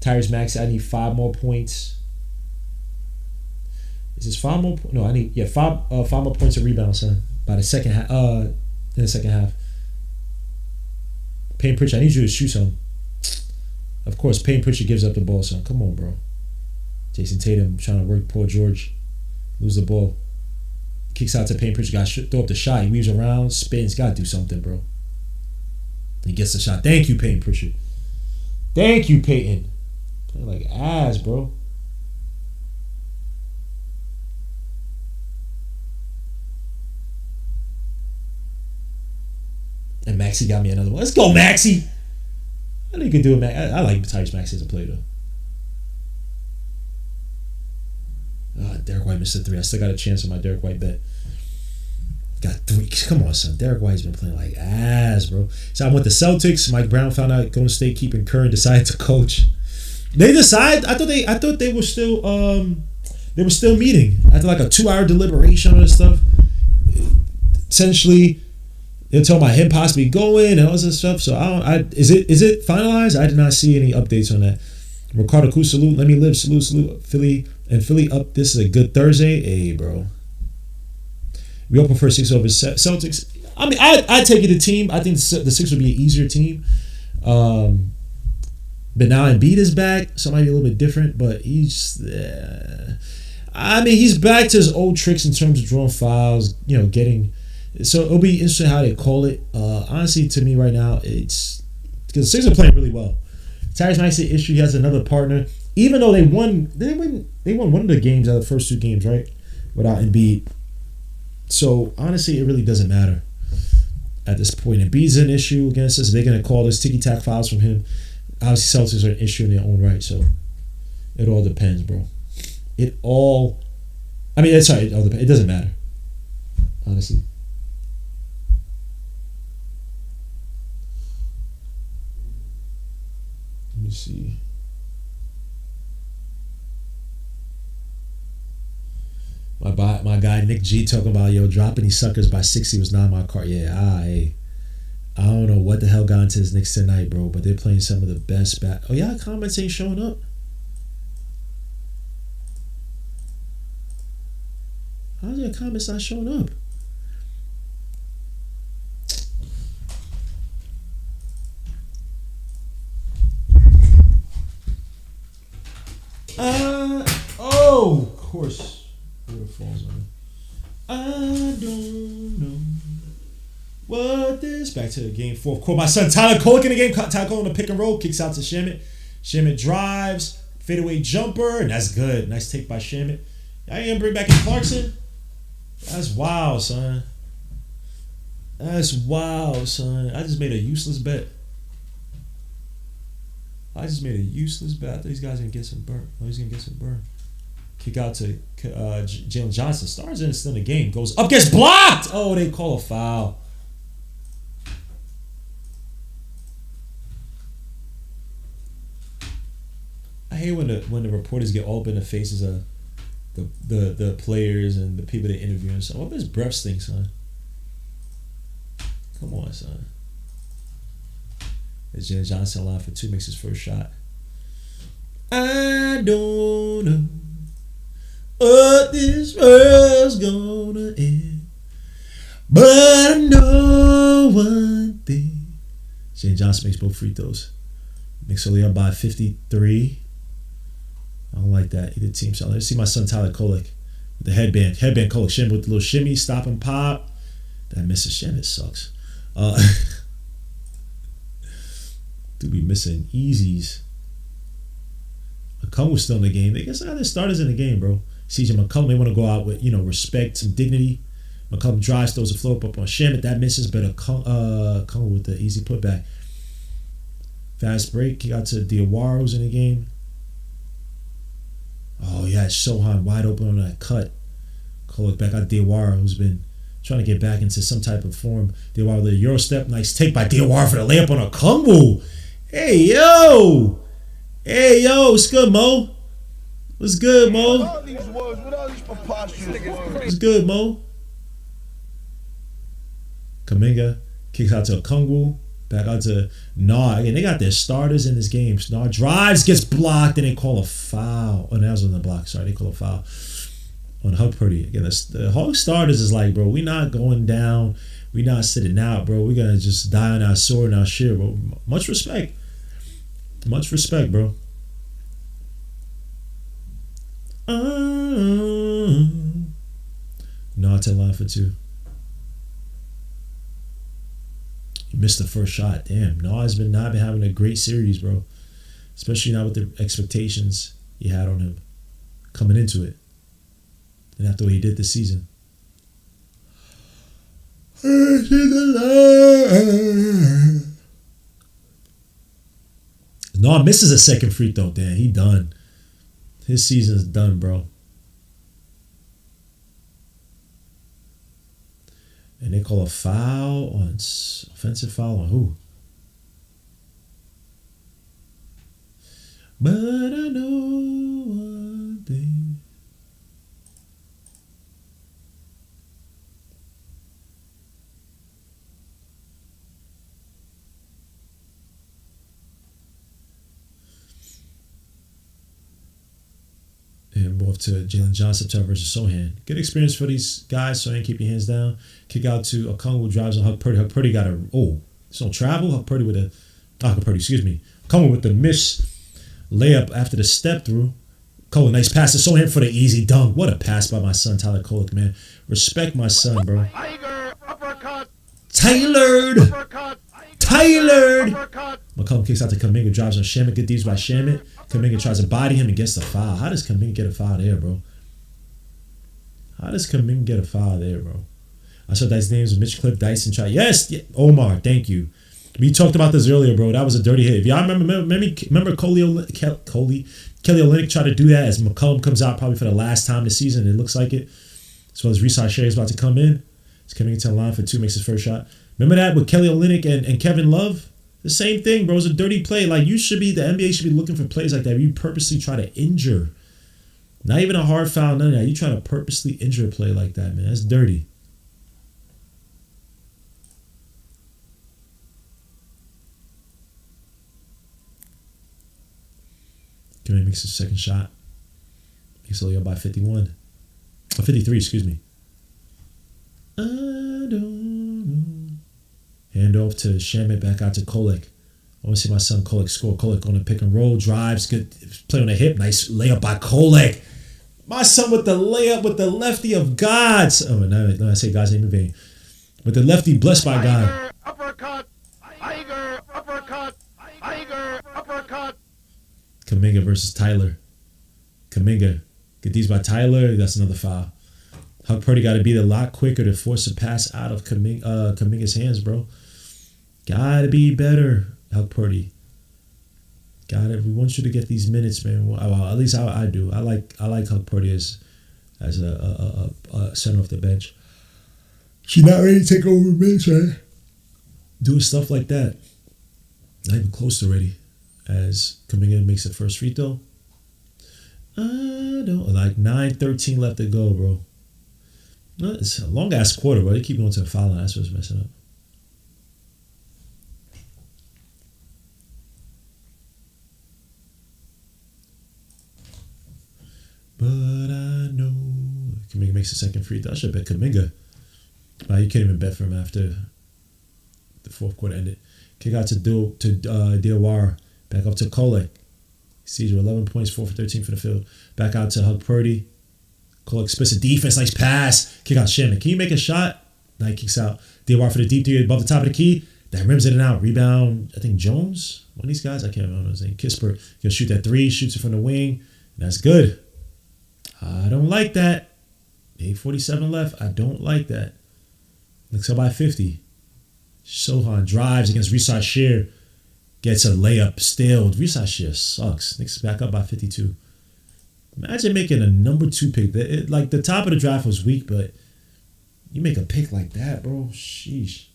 Tyrese Maxey, I need 5 more points. Is this 5 more? No, I need five more points of rebounds, son. By the second half, in the second half. Payne Pritchard, I need you to shoot some. Of course, Payne Pritchard gives up the ball, son. Come on, bro. Jason Tatum trying to work Paul George. Lose the ball. Kicks out to Payne Pritchard. Got to throw up the shot. He weaves around, spins. Got to do something, bro. He gets the shot. Thank you, Payne Pritchard. Thank you, Peyton. Playing like ass, bro. And Maxey got me another one. Let's go, Maxey. I know you can do it, man. I like Tyrese Maxey as a player, though. Derek White missed a 3. I still got a chance on my Derek White bet. Got 3. Come on, son. Derek White's been playing like ass, bro. So I went to Celtics. Mike Brown found out Golden State keeping Curry and decided to coach. They decide. I thought they were still meeting after like a 2-hour deliberation on this stuff. Essentially, they're talking about him possibly going and all this stuff. So is it finalized? I did not see any updates on that. Ricardo Cruz, salute. Let me live. Salute. Philly up. This is a good Thursday. Hey, bro. We all prefer Sixers over Celtics. I mean, I take it a team. I think the Sixers would be an easier team. But now Embiid is back, so it might be a little bit different. But he's back to his old tricks in terms of drawing fouls. Getting. So it'll be interesting how they call it. Honestly, to me right now, it's because the Sixers are playing really well. Tyrese Maxey issue. He has another partner. Even though they won one of the games out of the first 2 games, right? Without Embiid. So honestly, it really doesn't matter at this point. Embiid's an issue against us. They're gonna call this ticky-tack fouls from him. Obviously, Celtics are an issue in their own right. So it all depends, bro. It all depends. It doesn't matter. Honestly. Let me see. My guy Nick G talking about dropping these suckers by 60 was not my card. Yeah, I don't know what the hell got into this Knicks tonight, bro. But they're playing some of the best Oh yeah, comments ain't showing up. How's your comments not showing up? Of course. Falls on. I don't know what this. Back to the game 4. Of course, my son Tyler Kolek in the game. Tyler Kolek on the pick and roll. Kicks out to Shamet. Shamet drives. Fadeaway jumper. And that's good. Nice take by Shamet. I ain't gonna bring back in Clarkson. That's wild, son. I just made a useless bet. I thought these guys gonna get some burn. Oh, he's gonna get some burn. Kick out to Jalen Johnson. Stars in, still in the game. Goes up, gets blocked. Oh, they call a foul. I hate when the reporters get all up in the faces of the players and the people they interview and stuff. What does breath stink, son? Come on, son. As Jalen Johnson line for 2, makes his first shot. I don't know what this world's gonna end, but I know one thing. Jalen Johnson makes both free throws. Makes only up by 53. I don't like that. Either team. So let's see my son Tyler Kolek with the headband. Headband Kolek. Shimmy with the little shimmy. Stop and pop. That misses. Shimmy sucks. Dude be missing easies. McCollum was still in the game. They guess I got their starters in the game, bro. CJ McCollum, they want to go out with, respect, some dignity. McCollum drives, throws a float up on Shamet. That misses, but Cullen with the easy putback. Fast break. He got to Diawaro's in the game. Oh, yeah, Sohan wide open on that cut. Kolek back out Diawara, who's been trying to get back into some type of form. Diawara with a Euro step. Nice take by Diawara for the layup on a Kumbu. Hey, yo, what's good, Mo? What's good, Mo?
All these words, with all these preposterous words.
What's good, Mo? Kaminga kicks out to Okongwu. Back out to Nah. Again, they got their starters in this game. Nah drives, gets blocked, and they call a foul. Oh, that was on the block. Sorry, they call a foul on Hug Purdy. Again, the Hawks starters is like, bro, we not going down. We not sitting out, bro. We gonna just die on our sword and our shit, bro. Much respect. Much respect, bro. Nah, 10 line for 2. He missed the first shot. Damn, Nas not been having a great series, bro. Especially not with the expectations he had on him coming into it. And after what he did this season. No, misses a second free throw. Damn, he done. His season's done, bro. And they call a foul on offensive foul on who? But I know one thing. And off to Jalen Johnson versus Sohan. Good experience for these guys. Sohan, keep your hands down. Kick out to Okongwu, drives on Hug Purdy. Hug Purdy got it's on travel. Hug Purdy with Okongwu with the miss layup after the step through. Cole, nice pass to Sohan for the easy dunk. What a pass by my son, Tyler Kolek, man. Respect my son, bro. Tailored. McCollum kicks out to Kaminga, drives on Shamit. Good deeds by Shamit. Kaminga tries to body him and gets the foul. How does Kaminga get a foul there, bro? I saw Dice's names. Mitch Cliff, Dyson. Yes, Omar, thank you. We talked about this earlier, bro. That was a dirty hit. If y'all remember Kelly Olynyk tried to do that as McCollum comes out probably for the last time this season. It looks like it. As well as Risa Shea is about to come in. He's coming into the line for 2, makes his first shot. Remember that with Kelly Olynyk and Kevin Love? The same thing, bro. It's a dirty play. Like, the NBA should be looking for plays like that. You purposely try to injure. Not even a hard foul, none of that. You try to purposely injure a play like that, man. That's dirty. Kaminga makes his second shot. Makes it up by 51. 53, excuse me. I don't know. Hand off to Shamit, back out to Kolek. I want to see my son Kolek score. Kolek on a pick and roll, drives, good play on the hip. Nice layup by Kolek. My son with the layup with the lefty of gods. Oh, no, I say God's name in vain. With the lefty blessed by God. Uppercut. Kaminga versus Tyler. Kaminga. Good deeds by Tyler. That's another foul. Hug Purdy got to be a lot quicker to force a pass out of Kaminga's hands, bro. Got to be better, Hug Purdy. We want you to get these minutes, man. Well, at least I do. I like Hug Purdy as a center off the bench. She's not ready to take over minutes, right? Doing stuff like that. Not even close to ready. As Kaminga makes the first free throw. I don't like 9:13 left to go, bro. It's a long ass quarter, bro. They keep going to the foul line. That's what's messing up. But I know Kaminga makes the second free throw. I should bet Kaminga. You can't even bet for him after the fourth quarter ended. Kick out to Diawara. Back up to Kolek. Sees 11 points, 4 for 13 for the field. Back out to Hug Purdy. Kolek splits a defense, nice pass. Kick out Shamit. Can you make a shot? Now he kicks out. Diawara for the deep three above the top of the key. That rims it and out. Rebound, I think Jones. One of these guys, I can't remember his name. Kispert. He'll shoot that three, shoots it from the wing. That's good. I don't like that. 8:47 left. I don't like that. Looks up by 50. Sohan drives against Risa Shea. Gets a layup still. Risa Shea sucks. Knicks back up by 52. Imagine making a number 2 pick. Like the top of the draft was weak, but you make a pick like that, bro. Sheesh.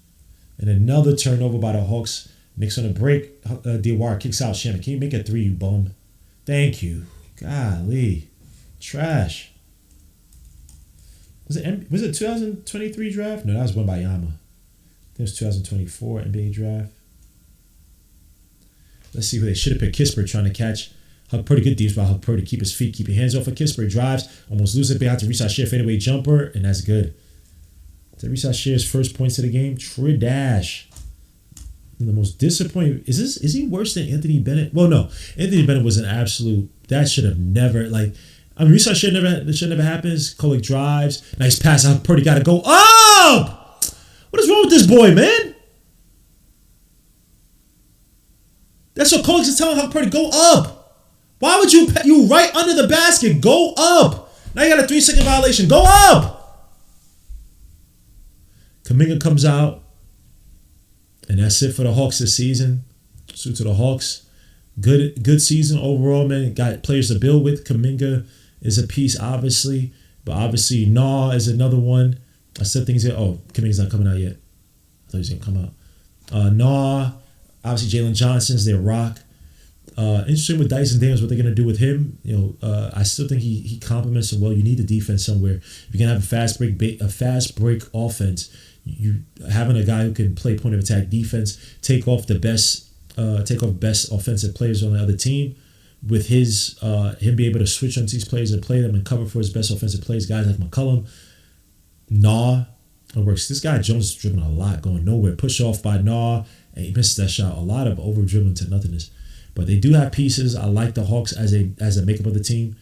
And another turnover by the Hawks. Knicks on a break. Diawara kicks out Shamit. Can you make a 3, you bum? Thank you. Golly. Trash. Was it 2023 draft? No, that was Wembayama. I think it was 2024 NBA draft. Let's see who they should have picked. Kispert trying to catch. Huck Purdy, good deep spot. Huck Purdy, keep his feet, keep your hands off of Kispert. Drives, almost loses it behind to reach that share fadeaway jumper, and that's good. To reach that share's first points of the game. Tridash. The most disappointing. Is he worse than Anthony Bennett? Well, no. Anthony Bennett was an absolute. That should have never research should never happens. Kolick drives. Nice pass. Huck Purdy got to go up. What is wrong with this boy, man? That's what Kolick is telling Huck Purdy. Go up. Why would you right under the basket? Go up. Now you got a 3-second violation. Go up. Kuminga comes out. And that's it for the Hawks this season. Salute to the Hawks. Good season overall, man. Got players to build with. Kuminga is a piece, obviously. But obviously, Nah is another one. I still think Kuminga's not coming out yet. I thought he was going to come out. Nah. Obviously, Jalen Johnson's their rock. Interesting with Dyson Daniels, what they're going to do with him. I still think he complements him well. You need the defense somewhere. If you're going to have a fast break offense, you having a guy who can play point of attack defense, take off best offensive players on the other team, with him be able to switch on these players and play them and cover for his best offensive plays. Guys like McCollum, it works. This guy Jones is dribbling a lot, going nowhere. Push off by and he misses that shot. A lot of over dribbling to nothingness. But they do have pieces. I like the Hawks as a makeup of the team.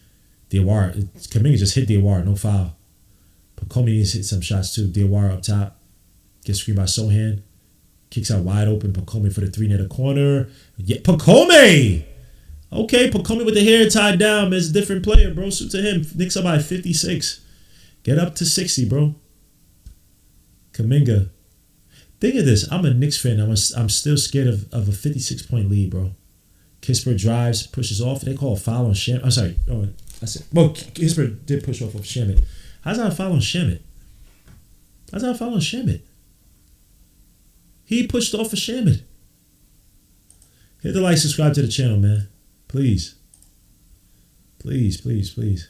Diawara, Kuminga just hit Diawara, no foul. Pacome needs to hit some shots too. Diawara up top. Gets screened by Sohan. Kicks out wide open. Pacome for the 3 near the corner. Yeah, Pacome! Okay, Pacome with the hair tied down. Man, it's a different player, bro. Suit to him. Knicks up by 56. Get up to 60, bro. Kuminga. Think of this. I'm a Knicks fan. I'm still scared of a 56-point lead, bro. Kispert drives, pushes off. They call a foul on Shamet. I'm sorry. Kispert did push off of Shamet. How's that a foul on Shamet? He pushed off of Shamet. Hit the like, subscribe to the channel, man. Please. Please, please, please.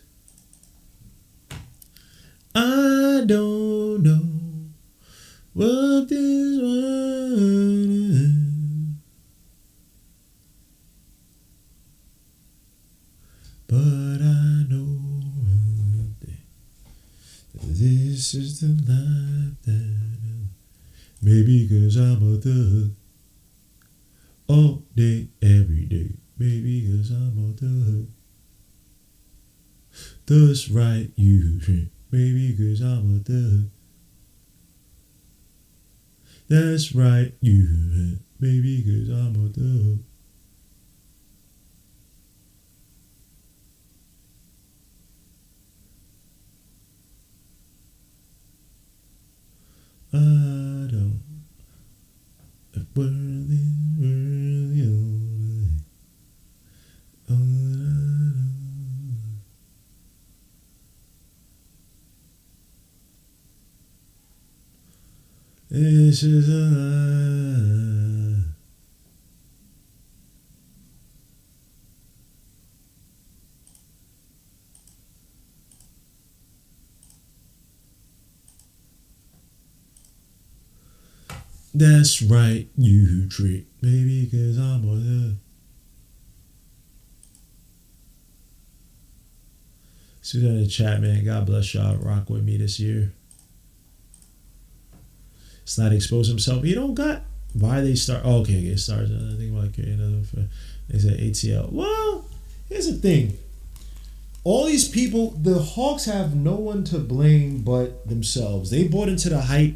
I don't know what this world is, but I know that this is the life that maybe cause I'm a thug all day, every day. Maybe cause I'm a thug. That's right, you drink. Maybe cause I'm a thug. That's right, you drink. Maybe cause I'm a thug. I don't. The world is really all that I know. This is a lie. That's right, you trick. Maybe cause I'm a thug. See that in the chat, man. God bless y'all. Rock with me this year. It's not expose himself. He don't got. Why they start? Oh, okay, it starts. I think about carrying another. They said ATL. Well, here's the thing. All these people, the Hawks have no one to blame but themselves. They bought into the hype.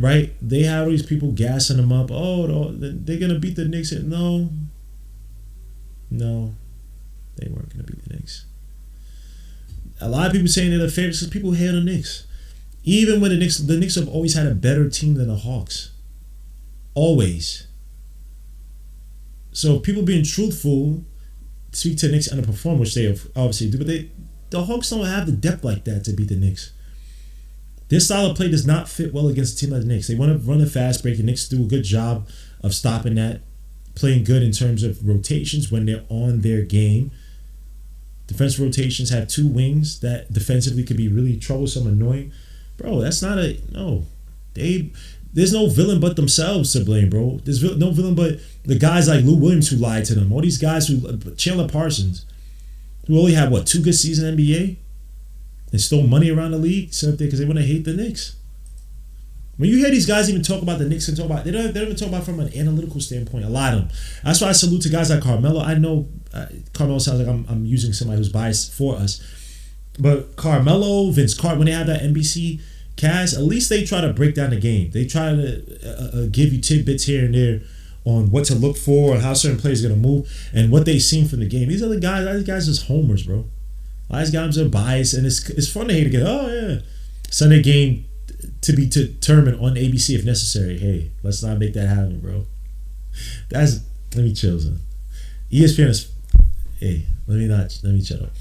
Right? They have all these people gassing them up. Oh, they're going to beat the Knicks. No, they weren't going to beat the Knicks. A lot of people saying they're the favorites because people hate the Knicks. Even when the Knicks have always had a better team than the Hawks. Always. So people being truthful, speak to the Knicks underperform, which they obviously do, but the Hawks don't have the depth like that to beat the Knicks. This style of play does not fit well against a team like the Knicks. They want to run a fast break. The Knicks do a good job of stopping that, playing good in terms of rotations when they're on their game. Defense rotations have 2 wings that defensively could be really troublesome, annoying. Bro, that's not a no. There's no villain but themselves to blame, bro. There's no villain but the guys like Lou Williams who lied to them. All these guys Chandler Parsons, who only had 2 good seasons in the NBA and stole money around the league, so because they want to hate the Knicks. When you hear these guys even talk about the Knicks and talk about, they don't even talk about it from an analytical standpoint. A lot of them. That's why I salute to guys like Carmelo. I know Carmelo sounds like I'm using somebody who's biased for us, but Carmelo, Vince Carter, when they have that NBC cast, at least they try to break down the game. They try to give you tidbits here and there on what to look for and how certain players are gonna move and what they've seen from the game. These other guys, these guys are just homers, bro. These guys are biased, and it's fun to hate again. Oh yeah, Sunday game to be determined on ABC if necessary. Hey, let's not make that happen, bro. Let me chill, son. ESPN is, hey, let me chill up.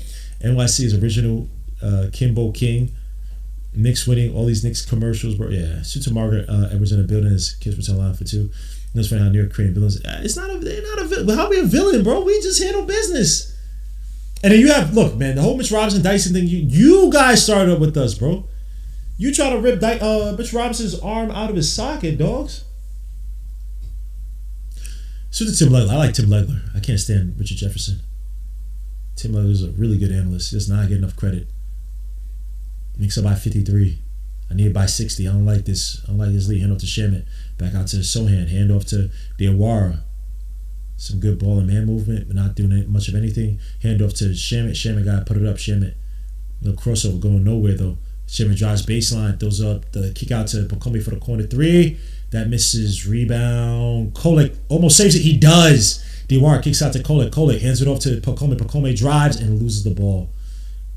NYC's original Kimbo King, Knicks winning, all these Knicks commercials, bro. Yeah, shoot to Margaret Edwards in the building. His kids were telling line for 2. That's funny how New York creating villains. They're not a villain. How are we a villain, bro? We just handle business. And then you have, look, man, the whole Mitch Robinson Dyson thing. You guys started up with us, bro. You try to rip Mitch Robinson's arm out of his socket, dogs. So to Tim Legler. I like Tim Legler. I can't stand Richard Jefferson. Tim Legler is a really good analyst. He does not get enough credit. Knicks up by 53. I need it by 60. I don't like this. I don't like this lead. Hand off to Shamet. Back out to Sohan. Hand off to Diawara. Some good ball and man movement, but not doing much of anything. Hand off to Shamet. Shamet got to put it up. Shamet. No crossover going nowhere, though. Shamet drives baseline. Throws up the kick out to Pocombe for the corner 3. That misses. Rebound. Kolek almost saves it. He does. Diawara kicks out to Kolek. Kolek hands it off to Pocombe. Pocombe drives and loses the ball.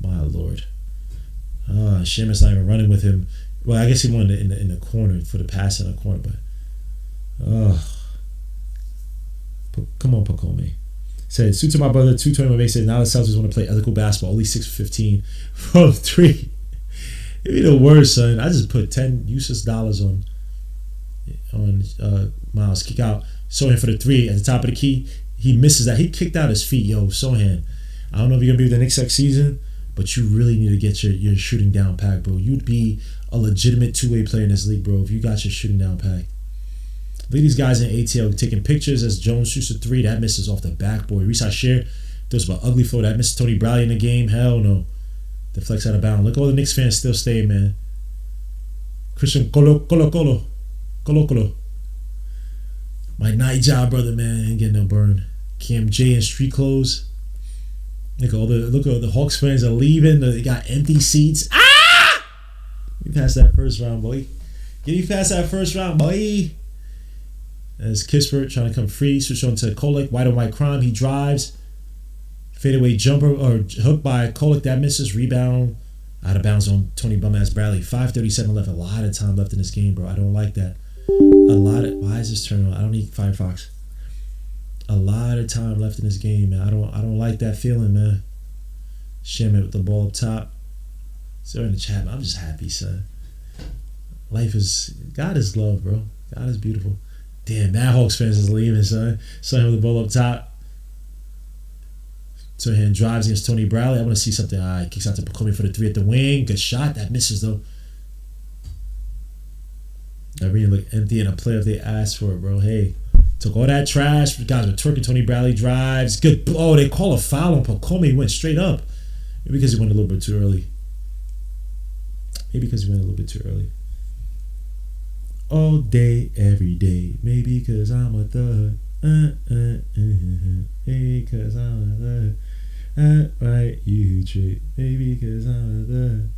My Lord. Shamet's not even running with him. Well, I guess he won in the corner for the pass in the corner, but come on, Pocombe. Said, suit to my brother, 220 my said, now the Celtics want to play ethical basketball, only 6-15 from 3. It'd be the worst, son. I just put $10 useless on Miles. Kick out. Sohan for the 3 at the top of the key. He misses that. He kicked out his feet, yo. Sohan. I don't know if you're going to be with the Knicks next season, but you really need to get your shooting down pat, bro. You'd be a legitimate 2-way player in this league, bro, if you got your shooting down pat. Look at these guys in ATL taking pictures as Jones shoots a 3. That misses off the backboard. Reese Hasher throws an ugly flow. That misses Tony Bradley in the game. Hell no. Deflects out of bounds. Look, all the Knicks fans still staying, man. Christian Colo. My night job, brother, man. Ain't getting no burn. Cam J in street clothes. Look at the Hawks fans are leaving. They got empty seats. Ah! You passed that first round, boy. Get you past that first round, boy. As Kispert trying to come free. Switch on to Kolek. White on white crime. He drives. Fadeaway jumper or hook by Kolek. That misses. Rebound. Out of bounds on Tony Bum-Ass Bradley. 5:37 left. A lot of time left in this game, bro. I don't like that. Why is this turn on? I don't need Firefox. A lot of time left in this game, man. I don't like that feeling, man. Shamet with the ball up top. So in the chat, man, I'm just happy, son. Life is, God is love, bro. God is beautiful. Damn, Mad Hawks fans is leaving, son. Son with the ball up top. Sohan drives against Tony Bradley. I want to see something. All right, kicks out to Pocombe for the 3 at the wing. Good shot. That misses, though. Arena look empty and a play if they asked for it, bro. Hey, took all that trash. Guys were twerking. Tony Bradley drives. Good. Oh, they call a foul on Pocombe. He went straight up. Maybe because he went a little bit too early. All day, every day. Maybe because I'm a thug. Maybe because I'm a thug. Right, you trick. Maybe because I'm a thug.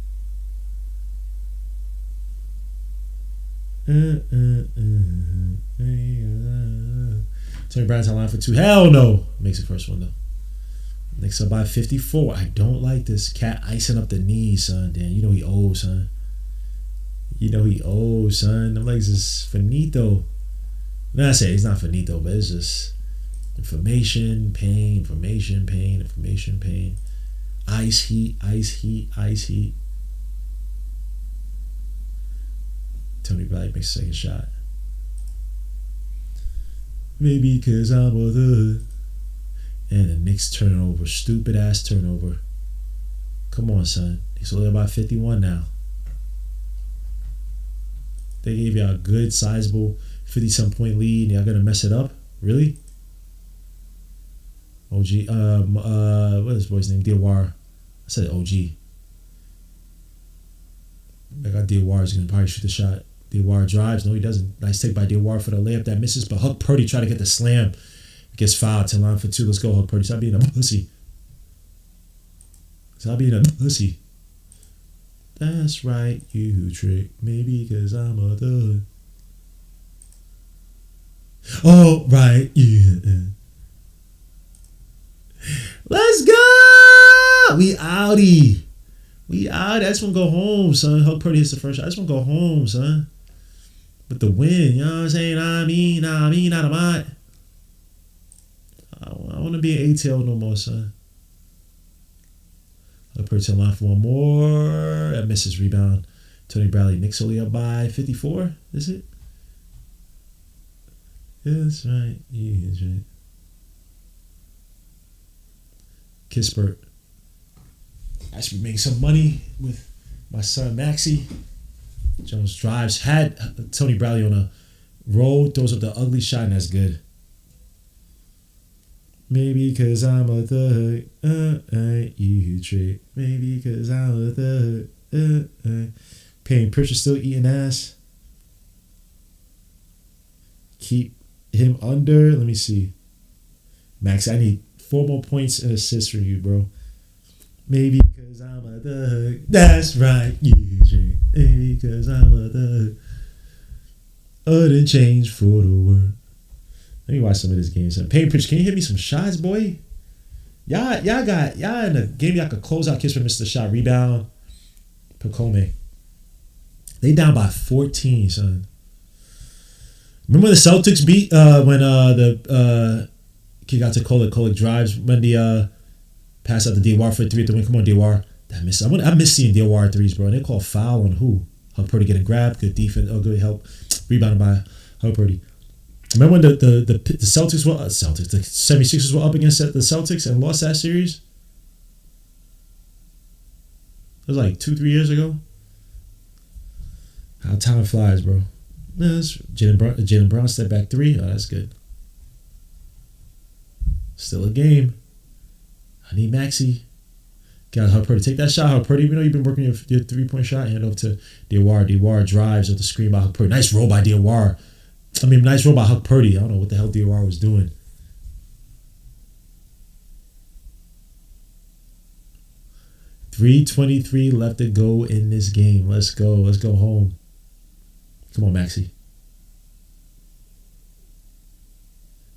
Tony Brown's on line for 2. Hell no. Makes the first one though. Knicks up by 54. I don't like this. Cat icing up the knees, son. Damn, you know he owes, son. Them legs is finito. No, I say he's not finito, but it's just information, pain. Ice heat. Tony Bradley makes a second shot. Maybe because I'm a thug. And the Knicks turnover. Stupid ass turnover. Come on, son. It's only about 51 now. They gave y'all a good, sizable 50-some point lead, and y'all gonna mess it up? Really? OG. What is his boy's name? Diawara. I said OG. I got Diawara's gonna probably shoot the shot. Diawara drives. No, he doesn't. Nice take by Diawara for the layup that misses, but Huck Purdy try to get the slam. Gets fouled. 10 line for 2. Let's go, Huck Purdy. Stop being a pussy. Stop being a pussy. That's right, you trick me because I'm a thug. Oh, right, yeah. Let's go! We outie. We out. I just want to go home, son. Huck Purdy hits the first shot. I just want to go home, son. With the win, you know what I'm saying? I mean, not a mind. I want to be an ATL no more, son. Huck Purdy to the line for one more. That misses rebound. Tony Bradley. Knicks only up by 54, is it? Yeah, that's right. Yeah, that's right. Kispert. I should be making some money with my son Maxie. Jones drives. Had Tony Bradley on a roll. Throws up the ugly shot, and that's good. Maybe because I'm a thug. You trick. Maybe because I'm a thug. Payne Pritchard still eating ass. Keep him under. Let me see. Max, I need 4 more points and assists for you, bro. Maybe because I'm a thug. That's right, you drink. Maybe because I'm a thug. Wouldn't change for the world. Let me watch some of this game. Payne Pritchard, can you hit me some shots, boy? Y'all in the game. Y'all could close out. Kiss for missed the shot. Rebound. Pacome. They down by 14, son. Remember when the Celtics beat when the kick out to Kolek. Kolek drives when the pass out to Diawara for 3 at the win. Come on, Diawara. I miss seeing Diawara threes, bro. And they call foul on who? Huck Purdy getting grabbed. Good defense. Oh, good help. Rebounded by Huck Purdy. Remember when the Celtics were the 76ers were up against the Celtics and lost that series? It was like 2-3 years ago. How time flies, bro. That's Jaylen Brown step back 3. Oh, that's good. Still a game. I need Maxie. Got Huck Purdy. Take that shot, Huck Purdy. Even though you've been working your 3-point shot, hand over to Diawara. Diawara drives with the screen by Huck Purdy. Nice roll by Diawara. Nice roll by Huck Purdy. I don't know what the hell Diawara was doing. .323 left to go in this game. Let's go. Let's go home. Come on, Maxie.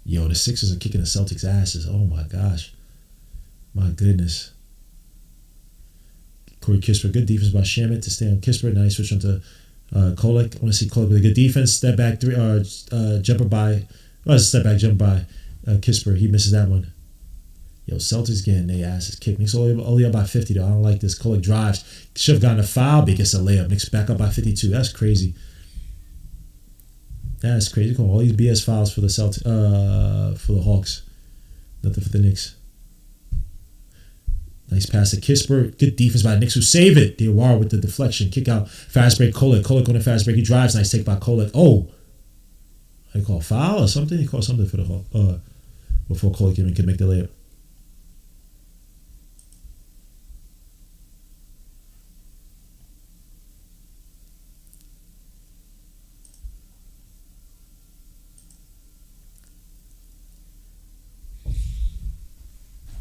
Yo, the Sixers are kicking the Celtics' asses. Oh, my gosh. My goodness. Corey Kispert. Good defense by Shamet to stay on Kispert. Now he switched on to Kolek. I want to see Kolek with a good defense. Step back 3. Jumper by. Well, step back jump by Kispert. He misses that one. Yo, Celtics getting their asses kicked. Knicks only up by 50, though. I don't like this. Kolek drives. Should have gotten a foul, but he gets a layup. Knicks back up by 52. That's crazy. That's crazy. Come on, all these BS fouls for the for the Hawks. Nothing for the Knicks. Nice pass to Kispert. Good defense by the Knicks who save it. Diawara with the deflection. Kick out. Fast break. Kolek. Kolek on the fast break. He drives. Nice take by Kolek. Oh. They call foul or something? He called something for the Hawks. Before Kolek even could make the layup.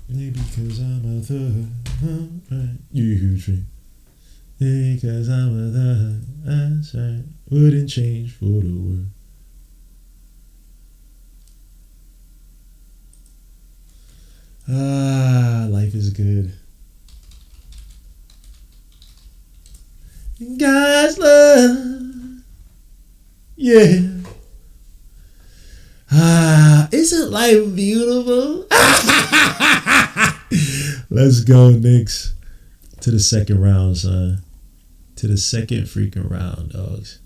Maybe because I'm a thug, you drink. Because I'm a thug, that's right. Wouldn't change for the world. Life is good. God's love, yeah. Isn't life beautiful? Let's go, Knicks. To the second round, son. To the second freaking round, dogs.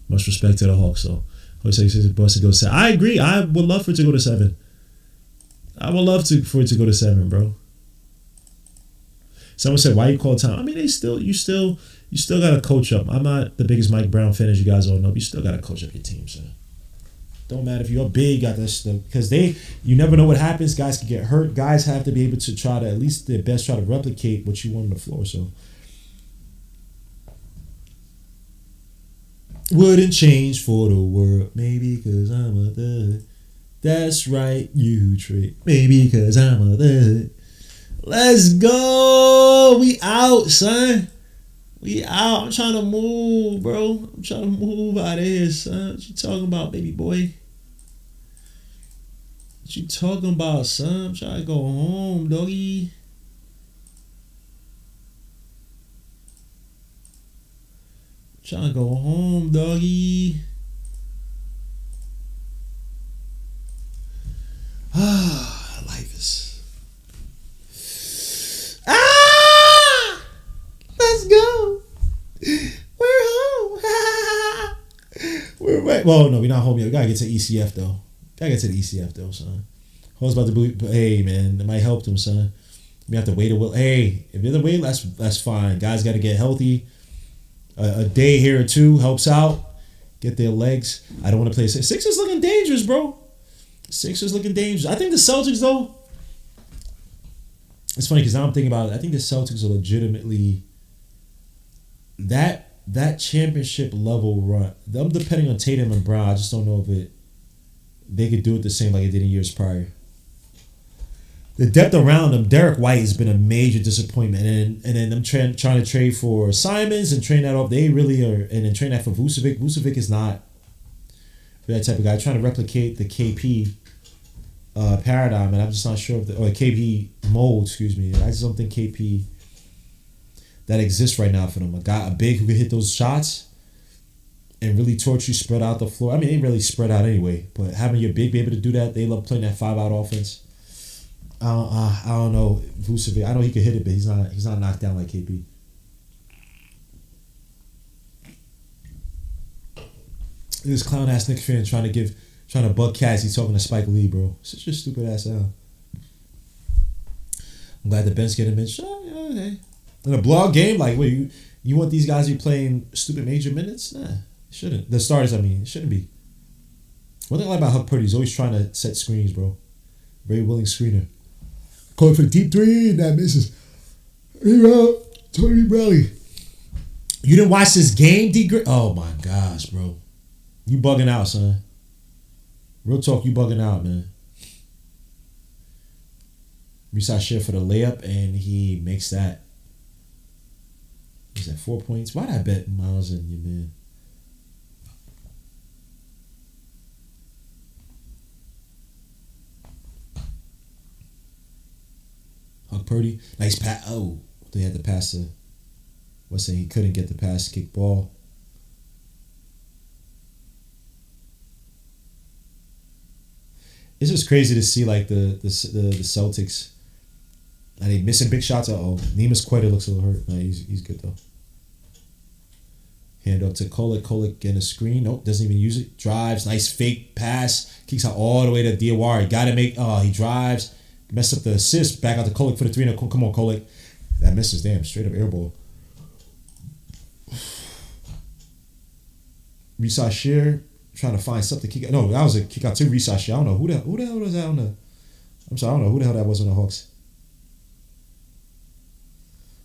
Much respect to the Hawks, though. Boston goes 7. I agree. I would love for it to go to 7. I would love for it to go to 7, bro. Someone said, "Why you call time?" I mean, you still gotta coach up. I'm not the biggest Mike Brown fan, as you guys all know, but you still gotta coach up your team, son. Don't matter if you're big, got this stuff, because you never know what happens. Guys can get hurt. Guys have to be able to try to at least their best try to replicate what you want on the floor. So wouldn't change for the world, maybe because I'm a thug. That's right, you trick. Maybe because I'm a thug. Let's go. We out, son. We out. I'm trying to move, bro. I'm trying to move out of here, son. What you talking about, baby boy? What you talking about, son? I'm trying to go home, doggy. I'm trying to go home, doggy. Ah, life is... Ah! Let's go. We're home. We're right. Well, no, we're not home yet. We gotta get to ECF though. Gotta get to the ECF though, son. Ho's about to believe. Hey, man, that might help them, son. We have to wait a while. Hey, if you're the wait, that's fine. Guys got to get healthy. A day here or two helps out. Get their legs. I don't want to play Sixers looking dangerous, bro. Sixers looking dangerous. I think the Celtics though. It's funny because now I'm thinking about it. I think the Celtics are legitimately that championship level run. I'm depending on Tatum and Brown. I just don't know if they could do it the same like it did in years prior. The depth around them, Derek White has been a major disappointment, and then I'm trying to trade for Simons and train that off. They really are, and then train that for Vucevic. Vucevic is not that type of guy. Trying to replicate the KP paradigm, and I'm just not sure if or KP mold. Excuse me. I just don't think KP that exists right now for them. A big who can hit those shots and really torch you, spread out the floor. I mean, they really spread out anyway, but having your big be able to do that, they love playing that 5-out offense. I don't know Vucevic. I know he can hit it, but he's not knocked down like KP. This clown ass Knicks fan trying to bug cats. He's talking to Spike Lee, bro. Such a stupid ass sound. I'm glad the bench get him in. Oh, yeah, okay. In a blog game, like, wait, you want these guys to be playing stupid major minutes? Nah, it shouldn't. The starters, I mean, it shouldn't be. One thing I like about Huck Purdy, he's always trying to set screens, bro. Very willing screener. Calling for the deep three, and that misses. Here, Tony Bradley. You didn't watch this game, D. Oh my gosh, bro. You bugging out, son. Real talk, you bugging out, man. Reese share for the layup, and he makes that. He's at 4 points. Why'd I bet Miles and you, man? Huck Purdy. Nice pass. Oh, they had to pass the... What's saying? He couldn't get the pass, kick ball. It's just crazy to see like the Celtics. And they missing big shots. Neemias Queta looks a little hurt. No, he's good though. Hand up to Kolek. Kolek getting a screen. Nope, doesn't even use it. Drives. Nice fake pass. Kicks out all the way to Diawara. Got to make... he drives. Messed up the assist. Back out to Kolek for the 3. No, come on, Kolek. That misses. Damn, straight up air ball. Risa Shear trying to find something. Kick out. No, that was a kick out to Risa Shear. I don't know who the hell was that on the... I'm sorry, I don't know who the hell that was on the Hawks.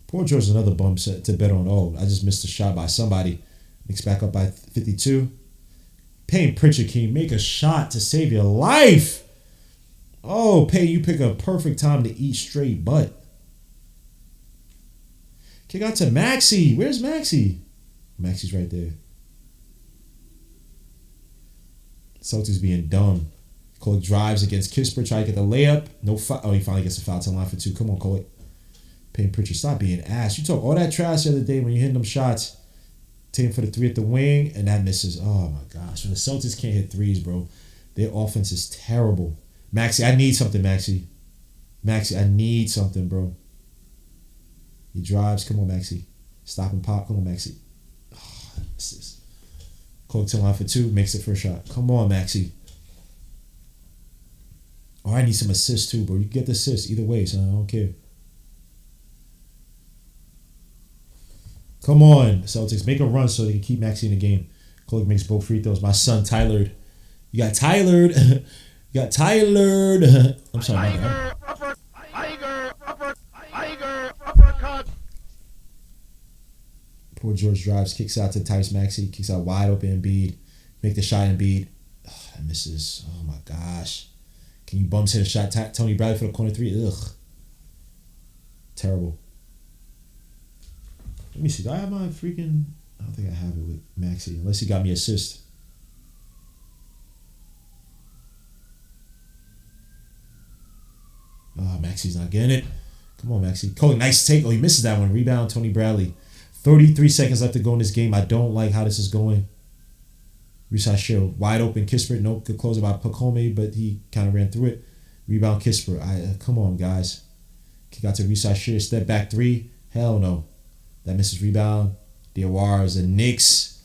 Paul George's another bum set to bet on. Oh, I just missed a shot by somebody. Knicks back up by 52. Payne Pritchard, can you make a shot to save your life? Oh, Payne, you pick a perfect time to eat straight butt. Kick out to Maxey. Where's Maxey? Maxey's right there. Celtics being dumb. Kolek drives against Kispert. Try to get the layup. No foul. Oh, he finally gets the foul to line for 2. Come on, Kolek. Payne Pritchard, stop being ass. You talk all that trash the other day when you're hitting them shots. Taking for the 3 at the wing, and that misses. Oh, my gosh. When the Celtics can't hit threes, bro, their offense is terrible. Maxey, I need something, Maxey. Maxey, I need something, bro. He drives. Come on, Maxey. Stop and pop. Come on, Maxey. Oh, that misses. Kolek to line for 2. Makes it first shot. Come on, Maxey. Oh, I need some assists, too, bro. You can get the assist either way, son. I don't care. Come on, Celtics. Make a run so they can keep Maxey in the game. Kolik makes both free throws. My son, Tyler. You got Tyler. You got Tyler. I'm sorry. Poor George drives, kicks out to Tyrese Maxey, kicks out wide open Embiid. Make the shot Embiid. Oh, that misses. Oh my gosh. Can you bums hit a shot? Tony Bradley for the corner three. Ugh. Terrible. Let me see. Do I have my freaking... I don't think I have it with Maxey. Unless he got me assist. Oh, Maxey's not getting it. Come on, Maxey. Cole, nice take. Oh, he misses that one. Rebound, Tony Bradley. 33 seconds left to go in this game. I don't like how this is going. Risa Shiro. Wide open. Kispert. Nope. Good closer by Pacome, but he kind of ran through it. Rebound, Kispert. Come on, guys. Kick out to Risa Shiro. Step back three. Hell no. That misses rebound. Diawara. The Knicks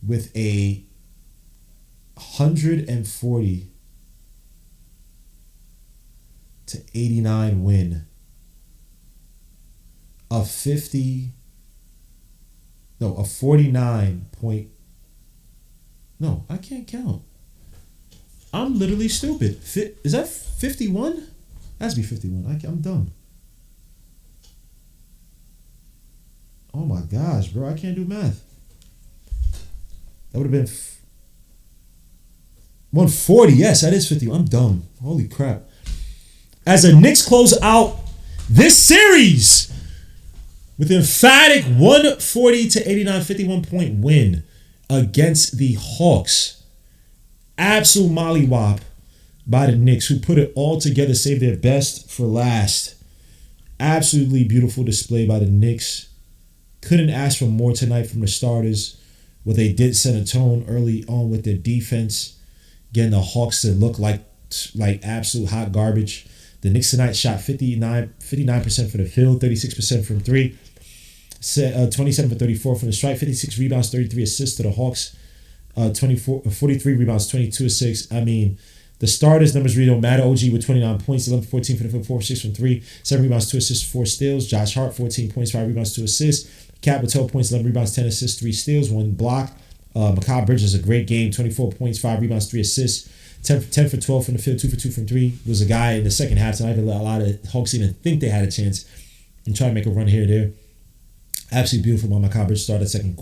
with a 140 to 89 win. A 49 point. No, I can't count. I'm literally stupid. Is that 51? Has to be 51. I'm dumb. Oh my gosh, bro. I can't do math. That would have been 140. Yes, that is 50. I'm dumb. Holy crap. As the Knicks close out this series with an emphatic 140 to 89, 51 point win against the Hawks. Absolute mollywop by the Knicks, who put it all together, saved their best for last. Absolutely beautiful display by the Knicks. Couldn't ask for more tonight from the starters. What they did set a tone early on with their defense, getting the Hawks to look like absolute hot garbage. The Knicks tonight shot 59% for the field, 36% from three, 27 for 34 from the strike, 56 rebounds, 33 assists to the Hawks, 43 rebounds, 22 assists. I mean, the starters' numbers really don't matter. OG with 29 points, 11 14 for the field, 4 6 from 3, 7 rebounds, 2 assists, 4 steals. Josh Hart, 14 points, 5 rebounds, 2 assists. Cap with 12 points, 11 rebounds, 10 assists, 3 steals, 1 block. Mikal Bridges, a great game, 24 points, 5 rebounds, 3 assists. 10 for 12 from the field, 2 for 2 from 3. Was a guy in the second half tonight. A lot of Hawks even think they had a chance and try to make a run here or there. Absolutely beautiful by Mikal Bridges. Started second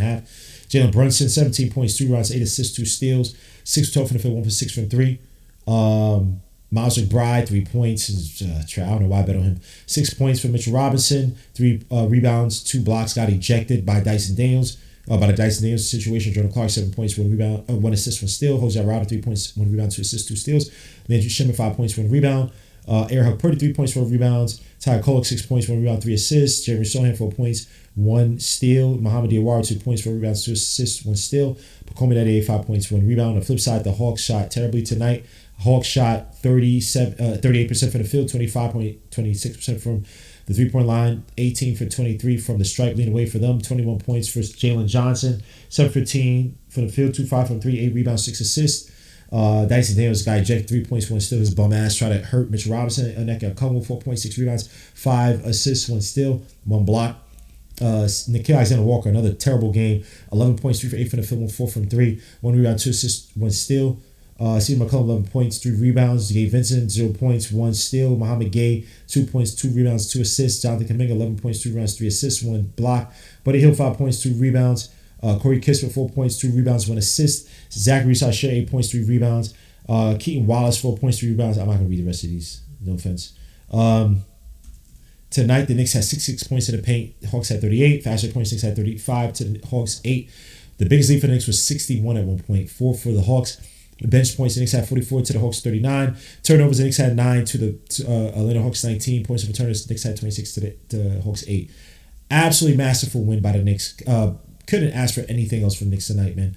half. Jalen Brunson, 17 points, 2 rebounds, 8 assists, 2 steals. 6 for 12 from the field, 1 for 6 from 3. Miles McBride, 3 points. I don't know why I bet on him. 6 points for Mitchell Robinson. 3 rebounds, 2 blocks. Got ejected by Dyson Daniels. By the Dyson Daniels situation. Jordan Clark, 7 points, 1 rebound, 1 assist, 1 steal. Jose Alvarado, 3 points, 1 rebound, 2 assists, 2 steals. Landry Shimmer, 5 points, 1 rebound. Eric Purdy, 3 points, 4 rebounds. Tyler Kolek, 6 points, 1 rebound, 3 assists. Jeremy Sohan, 4 points, 1 steal. Muhammad Diawara, 2 points, 4 rebounds, 2 assists, 1 steal. Pacome Dade, 5 points, 1 rebound. On the flip side, the Hawks shot terribly tonight. Hawks shot 38% from the field, 26% from the 3-point line, 18 for 23 from the stripe, lean away for them. 21 points for Jalen Johnson, 7-15 from the field, 2-5 from 3, 8 rebounds, 6 assists. Dyson Daniels got ejected, 3 points, 1 steal. His bum ass tried to hurt Mitchell Robinson. Aneka Okongwu, 4 points, 6 rebounds, 5 assists, 1 steal, 1 block. Nickeil Alexander-Walker, another terrible game. 11 points, 3 for 8 from the field, 1 4 from 3, 1 rebound, 2 assists, 1 steal. Stephen McCollum, 11 points, 3 rebounds. Gabe Vincent, 0 points, 1 steal. Mohamed Gay, 2 points, 2 rebounds, 2 assists. Jonathan Kuminga, 11 points, 2 rebounds, 3 assists, 1 block. Buddy Hill, 5 points, 2 rebounds. Corey Kispert, 4 points, 2 rebounds, 1 assist. Zachary Sasha, 8 points, 3 rebounds. Keaton Wallace, 4 points, 3 rebounds. I'm not going to read the rest of these. No offense. Tonight, the Knicks had 66 points in the paint. The Hawks had 38. Faster points, Knicks had 35 to the Hawks, 8. The biggest lead for the Knicks was 61 at one point, 4 for the Hawks. The bench points, the Knicks had 44 to the Hawks 39. Turnovers, the Knicks had 9 to the Atlanta Hawks 19. Points of returners, the Knicks had 26 to the Hawks 8. Absolutely masterful win by the Knicks. Couldn't ask for anything else from the Knicks tonight, man.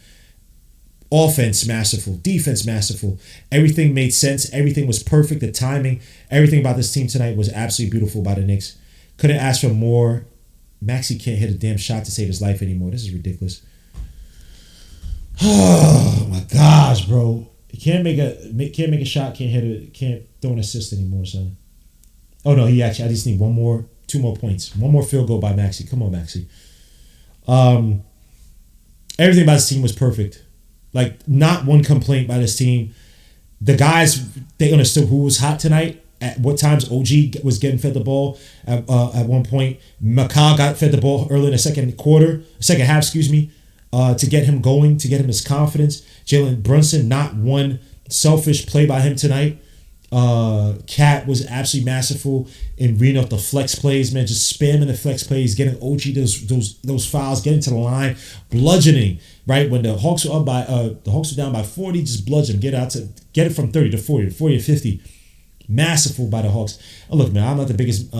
Offense, masterful. Defense, masterful. Everything made sense. Everything was perfect. The timing, everything about this team tonight was absolutely beautiful by the Knicks. Couldn't ask for more. Maxey can't hit a damn shot to save his life anymore. This is ridiculous. Oh my gosh, bro! He can't make a shot, can't hit it, can't throw an assist anymore, son. Oh no, I just need one more 2 more points. 1 more field goal by Maxey. Come on, Maxey. Everything about this team was perfect. Like, not one complaint by this team. The guys, they understood who was hot tonight. At what times OG was getting fed the ball. At one point, McCall got fed the ball early in the second half, to get him going, to get him his confidence. Jalen Brunson, not one selfish play by him tonight. Cat was absolutely masterful in reading up the flex plays, man, just spamming the flex plays, getting OG those fouls, getting to the line, bludgeoning, right? When the Hawks were down by 40, just bludgeon, get it from 30 to 40, 40 to 50. Masterful by the Hawks. Oh, look, man, I'm not the biggest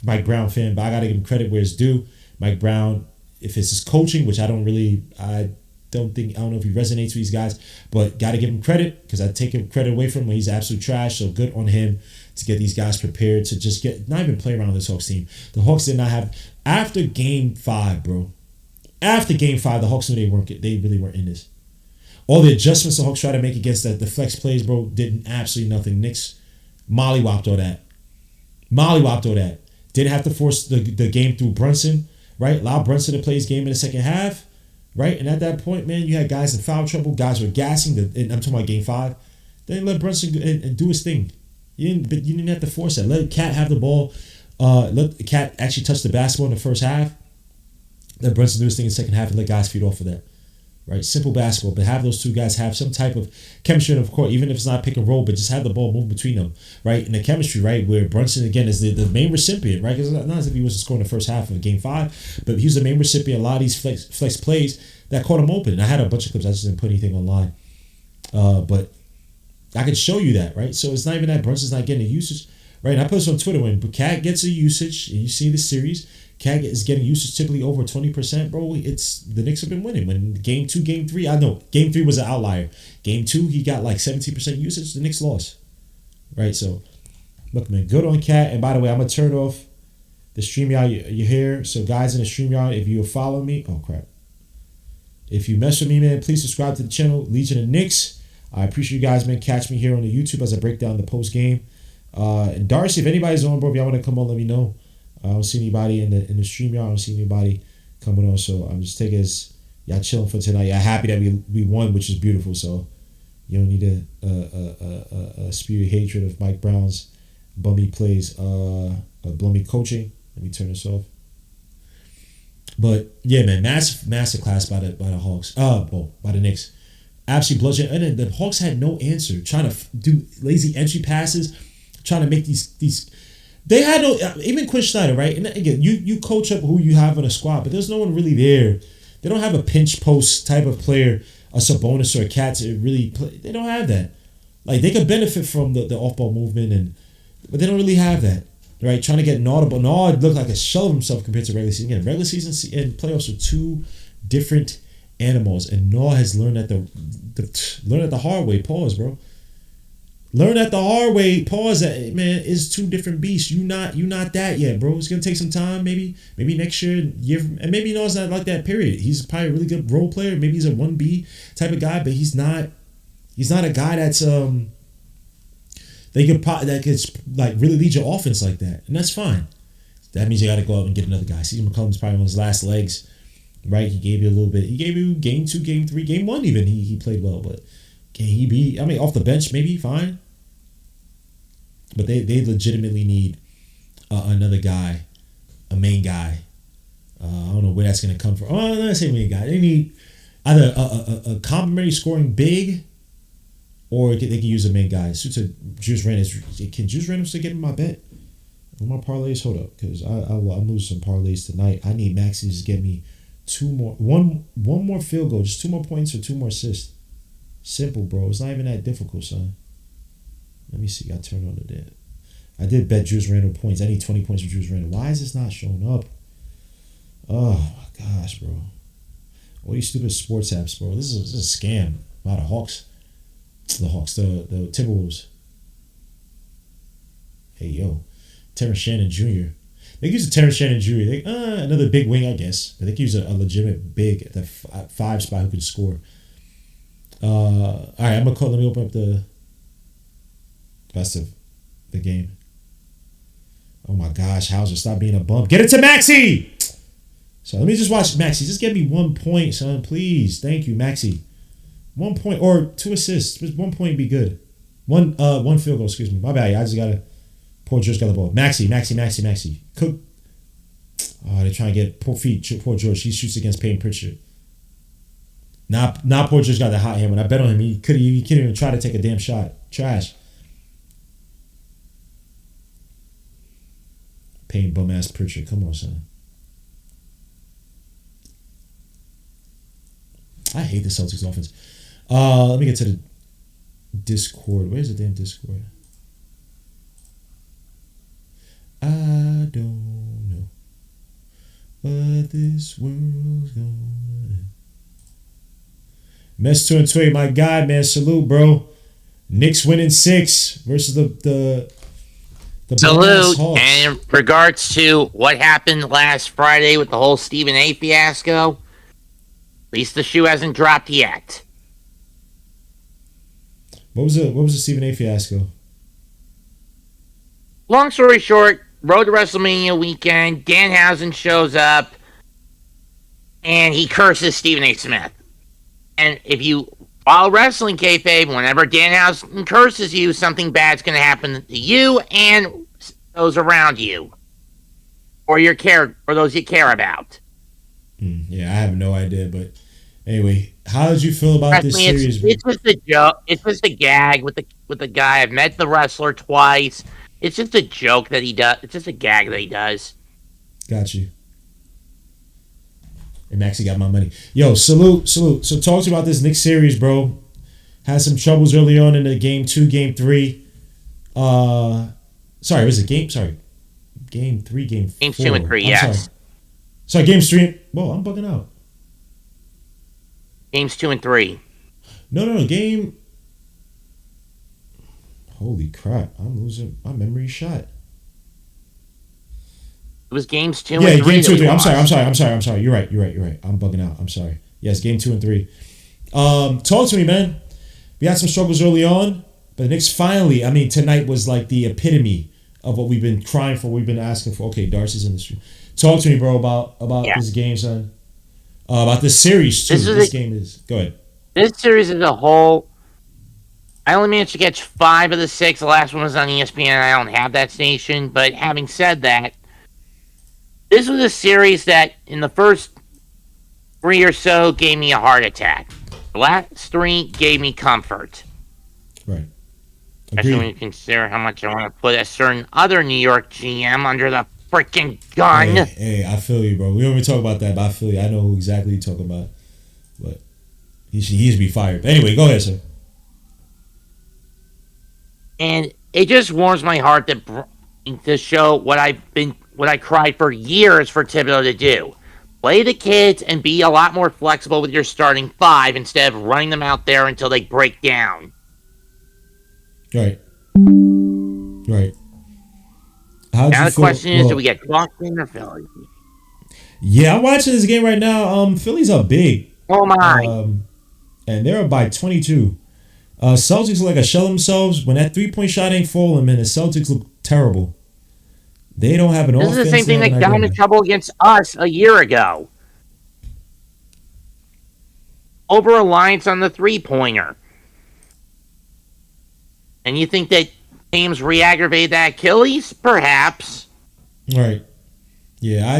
Mike Brown fan, but I got to give him credit where it's due. Mike Brown, if it's his coaching, which I don't know if he resonates with these guys, but got to give him credit because I take him credit away from him when he's absolute trash. So good on him to get these guys prepared to just not even play around with this Hawks team. The Hawks did not have, after game 5, bro. After game 5, the Hawks knew they really weren't in this. All the adjustments the Hawks tried to make against the flex plays, bro, did absolutely nothing. Knicks mollywopped all that. Didn't have to force the game through Brunson, right? Allow Brunson to play his game in the second half, right? And at that point, man, you had guys in foul trouble. Guys were gassing. And I'm talking about game 5. Then let Brunson and do his thing. You didn't have to force that. Let Cat have the ball. Let Cat actually touch the basketball in the first half. Let Brunson do his thing in the second half and let guys feed off of that. Right, simple basketball, but have those two guys have some type of chemistry in the court, even if it's not pick and roll, but just have the ball move between them, right? And the chemistry, right, where Brunson again is the main recipient, right? Because not as if he was scoring the first half of game 5, but he was the main recipient. A lot of these flex plays that caught him open. And I had a bunch of clips. I just didn't put anything online, but I could show you that, right? So it's not even that Brunson's not getting a usage, right? And I put this on Twitter when Cat gets a usage, and you see the series. Cat is getting usage typically over 20%, bro. It's the Knicks have been winning. When game 2, game 3, I know game 3 was an outlier. Game 2, he got like 17% usage. The Knicks lost, right? So, look, man, good on Cat. And by the way, I'm gonna turn off the StreamYard. You're here, so guys in the StreamYard, if you follow me, oh crap, if you mess with me, man, please subscribe to the channel, Legion of Knicks. I appreciate you guys, man. Catch me here on the YouTube as I break down the post game. And Darcy, if anybody's on, bro, if y'all want to come on, let me know. I don't see anybody in the stream, y'all. I don't see anybody coming on, so I'm just taking as y'all chilling for tonight. Y'all happy that we won, which is beautiful. So you don't need to spew your hatred of Mike Brown's bummy plays, bummy coaching. Let me turn this off. But yeah, man, massive class by the Hawks. By the Knicks. Absolutely bludgeon. And then the Hawks had no answer, trying to do lazy entry passes, trying to make these. They had no, even Quinn Snyder, right? And again, you coach up who you have in a squad, but there's no one really there. They don't have a pinch post type of player, a Sabonis or a Cat to really play. They don't have that. Like, they could benefit from the off-ball movement, but they don't really have that, right? Trying to get Nard, but Nard looked like a shell of himself compared to regular season. Again, regular season and playoffs are two different animals, and Nard has learned at the hard way. Pause, bro. Learn at the hard way. Pause. That, man, is two different beasts. You not that yet, bro. It's gonna take some time. Maybe next year, and maybe Nard's not like that. Period. He's probably a really good role player. Maybe he's a 1B type of guy, but he's not a guy that's that could like really lead your offense like that, and that's fine. That means you got to go out and get another guy. CJ McCollum's probably on his last legs, right? He gave you a little bit. He gave you game 2, game 3, game 1 even. He played well, but can he be? I mean, off the bench maybe fine, but they legitimately need another guy, a main guy. I don't know where that's gonna come from. Oh, I'm not saying main guy. They need either a complimentary scoring big, or they can use a main guy. Suits a Juice Randle. Can Juice Randle still get in my bet? My parlays, hold up, because I'm losing some parlays tonight. I need Maxey to get me one more field goal, just 2 more points or 2 more assists. Simple, bro. It's not even that difficult, son. Let me see. I turned on the net. I did bet Juice Randle points. I need 20 points for Juice Randle. Why is this not showing up? Oh my gosh, bro. All these stupid sports apps, bro. This is a scam. Wow, the Hawks. The Timberwolves. Hey, yo. Terrence Shannon Jr. They could use a Terrence Shannon Jr. Another big wing, I guess. But they could use a legitimate big at the 5 spot who can score. All right, I'm gonna call. Let me open up the rest of the game. Oh my gosh, Hauser, stop being a bump. Get it to Maxi! So let me just watch Maxi. Just give me 1 point, son. Please. Thank you, Maxi. 1 point or 2 assists. Just 1 point be good. One field goal, excuse me. My bad. I just gotta Poor George got the ball. Maxi. Cook. Oh, they're trying to get poor George. He shoots against Peyton Pritchard. Not poor George got the hot hand. When I bet on him, he couldn't even try to take a damn shot. Trash. Payne bum ass Pritchard. Come on, son. I hate the Celtics offense. Let me get to the Discord. Where's the damn Discord? I don't know what this world's gonna. Mess 2-2, my God, man. Salute, bro. Knicks winning 6 versus the
Salute.
Hawks.
And in regards to what happened last Friday with the whole Stephen A fiasco, at least the shoe hasn't dropped yet.
What was the Stephen A fiasco?
Long story short, road to WrestleMania weekend, Danhausen shows up and he curses Stephen A. Smith. And if you follow wrestling kayfabe, whenever Danhausen curses you, something bad's going to happen to you and those around you, or those you care about.
Yeah, I have no idea, but anyway, how did you feel about this series?
It's just a joke. It's just a gag with the guy. I've met the wrestler twice. It's just a joke that he does. It's just a gag that he does.
Got you. And Maxie got my money. Yo, salute. So talk to me about this Knicks series, bro. Had some troubles early on in the game 2, game 3. Sorry, was it game? Sorry, game 3, game 4.
Games 2 and 3, yes.
Sorry, game 3. Whoa, I'm bugging out.
Games 2 and 3.
No, game. Holy crap! I'm losing my memory shot.
It was games 2 and 3.
Yeah, game 2 and 3. I'm sorry. You're right. I'm bugging out. I'm sorry. Yes, game 2 and 3. Talk to me, man. We had some struggles early on, but the Knicks finally. I mean, tonight was like the epitome of what we've been crying for. We've been asking for. Okay, Darcy's in the stream. Talk to me, bro, about this game, son. About this series too. This game is. Go ahead.
This series as a whole, I only managed to catch 5 of the 6. The last one was on ESPN, and I don't have that station. But having said that, this was a series that in the first 3 or so gave me a heart attack. The last 3 gave me comfort.
Right.
Especially when you consider how much I want to put a certain other New York GM under the freaking gun.
Hey, I feel you, bro. We don't even talk about that, but I feel you. I know who exactly you're talking about. But he should be fired. But anyway, go ahead, sir.
And it just warms my heart to show what I cried for years for Thibodeau to do. Play the kids and be a lot more flexible with your starting 5 instead of running them out there until they break down.
Right.
Now the question is, do we get Boston or Philly?
Yeah, I'm watching this game right now. Philly's up big.
Oh my!
And they're up by 22. Celtics look like a shell themselves. When that 3-point shot ain't falling, man, the Celtics look terrible. They don't have an offense.
This is the same thing that got into trouble against us a year ago. Over-reliance on the 3-pointer. And you think that teams re-aggravate that Achilles? Perhaps.
Right. Yeah, I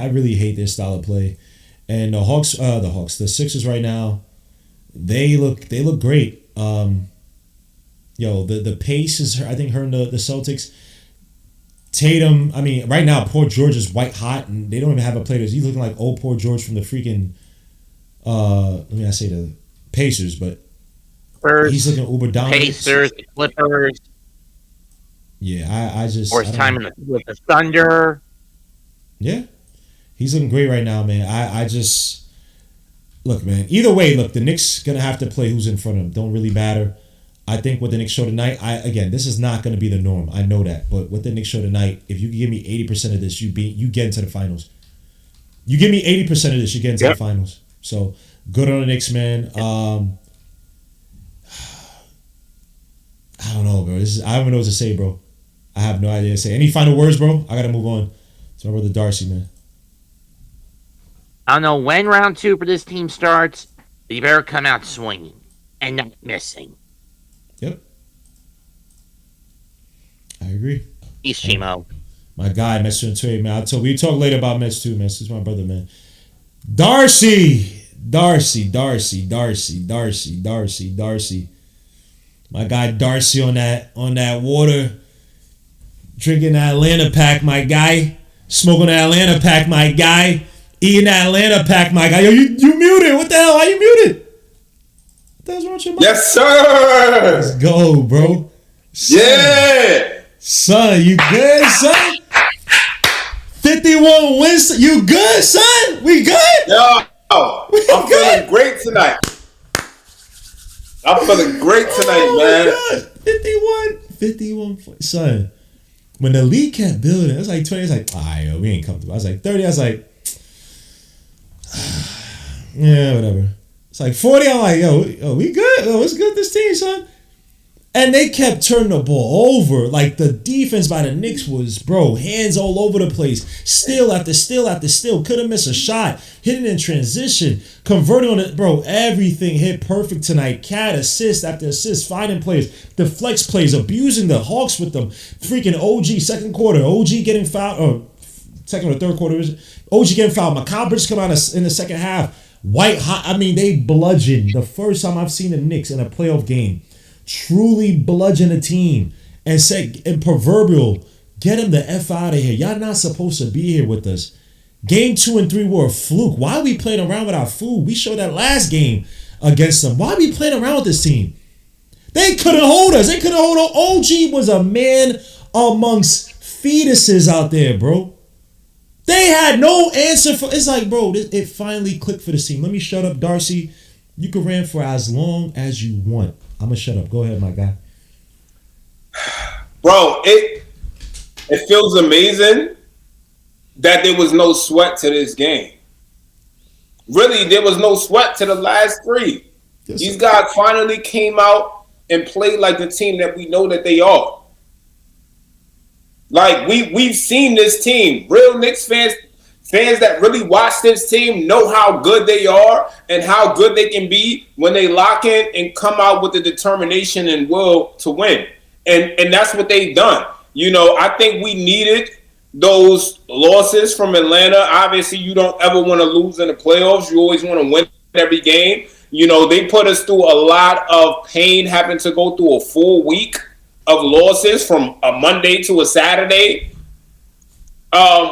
really hate their style of play. And the Sixers right now, they look great. The pace is, I think, hurting the Celtics. Tatum, I mean, right now, poor George is white hot, and they don't even have a player. He's looking like old poor George from the freaking, the Pacers, but he's looking uber dominant.
Pacers, Clippers.
Yeah, I just.
Worst time with the Thunder.
Yeah, he's looking great right now, man. I just look, man. Either way, the Knicks gonna have to play who's in front of them. Don't really matter. I think what the Knicks show tonight, this is not going to be the norm. I know that. But what the Knicks show tonight, if you can give me 80% of this, you get into the finals. You give me 80% of this, you get into the finals. So, good on the Knicks, man. I don't know, bro. I don't even know what to say, bro. I have no idea to say. Any final words, bro? I gotta move on to my brother Darcy, man.
I don't know when round 2 for this team starts. But you better come out swinging and not missing.
Yep. I agree.
Peace, Chimo.
My guy, Mets on Twitter, man. We talk later about Mets too, man. This is my brother, man. Darcy. My guy Darcy on that water. Drinking that Atlanta pack, my guy. Smoking that Atlanta pack, my guy. Eating that Atlanta pack, my guy. Yo, you muted. What the hell? Why you muted? What the hell's wrong with your mic?
Yes, sir.
Let's go, bro. Son,
Yeah.
Son, you good, son? 51 wins. You good, son? We good?
Yo, I'm feeling great tonight. I'm feeling great tonight, man.
God. 51. Son, when the league kept building, it was like 20. It's like, yo, we ain't comfortable. I was like 30. I was like, yeah, whatever. It's like 40. I'm like, yo, we good? Yo, what's good this team, son? And they kept turning the ball over. Like, the defense by the Knicks was, bro, hands all over the place. Steal after steal after steal. Couldn't miss a shot. Hitting in transition. Converting on it. Bro, everything hit perfect tonight. Cat assist after assist. Finding plays. The flex plays. Abusing the Hawks with them. Freaking OG second quarter. OG getting fouled. Or second or third quarter. OG getting fouled. Macabre come out in the second half. White hot. I mean, they bludgeoned. The first time I've seen the Knicks in a playoff game truly bludgeon a team and say, and proverbial, get him the F out of here. Y'all not supposed to be here with us. Game 2 and 3 were a fluke. Why are we playing around with our food? We showed that last game against them. Why are we playing around with this team? They couldn't hold us. They couldn't hold us. OG was a man amongst fetuses out there, bro. They had no answer for. It's like, bro, it finally clicked for this team. Let me shut up, Darcy. You can rant for as long as you want. I'm gonna shut up. Go ahead, my guy.
Bro, it feels amazing that there was no sweat to this game. Really, there was no sweat to the last 3.
Yes,
These guys finally came out and played like the team that we know that they are. Like, we've seen this team. Real Knicks fans that really watch this team know how good they are and how good they can be when they lock in and come out with the determination and will to win. And that's what they've done. You know, I think we needed those losses from Atlanta. Obviously, you don't ever want to lose in the playoffs. You always want to win every game. You know, they put us through a lot of pain, having to go through a full week of losses from a Monday to a Saturday.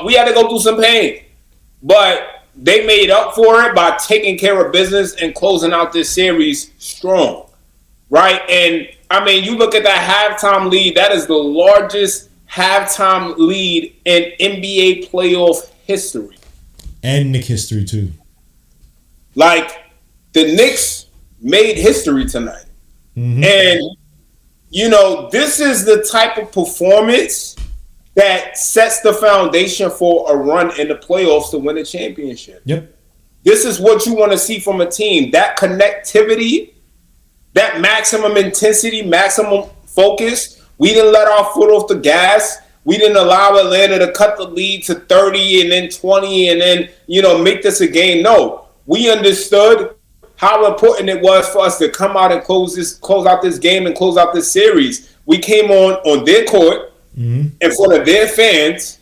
We had to go through some pain, but they made up for it by taking care of business and closing out this series strong, right? And, I mean, you look at that halftime lead, that is the largest halftime lead in NBA playoff history.
And Knick history, too.
Like, the Knicks made history tonight. Mm-hmm. And, you know, this is the type of performance that sets the foundation for a run in the playoffs to win a championship.
Yep.
This is what you want to see from a team. That connectivity, that maximum intensity, maximum focus. We didn't let our foot off the gas. We didn't allow Atlanta to cut the lead to 30 and then 20 and then, you know, make this a game. No, we understood how important it was for us to come out and close out this game and close out this series. We came on their court, in front of their fans,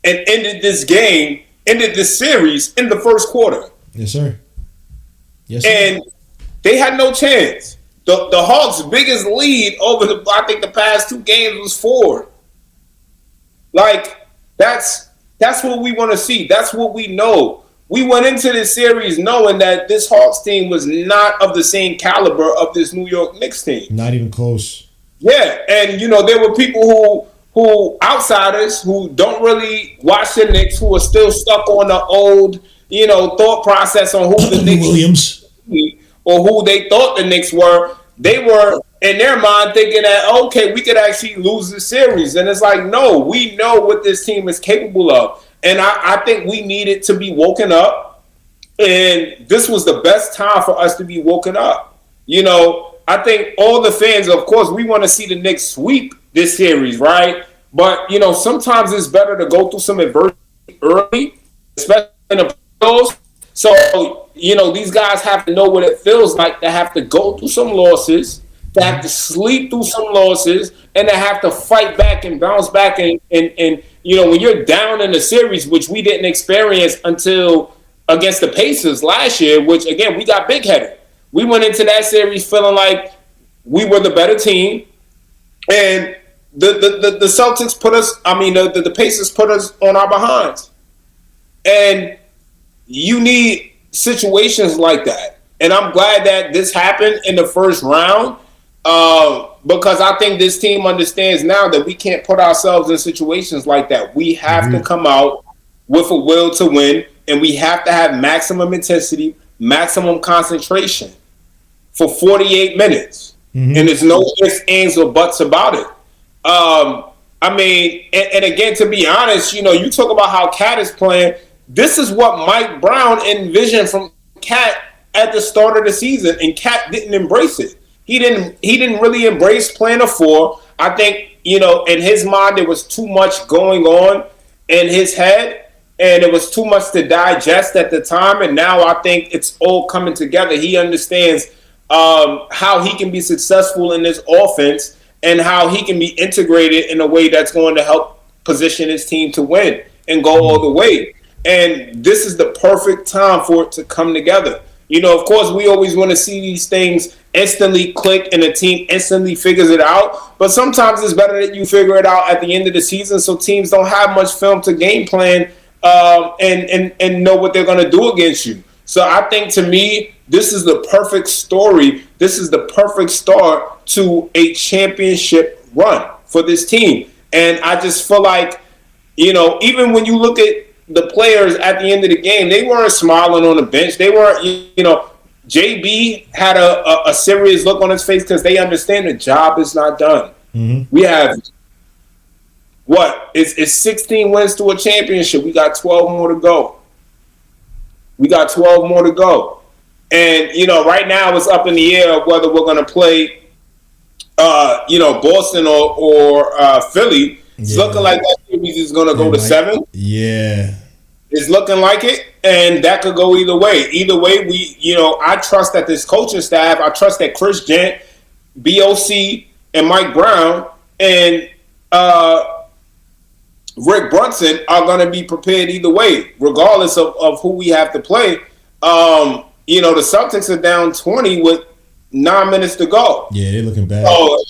and ended this series in the first quarter.
Yes, sir. Yes, sir.
And they had no chance. The Hawks' biggest lead over the past 2 games was 4. Like, that's what we want to see. That's what we know. We went into this series knowing that this Hawks team was not of the same caliber of this New York Knicks team.
Not even close.
Yeah, and you know, there were people who outsiders who don't really watch the Knicks, who are still stuck on the old, you know, thought process on who the Knicks
Williams
or who they thought the Knicks were. They were in their mind thinking that, okay, we could actually lose the series. And it's like, no, we know what this team is capable of. And I think we needed to be woken up. And this was the best time for us to be woken up. You know, I think all the fans, of course, we want to see the Knicks sweep this series, right? But sometimes it's better to go through some adversity early, especially in the playoffs. So these guys have to know what it feels like to have to go through some losses, to have to sleep through some losses, and to have to fight back and bounce back. And when you're down in a series, which we didn't experience until against the Pacers last year, which again we got big headed. We went into that series feeling like we were the better team, and the Celtics put us. I mean, the Pacers put us on our behinds, and you need situations like that. And I'm glad that this happened in the first round because I think this team understands now that we can't put ourselves in situations like that. We have to come out with a will to win, and we have to have maximum intensity, maximum concentration for 48 minutes. And there's no ifs, ands, or buts about it. I mean, and again, to be honest, you talk about how Cat is playing. This is what Mike Brown envisioned from Cat at the start of the season, and Cat didn't embrace it. He didn't really embrace playing a 4. I think, in his mind there was too much going on in his head, and it was too much to digest at the time. And now I think it's all coming together. He understands how he can be successful in this offense and how he can be integrated in a way that's going to help position his team to win and go all the way. And this is the perfect time for it to come together. Of course, we always want to see these things instantly click and the team instantly figures it out. But sometimes it's better that you figure it out at the end of the season so teams don't have much film to game plan and know what they're going to do against you. So I think, to me, this is the perfect story. This is the perfect start to a championship run for this team. And I just feel like, even when you look at the players at the end of the game, they weren't smiling on the bench. They weren't, JB had a serious look on his face because they understand the job is not done. We have, it's 16 wins to a championship. We got 12 more to go. And, right now it's up in the air of whether we're going to play, Boston or Philly. It's looking like that series is going to go to 7.
Yeah.
It's looking like it, and that could go either way. Either way, I trust that this coaching staff, I trust that Chris Gent, BOC, and Mike Brown, and Rick Brunson are going to be prepared either way, regardless of who we have to play. The Celtics are down 20 with 9 minutes to go.
Yeah, they're looking bad.
So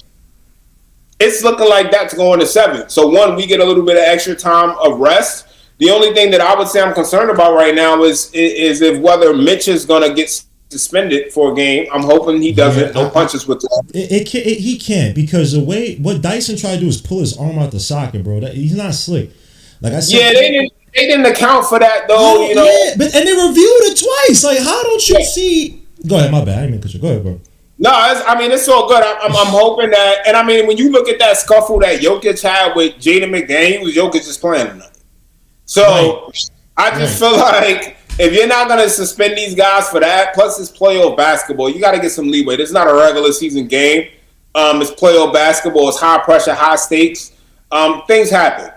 it's looking like that's going to 7. So, one, we get a little bit of extra time of rest. The only thing that I would say I'm concerned about right now is if whether Mitch is going to get suspended for a game. I'm hoping he doesn't. No punches with
it. He can't, because the way what Dyson tried to do is pull his arm out the socket, bro. He's not slick. Like I said,
yeah, they didn't account for that though.
Yeah, and they reviewed it twice. Like, how don't you see? Go ahead, my bad. I didn't mean to cut you. Go ahead, bro.
No, it's all good. I'm hoping that, and I mean, when you look at that scuffle that Jokic had with Jaden McDaniels, Jokic just playing tonight. So I just feel like if you're not going to suspend these guys for that, plus it's playoff basketball, you got to get some leeway. This is not a regular season game. It's playoff basketball. It's high pressure, high stakes. Things happen,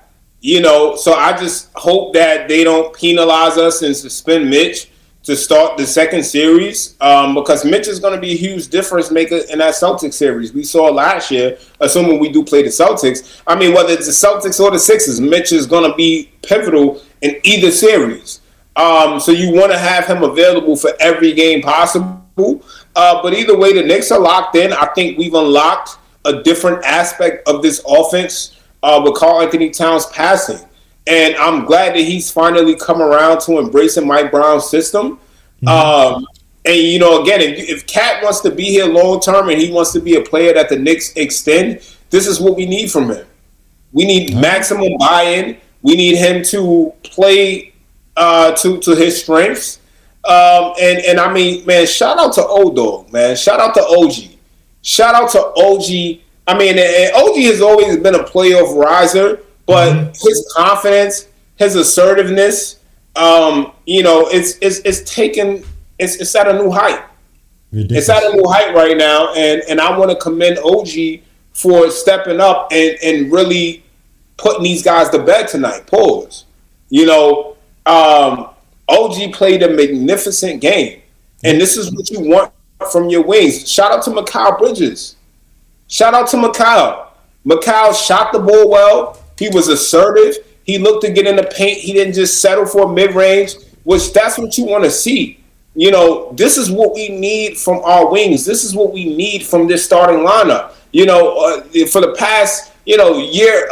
So I just hope that they don't penalize us and suspend Mitch to start the second series, because Mitch is going to be a huge difference maker in that Celtics series. We saw last year, assuming we do play the Celtics. I mean, whether it's the Celtics or the Sixers, Mitch is going to be pivotal in either series. So you want to have him available for every game possible. But either way, the Knicks are locked in. I think we've unlocked a different aspect of this offense with Karl-Anthony Towns passing. And I'm glad that he's finally come around to embracing Mike Brown's system. And, again, if Cat wants to be here long term and he wants to be a player that the Knicks extend, this is what we need from him. We need maximum buy-in. We need him to play to his strengths. And I mean, man, shout out to O-Dog, man. Shout out to OG. Shout out to OG. I mean, and OG has always been a playoff riser. But his confidence, his assertiveness, it's at a new height. Ridiculous. It's at a new height right now, and I want to commend OG for stepping up and really putting these guys to bed tonight. Pause. You know, OG played a magnificent game. And this is what you want from your wings. Shout out to Mikal Bridges. Shout out to Mikal. Mikal shot the ball well. He was assertive. He looked to get in the paint. He didn't just settle for mid-range, which that's what you want to see. You know, this is what we need from our wings. This is what we need from this starting lineup. You know, for the past, year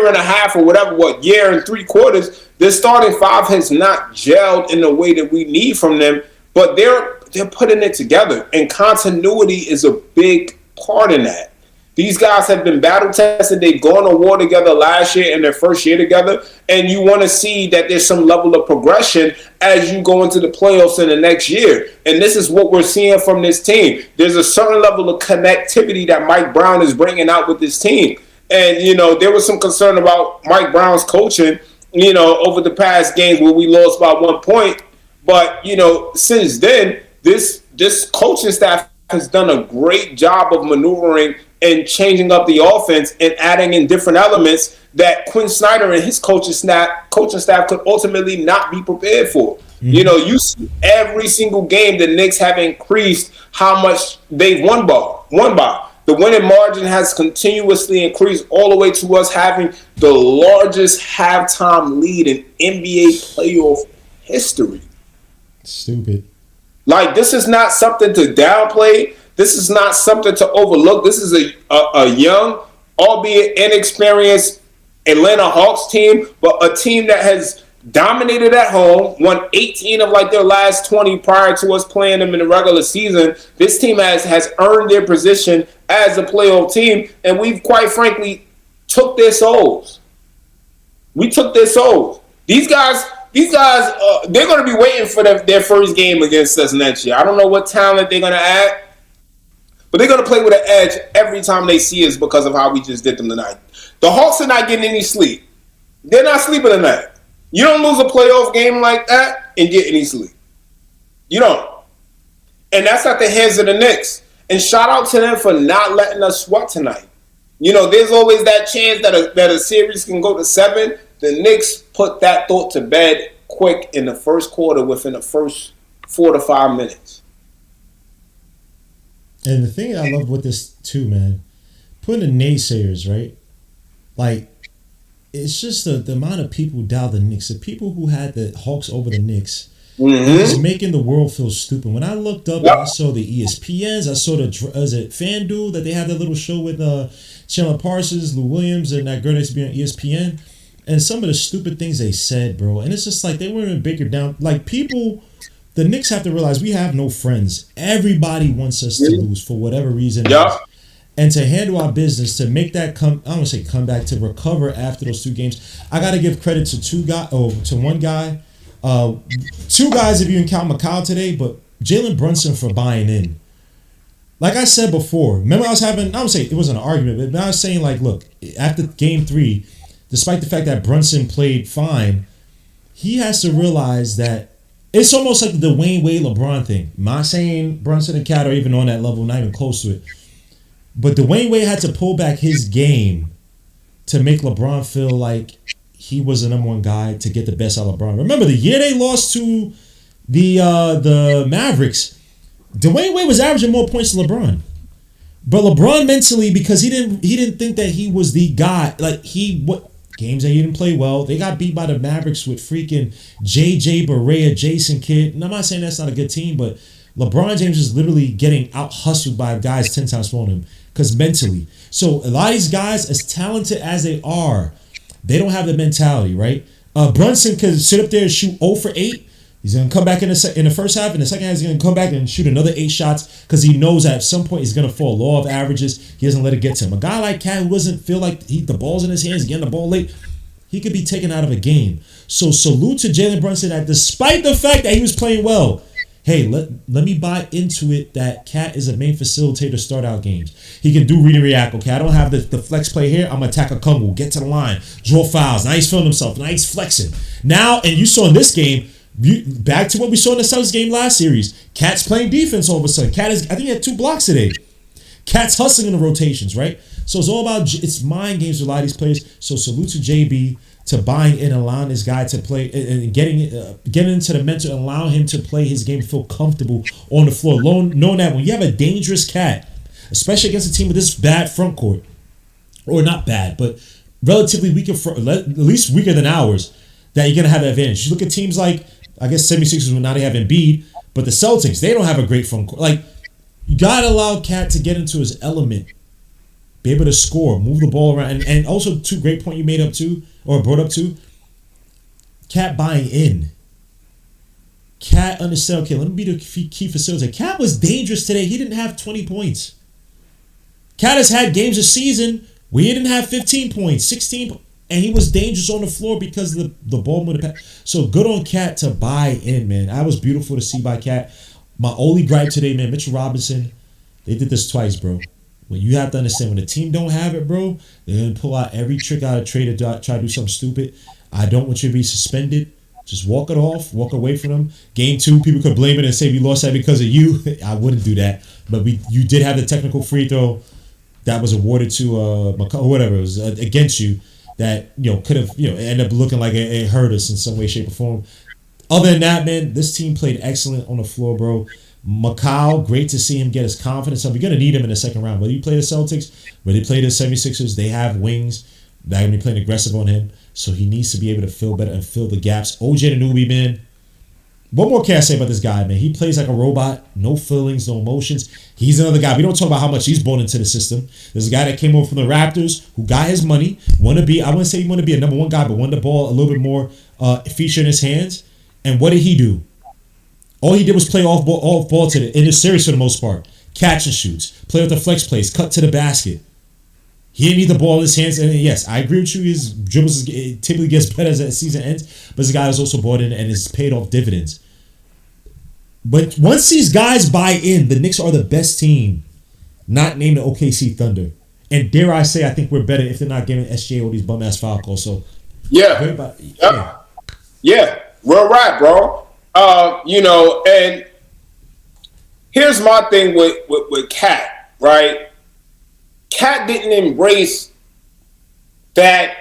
and a half or whatever, year and 3 quarters, this starting five has not gelled in the way that we need from them, but they're putting it together, and continuity is a big part in that. These guys have been battle tested. They've gone to war together last year and their first year together. And you want to see that there's some level of progression as you go into the playoffs in the next year. And this is what we're seeing from this team. There's a certain level of connectivity that Mike Brown is bringing out with this team. And, there was some concern about Mike Brown's coaching, over the past games where we lost by 1 point. But, since then, this coaching staff has done a great job of maneuvering and changing up the offense and adding in different elements that Quinn Snyder and his coaching staff could ultimately not be prepared for. Mm-hmm. You see every single game the Knicks have increased how much they've won by. The winning margin has continuously increased all the way to us having the largest halftime lead in NBA playoff history.
Stupid.
Like, this is not something to downplay. This is not something to overlook. This is a young, albeit inexperienced Atlanta Hawks team, but a team that has dominated at home, won 18 of their last 20 prior to us playing them in the regular season. This team has earned their position as a playoff team, and we've quite frankly took their souls. We took their souls. These guys, they're going to be waiting for their first game against us next year. I don't know what talent they're going to add, but they're going to play with an edge every time they see us because of how we just did them tonight. The Hawks are not getting any sleep. They're not sleeping tonight. You don't lose a playoff game like that and get any sleep. You don't. And that's at the hands of the Knicks. And shout out to them for not letting us sweat tonight. There's always that chance that a series can go to 7. The Knicks put that thought to bed quick in the first quarter within the first 4 to 5 minutes.
And the thing I love with this too, man, putting the naysayers, right? Like, it's just the amount of people who doubt the Knicks. The people who had the Hawks over the Knicks. Mm-hmm. It's making the world feel stupid. When I looked up, I saw the ESPNs. I saw FanDuel that they had that little show with Chandler Parsons, Lou Williams, and that girl that used to be on ESPN. And some of the stupid things they said, bro. And it's just like they weren't even breaking down. Like, people, the Knicks have to realize we have no friends. Everybody wants us to lose for whatever reason.
Yeah.
And to handle our business, to make that I don't want to say comeback, to recover after those 2 games, I got to give credit to one guy. 2 guys if you can count Mikal today, but Jalen Brunson for buying in. Like I said before, remember I would say it wasn't an argument, but I was saying, like, look, after game 3, despite the fact that Brunson played fine, he has to realize that it's almost like the Dwayne Wade LeBron thing. I'm not saying Brunson and Cat are even on that level, not even close to it. But Dwayne Wade had to pull back his game to make LeBron feel like he was the number 1 guy to get the best out of LeBron. Remember, the year they lost to the Mavericks, Dwayne Wade was averaging more points than LeBron. But LeBron mentally, because he didn't think that he was the guy, games that he didn't play well. They got beat by the Mavericks with freaking JJ Barea, Jason Kidd. And I'm not saying that's not a good team, but LeBron James is literally getting out-hustled by guys 10 times more than him. Because mentally. So a lot of these guys, as talented as they are, they don't have the mentality, right? Brunson could sit up there and shoot 0 for 8. He's going to come back in the first half. In the second half, he's going to come back and shoot another 8 shots because he knows that at some point he's going to fall. Law of averages. He doesn't let it get to him. A guy like Cat who doesn't feel like the ball's in his hands, getting the ball late, he could be taken out of a game. So salute to Jalen Brunson that despite the fact that he was playing well, hey, let me buy into it that Cat is a main facilitator to start out games. He can do read and react. Okay, I don't have the flex play here. I'm going to attack a combo, get to the line, draw fouls. Now he's feeling himself. Now he's flexing. Now, and you saw in this game, back to what we saw in the Celtics game last series, Cat's playing defense all of a sudden. I think he had 2 blocks today. Cat's hustling in the rotations, right? So it's all about it's mind games with a lot of these players. So salute to JB to buying in, allowing this guy to play and getting into the mental, and allowing him to play his game, feel comfortable on the floor. Knowing that when you have a dangerous cat, especially against a team with this bad front court, or not bad, but relatively weaker, at least weaker than ours, that you're gonna have an advantage. You look at teams like, I guess 76ers, when now they have Embiid, but the Celtics, they don't have a great front court. Like, you gotta allow Cat to get into his element, be able to score, move the ball around, and also two great point you made up to, or brought up to, Cat buying in. Cat understand, okay, let me be the key facilitator. Cat was dangerous today. He didn't have 20 points. Cat has had games this season where he didn't have 15 points, 16, and he was dangerous on the floor because of the ball moved. So good on Cat to buy in, man. That was beautiful to see by Cat. My only gripe today, man, Mitchell Robinson, they did this twice, bro. When you have to understand, when the team don't have it, bro, they're going to pull out every trick out of trade to try to do something stupid. I don't want you to be suspended. Just walk it off. Walk away from them. Game 2, people could blame it and say we lost that because of you. I wouldn't do that. But you did have the technical free throw that was awarded to whatever it was against you that could have ended up looking like it hurt us in some way, shape, or form. Other than that, man, this team played excellent on the floor, bro. Macau, great to see him get his confidence up. You're going to need him in the second round. Whether you play the Celtics, whether you play the 76ers, they have wings. They're going to be playing aggressive on him. So he needs to be able to feel better and fill the gaps. OJ Anunoby, man. What more can I say about this guy, man? He plays like a robot. No feelings, no emotions. He's another guy. We don't talk about how much he's bought into the system. There's a guy that came over from the Raptors who got his money. I wouldn't say he wanted to be a number one guy, but wanted the ball a little bit more feature in his hands. And what did he do? All he did was play off ball in his series for the most part. Catch and shoots. Play with the flex plays. Cut to the basket. He didn't need the ball in his hands. And yes, I agree with you. His dribbles typically gets better as the season ends. But this guy has also bought in and has paid off dividends. But once these guys buy in, the Knicks are the best team, not named the OKC Thunder. And dare I say, I think we're better if they're not giving SGA all these bum-ass foul calls. So,
yeah, we're right, bro. And here's my thing with Cat, right? Cat didn't embrace that,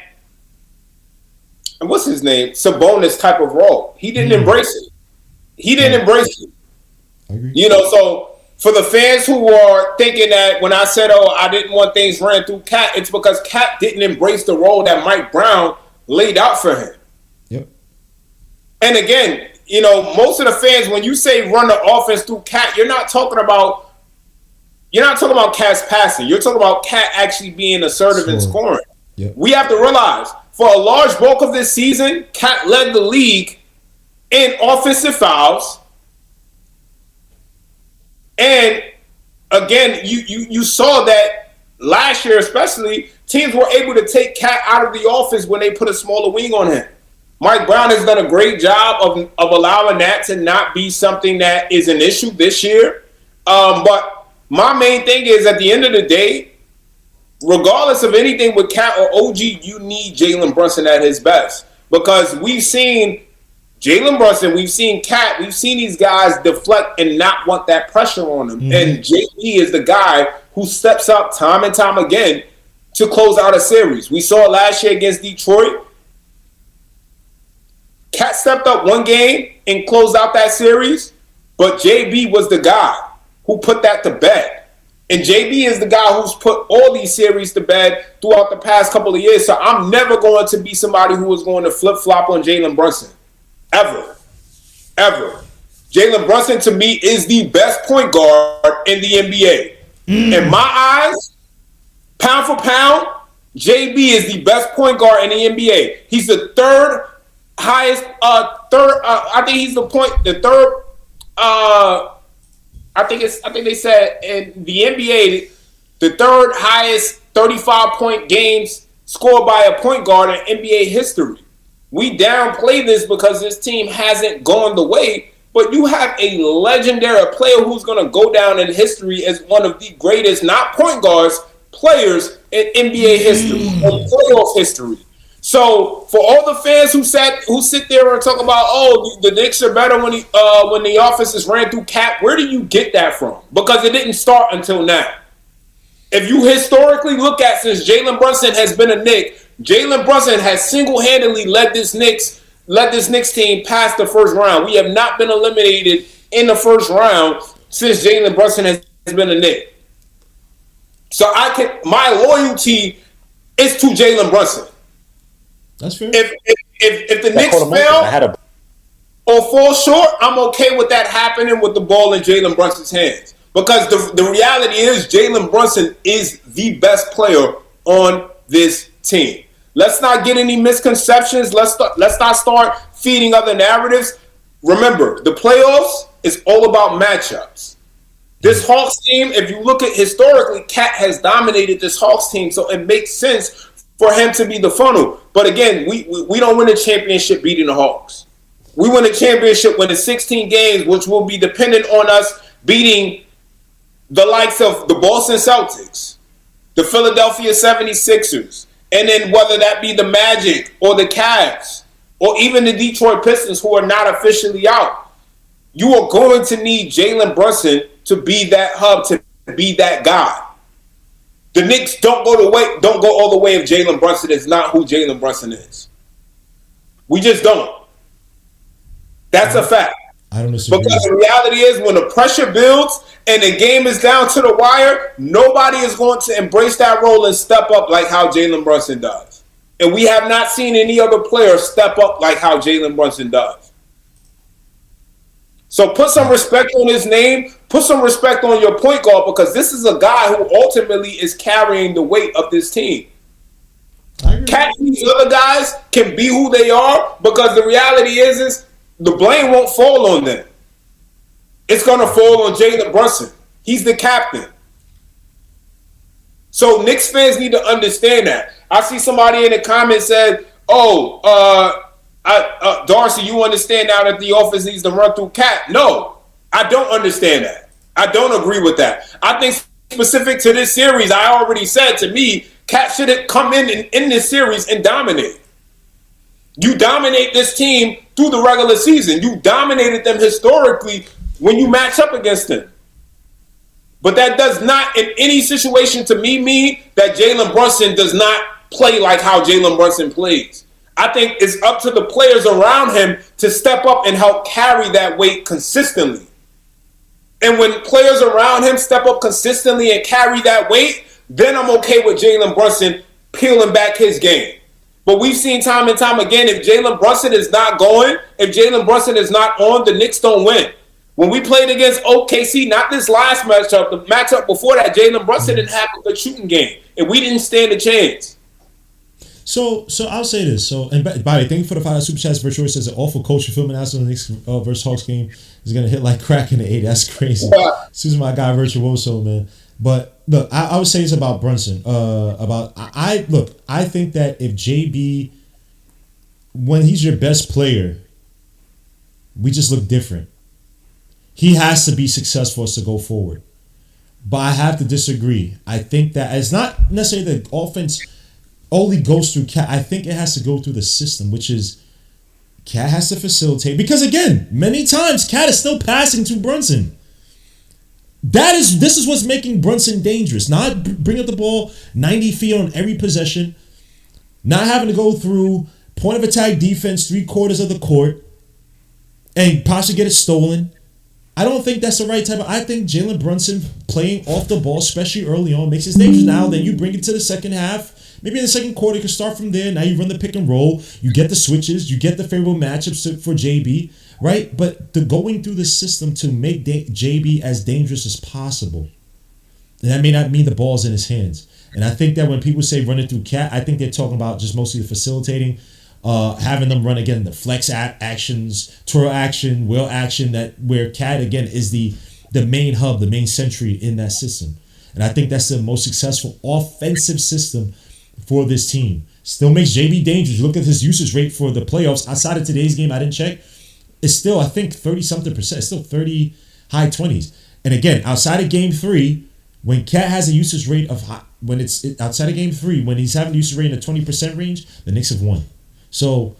and what's his name? Sabonis type of role. He didn't embrace it. He didn't embrace it.
I agree.
So for the fans who are thinking that when I said, I didn't want things ran through Cat, it's because Cat didn't embrace the role that Mike Brown laid out for him.
Yep.
And again, most of the fans, when you say run the offense through Cat, you're not talking about Cat's passing. You're talking about Cat actually being assertive and scoring.
Yep. We
have to realize, for a large bulk of this season, Cat led the league in offensive fouls. And again, you saw that last year, especially, teams were able to take Cat out of the offense when they put a smaller wing on him. Mike Brown has done a great job of allowing that to not be something that is an issue this year. But my main thing is, at the end of the day, regardless of anything with Cat or OG, you need Jalen Brunson at his best. Because we've seen Jalen Brunson, we've seen Cat, we've seen these guys deflect and not want that pressure on them. Mm-hmm. And JB is the guy who steps up time and time again to close out a series. We saw it last year against Detroit. Cat stepped up one game and closed out that series, but JB was the guy who put that to bed. And JB is the guy who's put all these series to bed throughout the past couple of years. So I'm never going to be somebody who is going to flip-flop on Jalen Brunson. Ever. Jalen Brunson, to me, is the best point guard in the NBA. In my eyes, pound for pound, JB is the best point guard in the NBA. He's the third highest, I think he's the third, I think they said in the NBA, the third highest 35-point games scored by a point guard in NBA history. We downplay this because this team hasn't gone the way, but you have a legendary player who's going to go down in history as one of the greatest, not point guards, players in NBA history, or playoff history. So for all the fans who sit there and talk about, the Knicks are better when the offense is ran through Cat, where do you get that from? Because it didn't start until now. If you historically look at since Jalen Brunson has been a Knick, Jalen Brunson has single-handedly led this Knicks team past the first round. We have not been eliminated in the first round since Jalen Brunson has been a Knick. So my loyalty is to Jalen Brunson.
That's fair.
If the Knicks fail or fall short, I'm okay with that happening with the ball in Jalen Brunson's hands. Because the reality is Jalen Brunson is the best player on this team. Let's not get any misconceptions. Let's not start feeding other narratives. Remember, the playoffs is all about matchups. This Hawks team, if you look at historically, Cat has dominated this Hawks team, so it makes sense for him to be the funnel. But again, we don't win a championship beating the Hawks. We win a championship when it's 16 games, which will be dependent on us beating the likes of the Boston Celtics, the Philadelphia 76ers, and then whether that be the Magic or the Cavs or even the Detroit Pistons, who are not officially out. You are going to need Jalen Brunson to be that hub, to be that guy. The Knicks don't go all the way if Jalen Brunson is not who Jalen Brunson is. We just don't. That's a fact.
I don't disagree.
Because the reality is when the pressure builds and the game is down to the wire, nobody is going to embrace that role and step up like how Jalen Brunson does. And we have not seen any other player step up like how Jalen Brunson does. So put some respect on his name. Put some respect on your point guard, because this is a guy who ultimately is carrying the weight of this team. Cat and these other guys can be who they are, because the reality is the blame won't fall on them. It's going to fall on Jalen Brunson. He's the captain. So Knicks fans need to understand that. I see somebody in the comments said, Darcy, you understand now that the offense needs to run through Cat. No, I don't understand that. I don't agree with that. I think specific to this series, I already said, to me, Cat should have come in this series and dominate. You dominate this team through the regular season. You dominated them historically when you match up against them. But that does not, in any situation, to me, mean that Jalen Brunson does not play like how Jalen Brunson plays. I think it's up to the players around him to step up and help carry that weight consistently. And when players around him step up consistently and carry that weight, then I'm okay with Jalen Brunson peeling back his game. But we've seen time and time again, if Jalen Brunson is not going, if Jalen Brunson is not on, the Knicks don't win. When we played against OKC, not this last matchup, the matchup before that, Jalen Brunson didn't have a good shooting game, and we didn't stand a chance.
So I'll say this. And by the way, thank you for the $5 super chats. Virtual says an awful culture film announcement on the Knicks versus Hawks game is gonna hit like crack in the 8. That's crazy. Excuse my guy Virtuoso, man. But look, I would say this about Brunson. I think that if JB, when he's your best player, we just look different. He has to be successful for us to go forward. But I have to disagree. I think that it's not necessarily the offense only goes through Cat. I think it has to go through the system, which is Cat has to facilitate. Because again, many times Cat is still passing to Brunson. This is what's making Brunson dangerous. Not bring up the ball 90 feet on every possession. Not having to go through point of attack defense 3/4 of the court and possibly get it stolen. I don't think that's the right type of. I think Jalen Brunson playing off the ball, especially early on, makes it dangerous. Now, then you bring it to the second half. Maybe in the second quarter, you can start from there. Now you run the pick and roll. You get the switches. You get the favorable matchups for JB, right? But the going through the system to make JB as dangerous as possible. And that may not mean the ball's in his hands. And I think that when people say running through Cat, I think they're talking about just mostly the facilitating. Having them run again the flex actions, twirl action, wheel action, that where Cat again is the main hub, the main sentry in that system. And I think that's the most successful offensive system for this team. Still makes JB dangerous. Look at his usage rate for the playoffs. Outside of today's game, I didn't check. It's still, I think, 30-something%. It's still 30, high 20s. And again, outside of game 3, when Cat has a usage rate of, when it's outside of game 3, when he's having a usage rate in the 20% range, the Knicks have won. So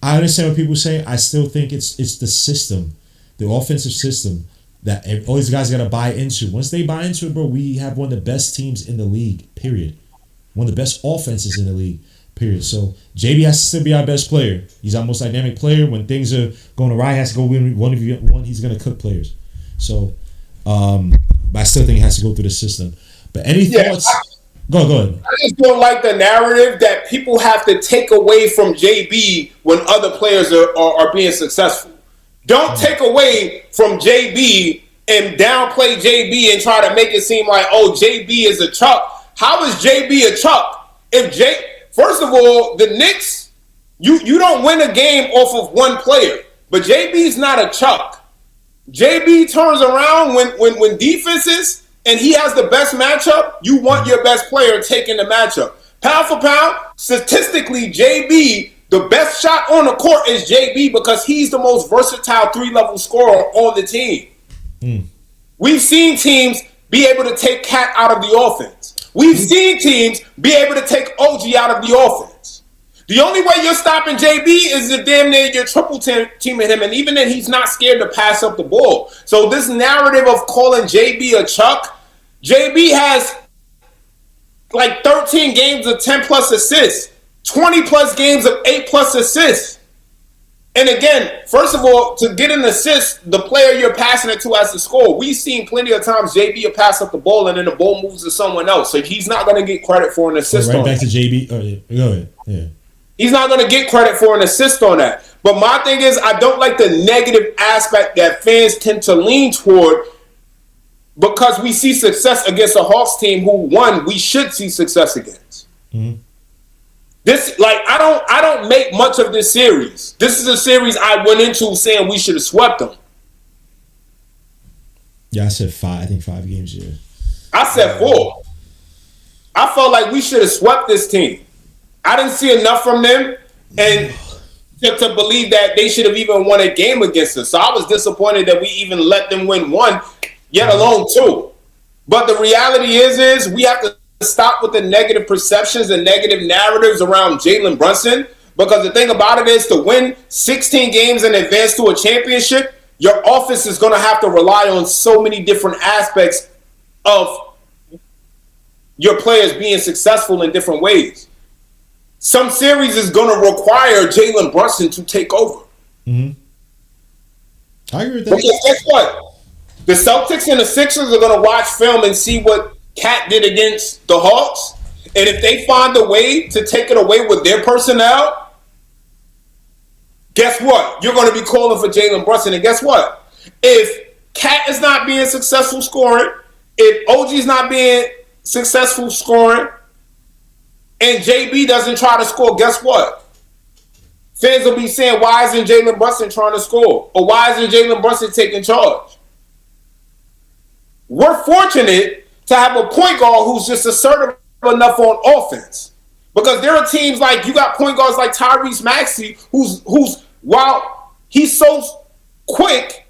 I understand what people say. I still think it's the system, the offensive system that all these guys got to buy into. Once they buy into it, bro, we have one of the best teams in the league, period. One of the best offenses in the league, period. So JB has to still be our best player. He's our most dynamic player. When things are going awry, he has to go win one. He's going to cook players. So, but I still think he has to go through the system. But any thoughts? Go ahead.
I just don't like the narrative that people have to take away from JB when other players are being successful. Don't take away from JB and downplay JB and try to make it seem like, oh, JB is a Chuck. How is JB a Chuck? First of all, the Knicks, you don't win a game off of one player. But JB's not a Chuck. JB turns around when defenses and he has the best matchup, you want your best player taking the matchup. Pound for pound, statistically, JB, the best shot on the court is JB because he's the most versatile three-level scorer on the team. We've seen teams be able to take Cat out of the offense. We've seen teams be able to take OG out of the offense. The only way you're stopping JB is if damn near you're triple teaming him, and even then he's not scared to pass up the ball. So this narrative of calling JB a Chuck, JB has like 13 games of 10 plus assists, 20 plus games of 8 plus assists. And again, first of all, to get an assist, the player you're passing it to has to score. We've seen plenty of times JB will pass up the ball and then the ball moves to someone else. So he's not going to get credit for an assist on
back
that.
to JB. Oh, yeah. Go ahead. Yeah.
He's not going to get credit for an assist on that. But my thing is, I don't like the negative aspect that fans tend to lean toward because we see success against a Hawks team who, one, we should see success against. Mm-hmm. I don't make much of this series. This is a series I went into saying we should have swept them.
Yeah, I said 5. I think 5 games, yeah.
I said 4. I felt like we should have swept this team. I didn't see enough from them and to believe that they should have even won a game against us. So I was disappointed that we even let them win one, yet alone 2. But the reality is we have to stop with the negative perceptions and negative narratives around Jalen Brunson, because the thing about it is to win 16 games and advance to a championship, your offense is going to have to rely on so many different aspects of your players being successful in different ways. Some series is going to require Jalen Brunson to take over.
Mm-hmm. I agree with that.
Because guess what? The Celtics and the Sixers are going to watch film and see what Cat did against the Hawks, and if they find a way to take it away with their personnel, guess what? You're going to be calling for Jalen Brunson, and guess what? If Cat is not being successful scoring, if OG's not being successful scoring, and JB doesn't try to score, guess what? Fans will be saying, why isn't Jalen Brunson trying to score? Or why isn't Jalen Brunson taking charge? We're fortunate to have a point guard who's just assertive enough on offense. Because there are teams like, you got point guards like Tyrese Maxey, who's while he's so quick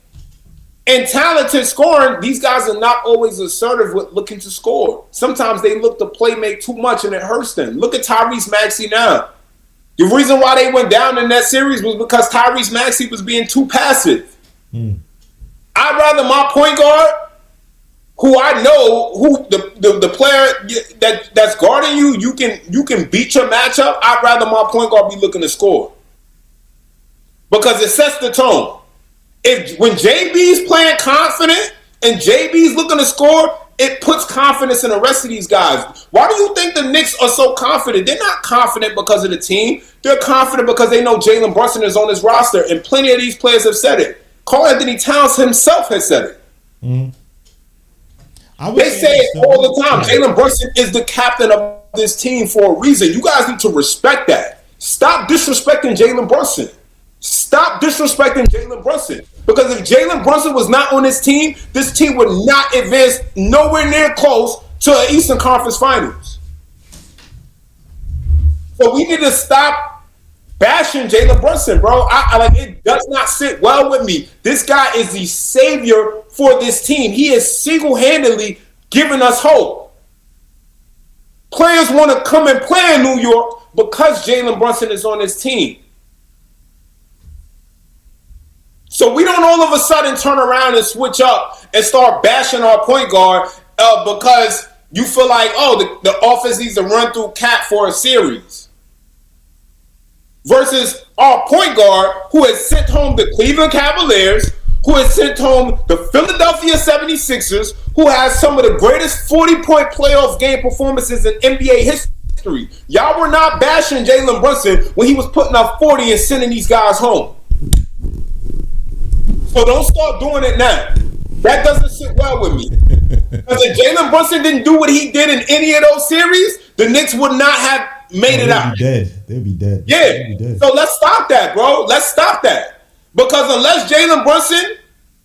and talented scoring, these guys are not always assertive with looking to score. Sometimes they look to play make too much and it hurts them. Look at Tyrese Maxey now. The reason why they went down in that series was because Tyrese Maxey was being too passive. I'd rather my point guard, who I know, who the player that's guarding you, you can beat your matchup. I'd rather my point guard be looking to score, because it sets the tone. When JB's playing confident and JB's looking to score, it puts confidence in the rest of these guys. Why do you think the Knicks are so confident? They're not confident because of the team. They're confident because they know Jalen Brunson is on his roster, and plenty of these players have said it. Karl-Anthony Towns himself has said it.
Mm-hmm.
They say it all the time. Jalen Brunson is the captain of this team for a reason. You guys need to respect that. Stop disrespecting Jalen Brunson. Stop disrespecting Jalen Brunson. Because if Jalen Brunson was not on this team would not advance nowhere near close to an Eastern Conference Finals. So we need to stop bashing Jalen Brunson, bro. It does not sit well with me. This guy is the savior for this team. He is single-handedly giving us hope. Players want to come and play in New York because Jalen Brunson is on this team. So we don't all of a sudden turn around and switch up and start bashing our point guard because you feel like, oh, the offense needs to run through Cat for a series. Versus our point guard who has sent home the Cleveland Cavaliers, who has sent home the Philadelphia 76ers, who has some of the greatest 40-point playoff game performances in NBA history. Y'all were not bashing Jalen Brunson when he was putting up 40 and sending these guys home. So don't start doing it now. That doesn't sit well with me. Because if Jalen Brunson didn't do what he did in any of those series, the Knicks would not have made it out.
They'd be dead.
Yeah. So let's stop that, bro. Let's stop that. Because unless Jalen Brunson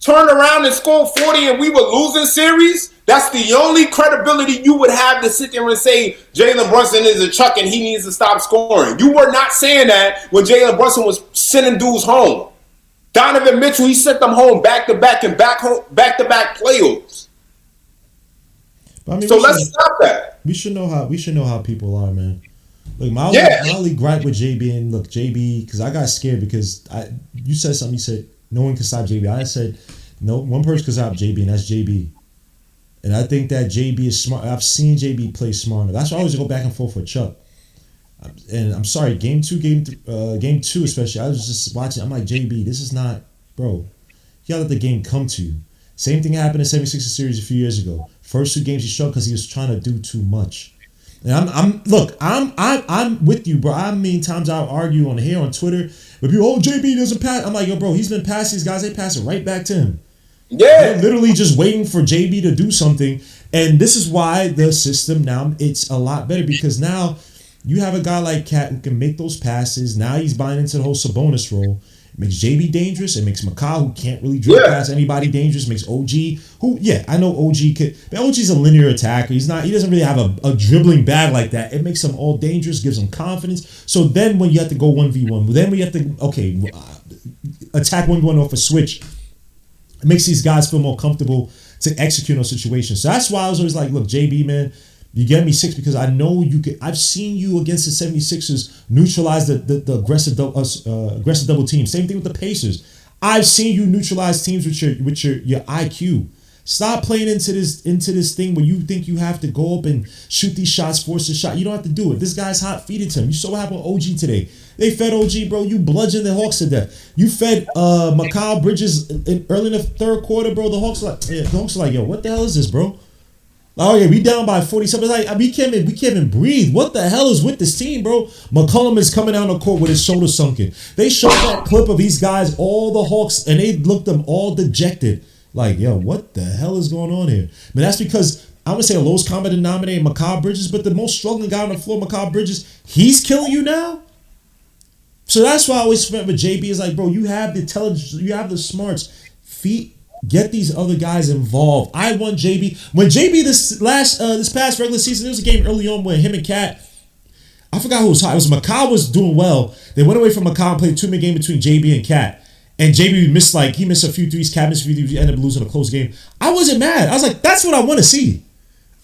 turned around and scored 40 and we were losing series, that's the only credibility you would have to sit there and say Jalen Brunson is a chuck and he needs to stop scoring. You were not saying that when Jalen Brunson was sending dudes home. Donovan Mitchell, he sent them home back-to-back and back-to-back playoffs.
I mean,
so let's stop that.
We should know how people are, man. Like my only gripe with JB, and look, JB, because I got scared because you said something. You said no one can stop JB. I said no one person can stop JB, and that's JB. And I think that JB is smart. I've seen JB play smarter. That's why I always go back and forth with Chuck. And I'm sorry, game two especially. I was just watching. I'm like, JB, this is not, bro. You gotta let the game come to you. Same thing happened in 76ers series a few years ago. First 2 games he struggled because he was trying to do too much. And I'm with you, bro. I mean, times I'll argue on here on Twitter. If you JB doesn't pass, I'm like, yo, bro, he's been passing these guys. They pass it right back to him.
Yeah,
they're literally just waiting for JB to do something. And this is why the system now it's a lot better because now. You have a guy like Cat who can make those passes. Now he's buying into the whole Sabonis role. It makes JB dangerous. It makes Mikal, who can't really dribble past anybody, dangerous. It makes OG, who, I know OG could. But OG's a linear attacker. He doesn't really have a dribbling bag like that. It makes him all dangerous, gives him confidence. So then when you have to go 1v1, then we have to, attack 1v1 off a switch. It makes these guys feel more comfortable to execute those situations. So that's why I was always like, look, JB, man, you get me 6 because I know you could. I've seen you against the 76ers neutralize the aggressive double team. Same thing with the Pacers. I've seen you neutralize teams with your IQ. Stop playing into this thing where you think you have to go up and shoot these shots, force a shot. You don't have to do it. This guy's hot. Feed it to him. You saw what happened with OG today. They fed OG, bro. You bludgeoned the Hawks to death. You fed Mikal Bridges early in the third quarter, bro. The Hawks are like, yo, what the hell is this, bro? Oh yeah, we down by 47. It's like we can't even breathe. What the hell is with this team, bro? McCollum is coming down the court with his shoulder sunken. They showed that clip of these guys, all the Hawks, and they looked them all dejected. Like, yo, what the hell is going on here? But that's because I would say the lowest common denominator, Mikal Bridges, but the most struggling guy on the floor, Mikal Bridges, he's killing you now. So that's why I always remember JB is like, bro, you have the intelligence, you have the smarts. Get these other guys involved. I want JB. When JB this past regular season, there was a game early on where him and Cat, I forgot who was hot. It was Mikal was doing well. They went away from Mikal and played a 2-minute game between JB and Cat. And JB missed a few threes. Cat missed a few threes. Ended up losing a close game. I wasn't mad. I was like, that's what I want to see.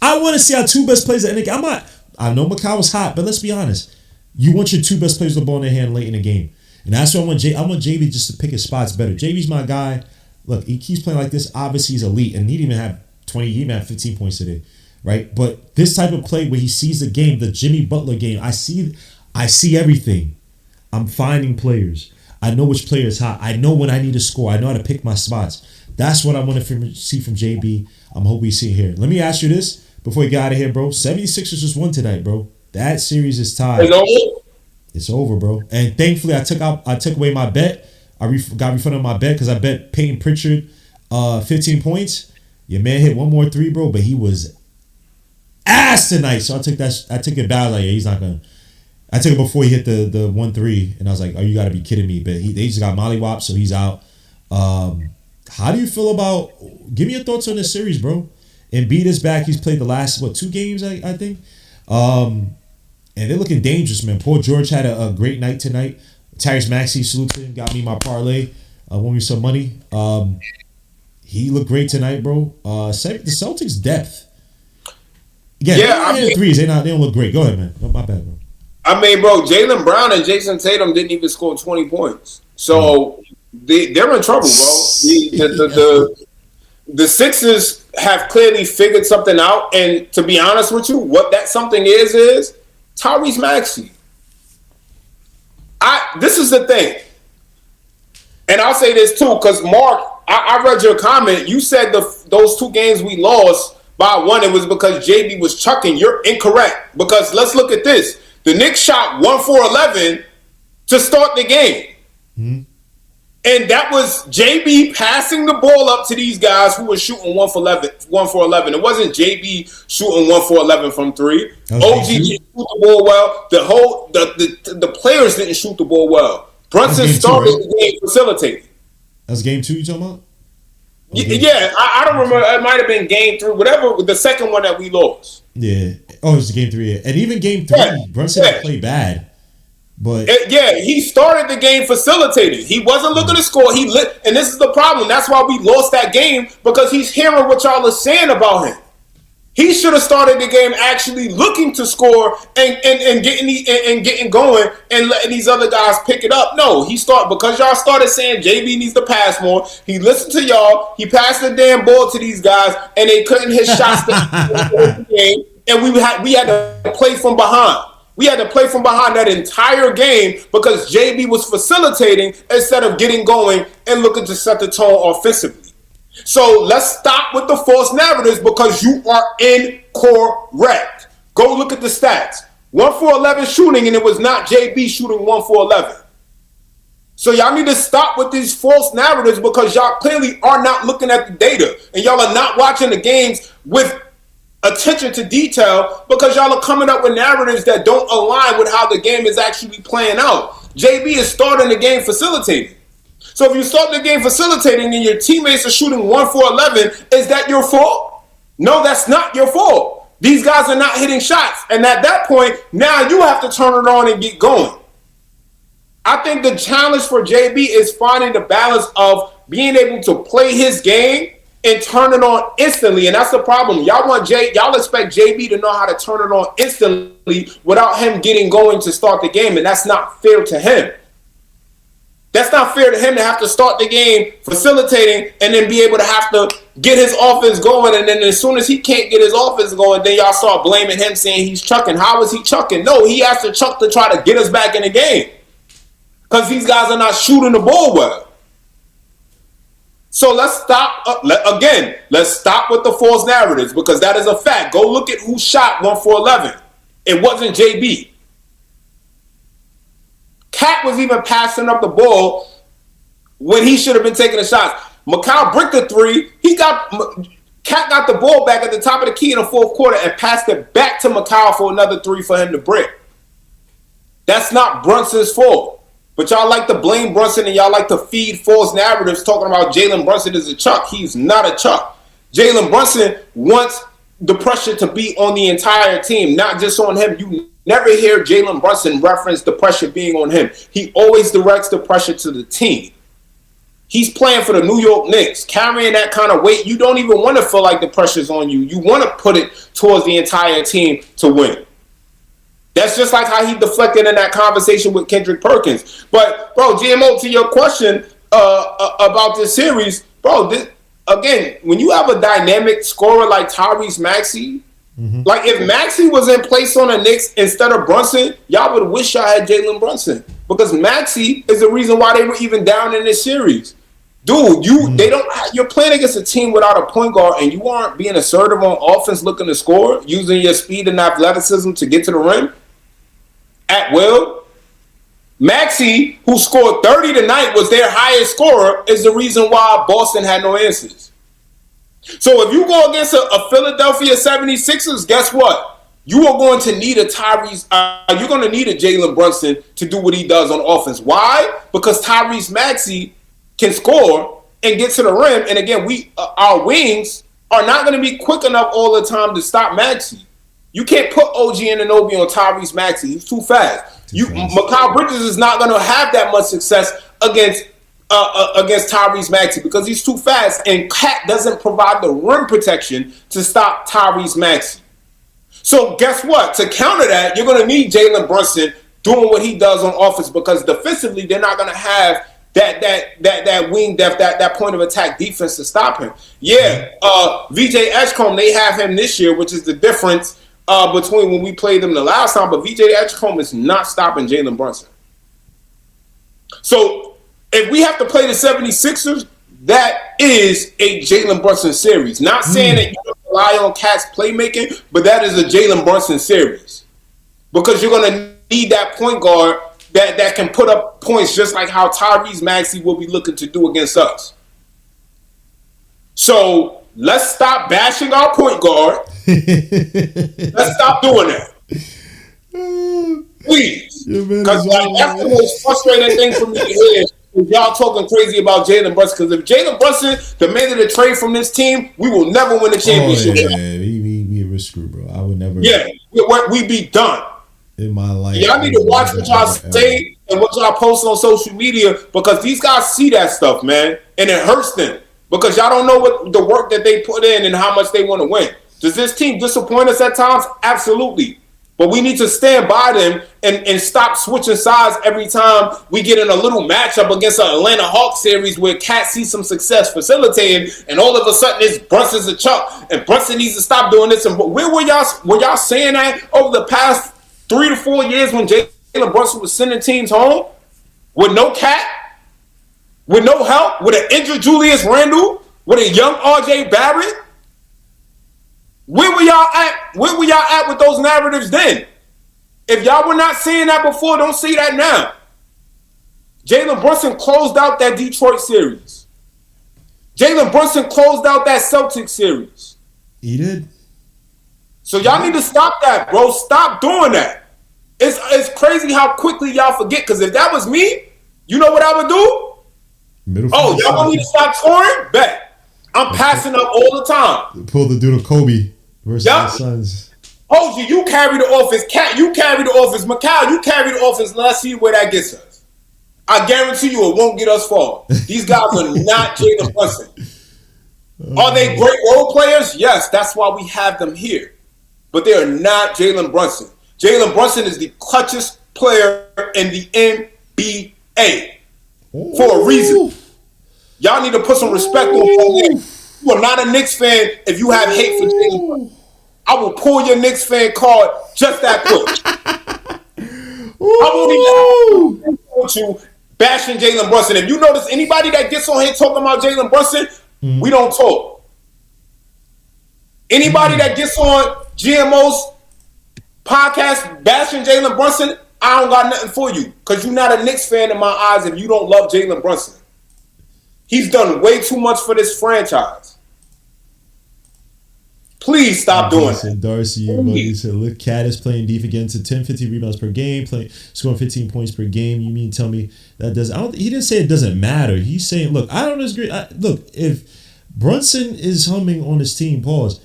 I want to see our 2 best players at the end. I know Mikal was hot, but let's be honest. You want your 2 best players with the ball in their hand late in the game. And that's what I want JB just to pick his spots better. JB's my guy. Look, he keeps playing like this. Obviously, he's elite, and he didn't even have 20. He even had 15 points today, right? But this type of play where he sees the game, the Jimmy Butler game, I see everything. I'm finding players. I know which player is hot. I know when I need to score. I know how to pick my spots. That's what I want to see from JB. I'm hoping we see here. Let me ask you this before we get out of here, bro. 76ers just won tonight, bro. That series is tied. It's over, bro. And thankfully, I took away my bet. I got refunded on my bet because I bet Peyton Pritchard 15 points. Your man hit one more 3, bro, but he was ass tonight. So I took it back. Like, yeah, he's not gonna. I took it before he hit the 1-3, and I was like, oh, you gotta be kidding me. But they just got mollywopped, so he's out. How do you feel about? Give me your thoughts on this series, bro. Embiid is back. He's played the last 2 games, I think. And they're looking dangerous, man. Paul George had a great night tonight. Tyrese Maxey, salute to him, got me my parlay, won me some money. He looked great tonight, bro. The Celtics' depth. Again, yeah, threes. They don't look great. Go ahead, man. No, my bad, bro.
I mean, bro, Jaylen Brown and Jason Tatum didn't even score 20 points. So they're in trouble, bro. The Sixers have clearly figured something out, and to be honest with you, what that something is Tyrese Maxey. This is the thing, and I'll say this too, because Mark, I read your comment. You said those 2 games we lost by 1, it was because JB was chucking. You're incorrect, because let's look at this. The Knicks shot 1 for 11 to start the game. Mm-hmm. And that was JB passing the ball up to these guys who were shooting 1 for 11. It wasn't JB shooting 1 for 11 from 3. OG didn't shoot the ball well. The players didn't shoot the ball well. Brunson started the game facilitating.
That's game 2 you talking about?
Yeah, I don't remember. It might have been game 3, whatever. The second one that we lost.
Yeah. Oh, it was game 3. Yeah. And even game 3, Brunson didn't play bad. But
he started the game facilitating. He wasn't looking to score. And this is the problem. That's why we lost that game, because he's hearing what y'all are saying about him. He should have started the game actually looking to score and getting going and letting these other guys pick it up. No, because y'all started saying JB needs to pass more. He listened to y'all. He passed the damn ball to these guys, and they couldn't hit shots the game. And we had to play from behind. We had to play from behind that entire game because JB was facilitating instead of getting going and looking to set the tone offensively. So let's stop with the false narratives, because you are incorrect. Go look at the stats. 1 for 11 shooting, and it was not JB shooting 1 for 11. So y'all need to stop with these false narratives, because y'all clearly are not looking at the data, and y'all are not watching the games with attention to detail, because y'all are coming up with narratives that don't align with how the game is actually playing out. JB is starting the game facilitating. So if you start the game facilitating and your teammates are shooting 1 for 11, is that your fault? No, that's not your fault. These guys are not hitting shots. And at that point, now you have to turn it on and get going. I think the challenge for JB is finding the balance of being able to play his game and turn it on instantly. And that's the problem. Y'all expect JB to know how to turn it on instantly without him getting going to start the game. And that's not fair to him. That's not fair to him to have to start the game facilitating and then be able to have to get his offense going. And then as soon as he can't get his offense going, then y'all start blaming him, saying he's chucking. How is he chucking? No, he has to chuck to try to get us back in the game, because these guys are not shooting the ball well. So let's stop. Let's stop with the false narratives, because that is a fact. Go look at who shot 1 for 11. It wasn't JB. Cat was even passing up the ball when he should have been taking the shots. Mikal bricked the 3. Cat got the ball back at the top of the key in the fourth quarter and passed it back to Mikal for another 3 for him to brick. That's not Brunson's fault. But y'all like to blame Brunson, and y'all like to feed false narratives talking about Jalen Brunson is a chuck. He's not a chuck. Jalen Brunson wants the pressure to be on the entire team, not just on him. You never hear Jalen Brunson reference the pressure being on him. He always directs the pressure to the team. He's playing for the New York Knicks, carrying that kind of weight. You don't even want to feel like the pressure's on you. You want to put it towards the entire team to win. That's just like how he deflected in that conversation with Kendrick Perkins. But, bro, GMO, to your question about this series, bro, again, when you have a dynamic scorer like Tyrese Maxey, like if Maxey was in place on the Knicks instead of Brunson, y'all would wish y'all had Jalen Brunson, because Maxey is the reason why they were even down in this series. Dude, you're playing against a team without a point guard, and you aren't being assertive on offense, looking to score, using your speed and athleticism to get to the rim at will. Maxey, who scored 30 tonight, was their highest scorer, is the reason why Boston had no answers. So if you go against a Philadelphia 76ers, guess what? You are going to need you're going to need a Jalen Brunson to do what he does on offense. Why? Because Tyrese Maxey can score and get to the rim. And again, our wings are not going to be quick enough all the time to stop Maxey. You can't put OG Anunoby on Tyrese Maxey. He's too fast. Mikal Bridges is not going to have that much success against Tyrese Maxey because he's too fast, and Cat doesn't provide the rim protection to stop Tyrese Maxey. So guess what? To counter that, you're going to need Jalen Brunson doing what he does on offense, because defensively they're not going to have that wing depth, that point of attack defense to stop him. Yeah, VJ Edgecombe, they have him this year, which is the difference between when we played them the last time. But VJ Edgecombe is not stopping Jalen Brunson. So if we have to play the 76ers, that is a Jalen Brunson series. Not saying that you don't rely on Cat's playmaking, but that is a Jalen Brunson series. Because you're going to need that point guard that can put up points just like how Tyrese Maxey will be looking to do against us. So let's stop bashing our point guard. Let's stop doing that. Please. Because that's the most frustrating thing for me to hear is y'all talking crazy about Jalen Brunson. Because if Jalen Brunson demanded a trade from this team, we will never win the championship.
We're screwed, bro. I would never.
Yeah, we'd be done.
In my life.
Y'all need to watch what y'all say and what y'all post on social media because these guys see that stuff, man. And it hurts them because y'all don't know what the work that they put in and how much they want to win. Does this team disappoint us at times? Absolutely. But we need to stand by them and stop switching sides every time we get in a little matchup against an Atlanta Hawks series where Cat sees some success facilitating, and all of a sudden it's Brunson's a chuck, and Brunson needs to stop doing this. And where were y'all saying that over the past 3 to 4 years when Jalen Brunson was sending teams home with no Cat, with no help, with an injured Julius Randle, with a young RJ Barrett? Where were y'all at? Where were y'all at with those narratives then? If y'all were not saying that before, don't say that now. Jalen Brunson closed out that Detroit series. Jalen Brunson closed out that Celtics series.
He did.
So y'all need to stop that, bro. Stop doing that. It's crazy how quickly y'all forget. Because if that was me, you know what I would do? Y'all want me to stop scoring? Bet. I'm passing up all the time.
Pull the dude of Kobe versus the Suns.
Hoji, you carry the offense. Cat, you carry the offense. Macau, you carry the offense. Let's see where that gets us. I guarantee you it won't get us far. These guys are not Jalen Brunson. Are they great role players? Yes, that's why we have them here. But they are not Jalen Brunson. Jalen Brunson is the clutchest player in the NBA for a reason. Y'all need to put some respect on his name. You are not a Knicks fan if you have hate for Jalen Brunson. I will pull your Knicks fan card just that quick. I won't even with you bashing Jalen Brunson. If you notice anybody that gets on here talking about Jalen Brunson, we don't talk. Anybody that gets on GMO's podcast bashing Jalen Brunson, I don't got nothing for you because you're not a Knicks fan in my eyes if you don't love Jalen Brunson. He's done way too much for this franchise. Please stop doing it.
Darcy, he said, look, Cat is playing deep again to 10, 15 rebounds per game, scoring 15 points per game. You mean tell me that does? He didn't say it doesn't matter. He's saying, look, I don't disagree. Look, if Brunson is humming on his team, pause.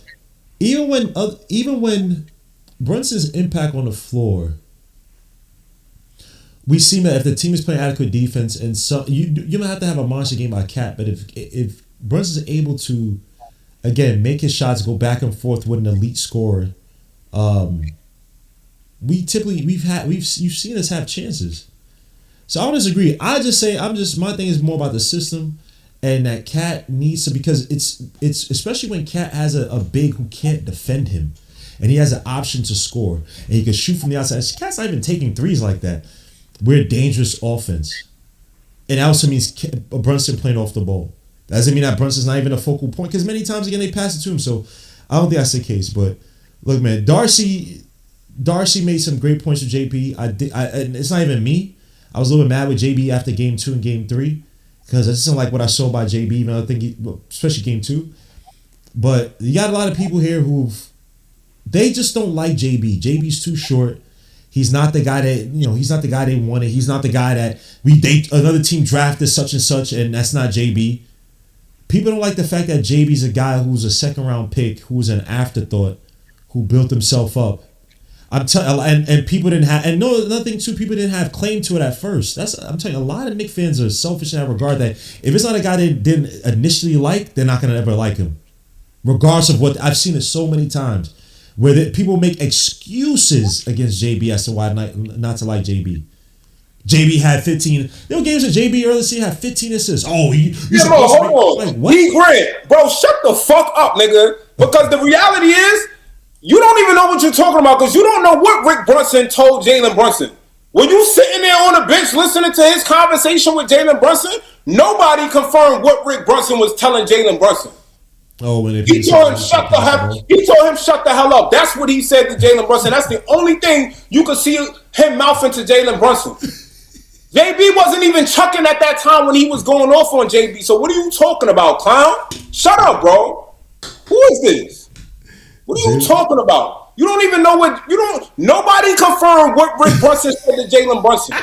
Even when Brunson's impact on the floor, we see that if the team is playing adequate defense, and so you don't have to have a monster game by Cat, but if Brunson's able to, again, make his shots go back and forth with an elite scorer, you've seen us have chances. So I don't disagree. My thing is more about the system, and that Cat needs to, because it's especially when Cat has a big who can't defend him, and he has an option to score, and he can shoot from the outside. Cat's not even taking threes like that. We're a dangerous offense, and that also means Brunson playing off the ball. That doesn't mean that Brunson's not even a focal point, because many times again they pass it to him. So I don't think that's the case. But look, man, Darcy made some great points with JB. And it's not even me. I was a little bit mad with JB after game 2 and game 3 because I just didn't like what I saw by JB. Even I think, especially game 2. But you got a lot of people here they just don't like JB. JB's too short. He's not the guy that, he's not the guy they wanted. He's not the guy that another team drafted such and such, and that's not JB. People don't like the fact that JB's a guy who's a second-round pick, who's an afterthought, who built himself up. And people didn't have, and no, another thing too, people didn't have claim to it at first. I'm telling you, a lot of Knicks fans are selfish in that regard. That if it's not a guy they didn't initially like, they're not gonna ever like him, regardless of what. I've seen it so many times where people make excuses against JB as to why not to like JB. JB had 15. There were games that JB early season had 15 assists. Oh,
hold on.
Like, what?
D Grant, bro, shut the fuck up, nigga. Because the reality is, you don't even know what you're talking about because you don't know what Rick Brunson told Jalen Brunson. When you sitting there on the bench listening to his conversation with Jalen Brunson, nobody confirmed what Rick Brunson was telling Jalen Brunson.
Oh, and
he told him shut the hell up. That's what he said to Jalen Brunson. That's the only thing you could see him mouthing to Jalen Brunson. JB wasn't even chucking at that time when he was going off on JB. So what are you talking about, clown? Shut up, bro. Who is this? What are you talking about? You don't even know what you don't. Nobody confirmed what Rick Brunson said to Jalen Brunson.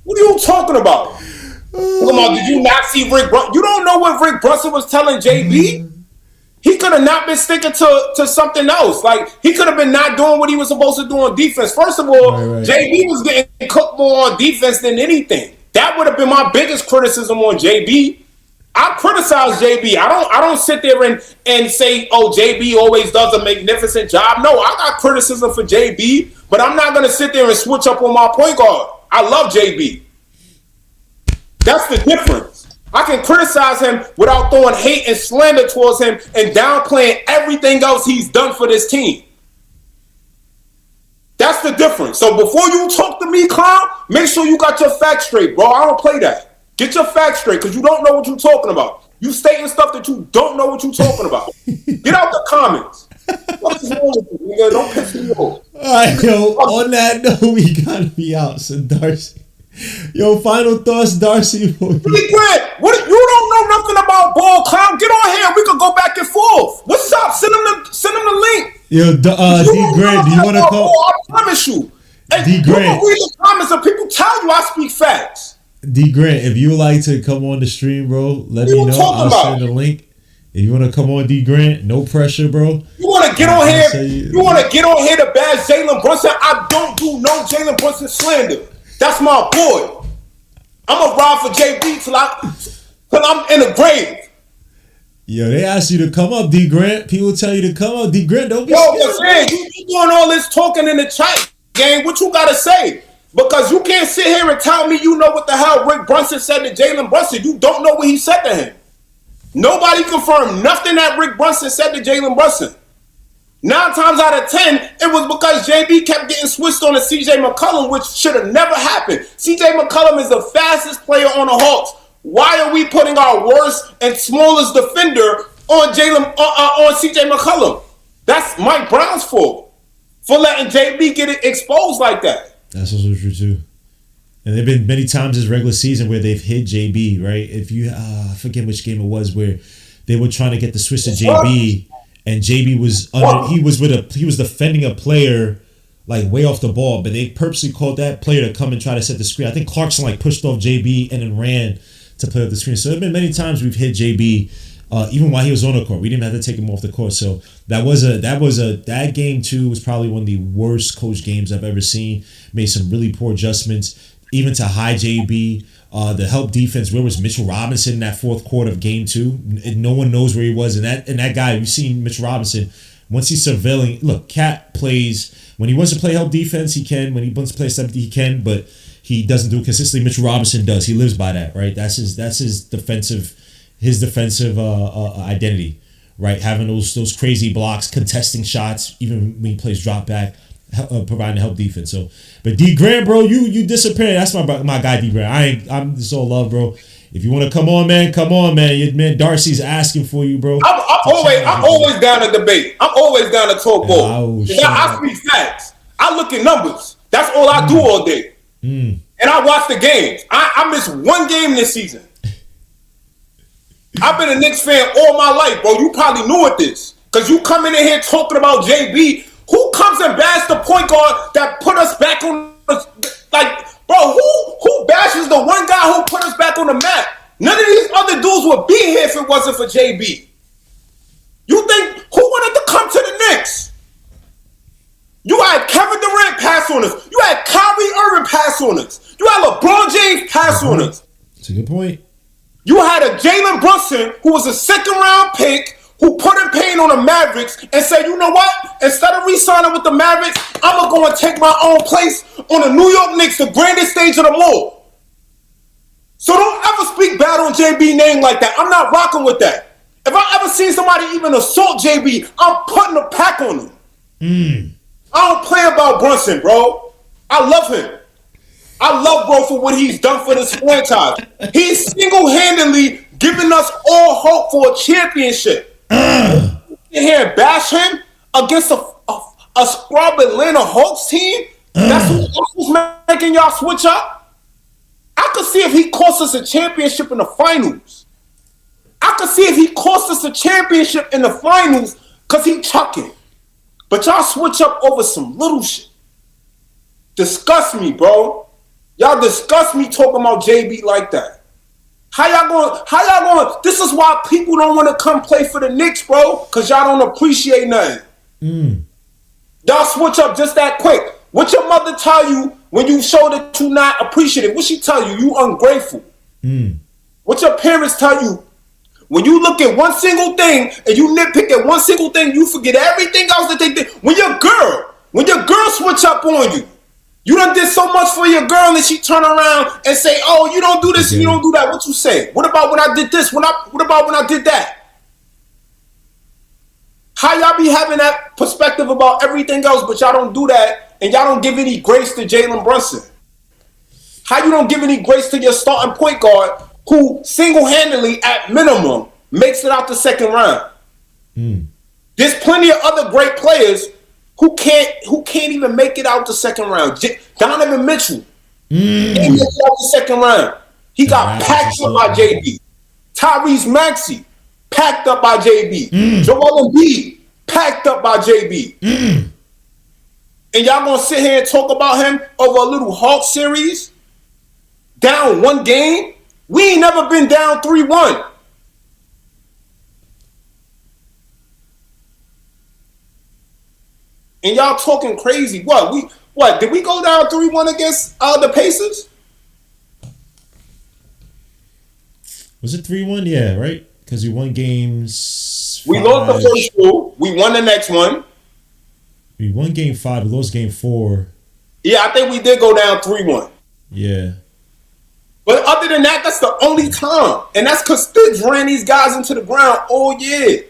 What are you talking about? Come on, did you not see Rick Brunson? You don't know what Rick Brunson was telling JB? He could have not been sticking to something else. Like, he could have been not doing what he was supposed to do on defense. First of all, JB was getting cooked more on defense than anything. That would have been my biggest criticism on JB. I criticize JB. I don't sit there and say, oh, JB always does a magnificent job. No, I got criticism for JB, but I'm not going to sit there and switch up on my point guard. I love JB. That's the difference. I can criticize him without throwing hate and slander towards him and downplaying everything else he's done for this team. That's the difference. So before you talk to me, clown, make sure you got your facts straight, bro. I don't play that. Get your facts straight because you don't know what you're talking about. You stating stuff that you don't know what you're talking about. Get out the comments. What is wrong with you, nigga? Don't piss me off.
All right, yo, on that note, we got to be out. So, Darcy. Yo, final thoughts, Darcy.
Grant, what you don't know nothing about ball, clown. Get on here. We can go back and forth. What's up? Send him the link.
Yo, D Grant, do you want to call?
I promise you. Hey,
D Grant,
you read the comments and people tell you I speak facts.
D Grant, if you would like to come on the stream, bro, let me know. I'll send the link. If you want to come on, D Grant, no pressure, bro.
You want to get on here? You want to get on here to bash Jalen Brunson? I don't do no Jalen Brunson slander. That's my boy. I'm going to ride for JB till I'm in the grave.
Yo, they asked you to come up, D Grant. People tell you to come up. D Grant, don't be
scared. You be doing all this talking in the chat game. What you got to say? Because you can't sit here and tell me you know what the hell Rick Brunson said to Jalen Brunson. You don't know what he said to him. Nobody confirmed nothing that Rick Brunson said to Jalen Brunson. 9 times out of 10, it was because JB kept getting switched on to CJ McCollum, which should have never happened. CJ McCollum is the fastest player on the Hawks. Why are we putting our worst and smallest defender on CJ McCollum? That's Mike Brown's fault for letting JB get it exposed like that.
That's also true too. And there've been many times this regular season where they've hit JB, right? If you I forget which game it was where they were trying to get the switch to JB. And JB was he was defending a player like way off the ball, but they purposely called that player to come and try to set the screen. I think Clarkson like pushed off JB and then ran to play off the screen. So there've been many times we've hit JB even while he was on the court. We didn't have to take him off the court. So that game too was probably one of the worst coach games I've ever seen. Made some really poor adjustments, even to high JB. The help defense, where was Mitchell Robinson in that fourth quarter of game 2? No one knows where he was. And that guy, you've seen Mitchell Robinson, once he's surveilling, look, Cat plays, when he wants to play help defense, he can. When he wants to play something, he can, but he doesn't do it consistently. Mitchell Robinson does. He lives by that, right? That's his defensive identity, right? Having those crazy blocks, contesting shots, even when he plays drop back, providing help defense. So, but D Grant, bro, you disappeared. That's my guy, D Grant. I'm just all love, bro. If you want to come on, man, come on, man. Your man Darcy's asking for you, bro.
I'm always down to debate. I'm always down to talk ball. I speak facts. I look at numbers. That's all I do all day. And I watch the games. I missed one game this season. I've been a Knicks fan all my life, bro. You probably knew it this. Because you come in here talking about JB. Who comes and bashes the point guard that put us back on bro, who bashes the one guy who put us back on the map? None of these other dudes would be here if it wasn't for JB. You think who wanted to come to the Knicks? You had Kevin Durant pass on us. You had Kyrie Irving pass on us. You had LeBron James pass on us.
That's a good point.
You had a Jalen Brunson who was a second round pick who put in pain on the Mavericks and said, you know what? Instead of re-signing with the Mavericks, I'm going to go and take my own place on the New York Knicks, the grandest stage of them all. So don't ever speak bad on JB name like that. I'm not rocking with that. If I ever see somebody even assault JB, I'm putting a pack on them. I don't play about Brunson, bro. I love him. I love bro for what he's done for this franchise. He's single-handedly giving us all hope for a championship. Here and bash him against a scrub Atlanta Hawks team? That's who's making y'all switch up? I could see if he cost us a championship in the finals. I could see if he cost us a championship in the finals because he chucking. But y'all switch up over some little shit. Disgust me, bro. Y'all disgust me talking about JB like that. How y'all going? This is why people don't want to come play for the Knicks, bro, because y'all don't appreciate nothing. Y'all switch up just that quick. What your mother tell you when you show that you not appreciative? What she tell you? You ungrateful. What your parents tell you? When you look at one single thing and you nitpick at one single thing, you forget everything else that they did. When your girl switch up on you, you done did so much for your girl and she turn around and say, oh, you don't do this and you don't do that. What you say? What about when I did this? What about when I did that? How y'all be having that perspective about everything else, but y'all don't do that and y'all don't give any grace to Jalen Brunson? How you don't give any grace to your starting point guard who single-handedly, at minimum, makes it out the second round? There's plenty of other great players who can't even make it out the second round. Donovan Mitchell didn't make it out the second round. He got packed up by JB. Tyrese Maxey packed up by JB. Joel Embiid packed up by JB. And y'all gonna sit here and talk about him over a little Hawk series? Down one game? We ain't never been down 3-1. And y'all talking crazy. What? Did we go down 3-1 against the Pacers?
Was it 3-1? Yeah, right? Because we won games 5.
We lost the first two. We won the next one.
We won game 5. We lost game 4.
Yeah, I think we did go down 3-1.
Yeah.
But other than that, that's the only time. And that's because Stitch ran these guys into the ground all year.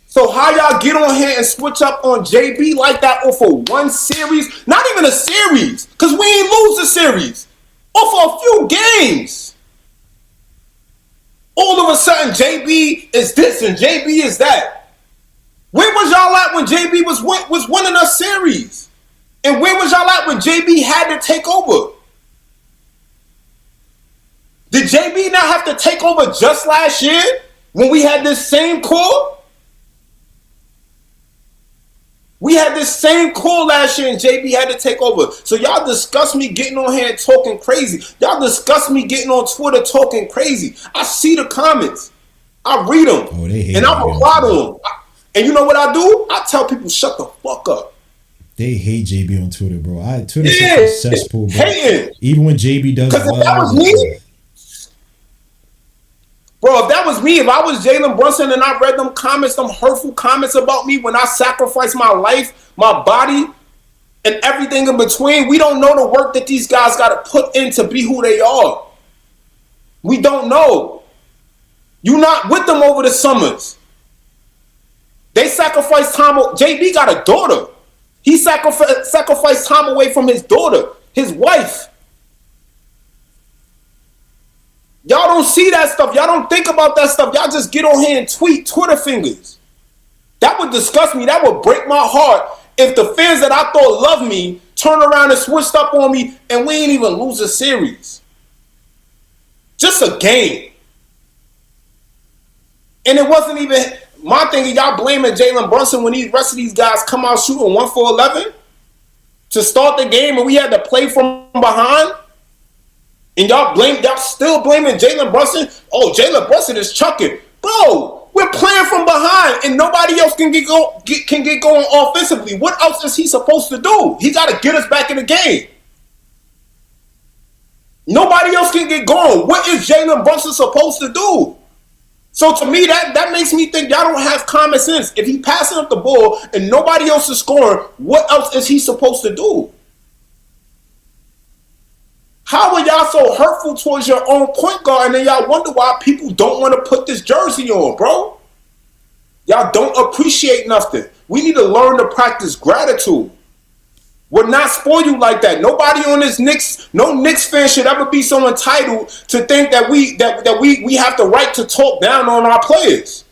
So how y'all get on here and switch up on JB like that off of one series? Not even a series, because we ain't lose a series. Off of a few games. All of a sudden, JB is this and JB is that. Where was y'all at when JB was winning a series? And where was y'all at when JB had to take over? Did JB not have to take over just last year when we had this same core? We had this same core last year and JB had to take over. So y'all discuss me getting on here and talking crazy. Y'all discuss me getting on Twitter talking crazy. I see the comments. I read them.
Oh, they hate
and I reply to them. And you know what I do? I tell people, shut the fuck up.
They hate JB on Twitter, bro. Twitter's such a cesspool, bro.
Hating.
Even when JB does
well. Because if that was me, bro, if that was me, if I was Jalen Brunson and I read them comments, them hurtful comments about me when I sacrificed my life, my body, and everything in between, we don't know the work that these guys got to put in to be who they are. We don't know. You're not with them over the summers. They sacrificed time. JB got a daughter. He sacrificed time away from his daughter, his wife. Y'all don't see that stuff. Y'all don't think about that stuff. Y'all just get on here and tweet Twitter fingers. That would disgust me. That would break my heart if the fans that I thought loved me turn around and switched up on me and we ain't even lose a series. Just a game. And it wasn't even my thing. Y'all blaming Jalen Brunson when these rest of these guys come out shooting 1 for 11 to start the game and we had to play from behind. And y'all still blaming Jalen Brunson. Oh, Jalen Brunson is chucking. Bro, we're playing from behind and nobody else can get going offensively. What else is he supposed to do? He got to get us back in the game. Nobody else can get going. What is Jalen Brunson supposed to do? So to me, that makes me think y'all don't have common sense. If he passing up the ball and nobody else is scoring, what else is he supposed to do? How are y'all so hurtful towards your own point guard, and then y'all wonder why people don't want to put this jersey on, bro? Y'all don't appreciate nothing. We need to learn to practice gratitude. We're not spoiled like that. Nobody on this no Knicks fan should ever be so entitled to think that we have the right to talk down on our players.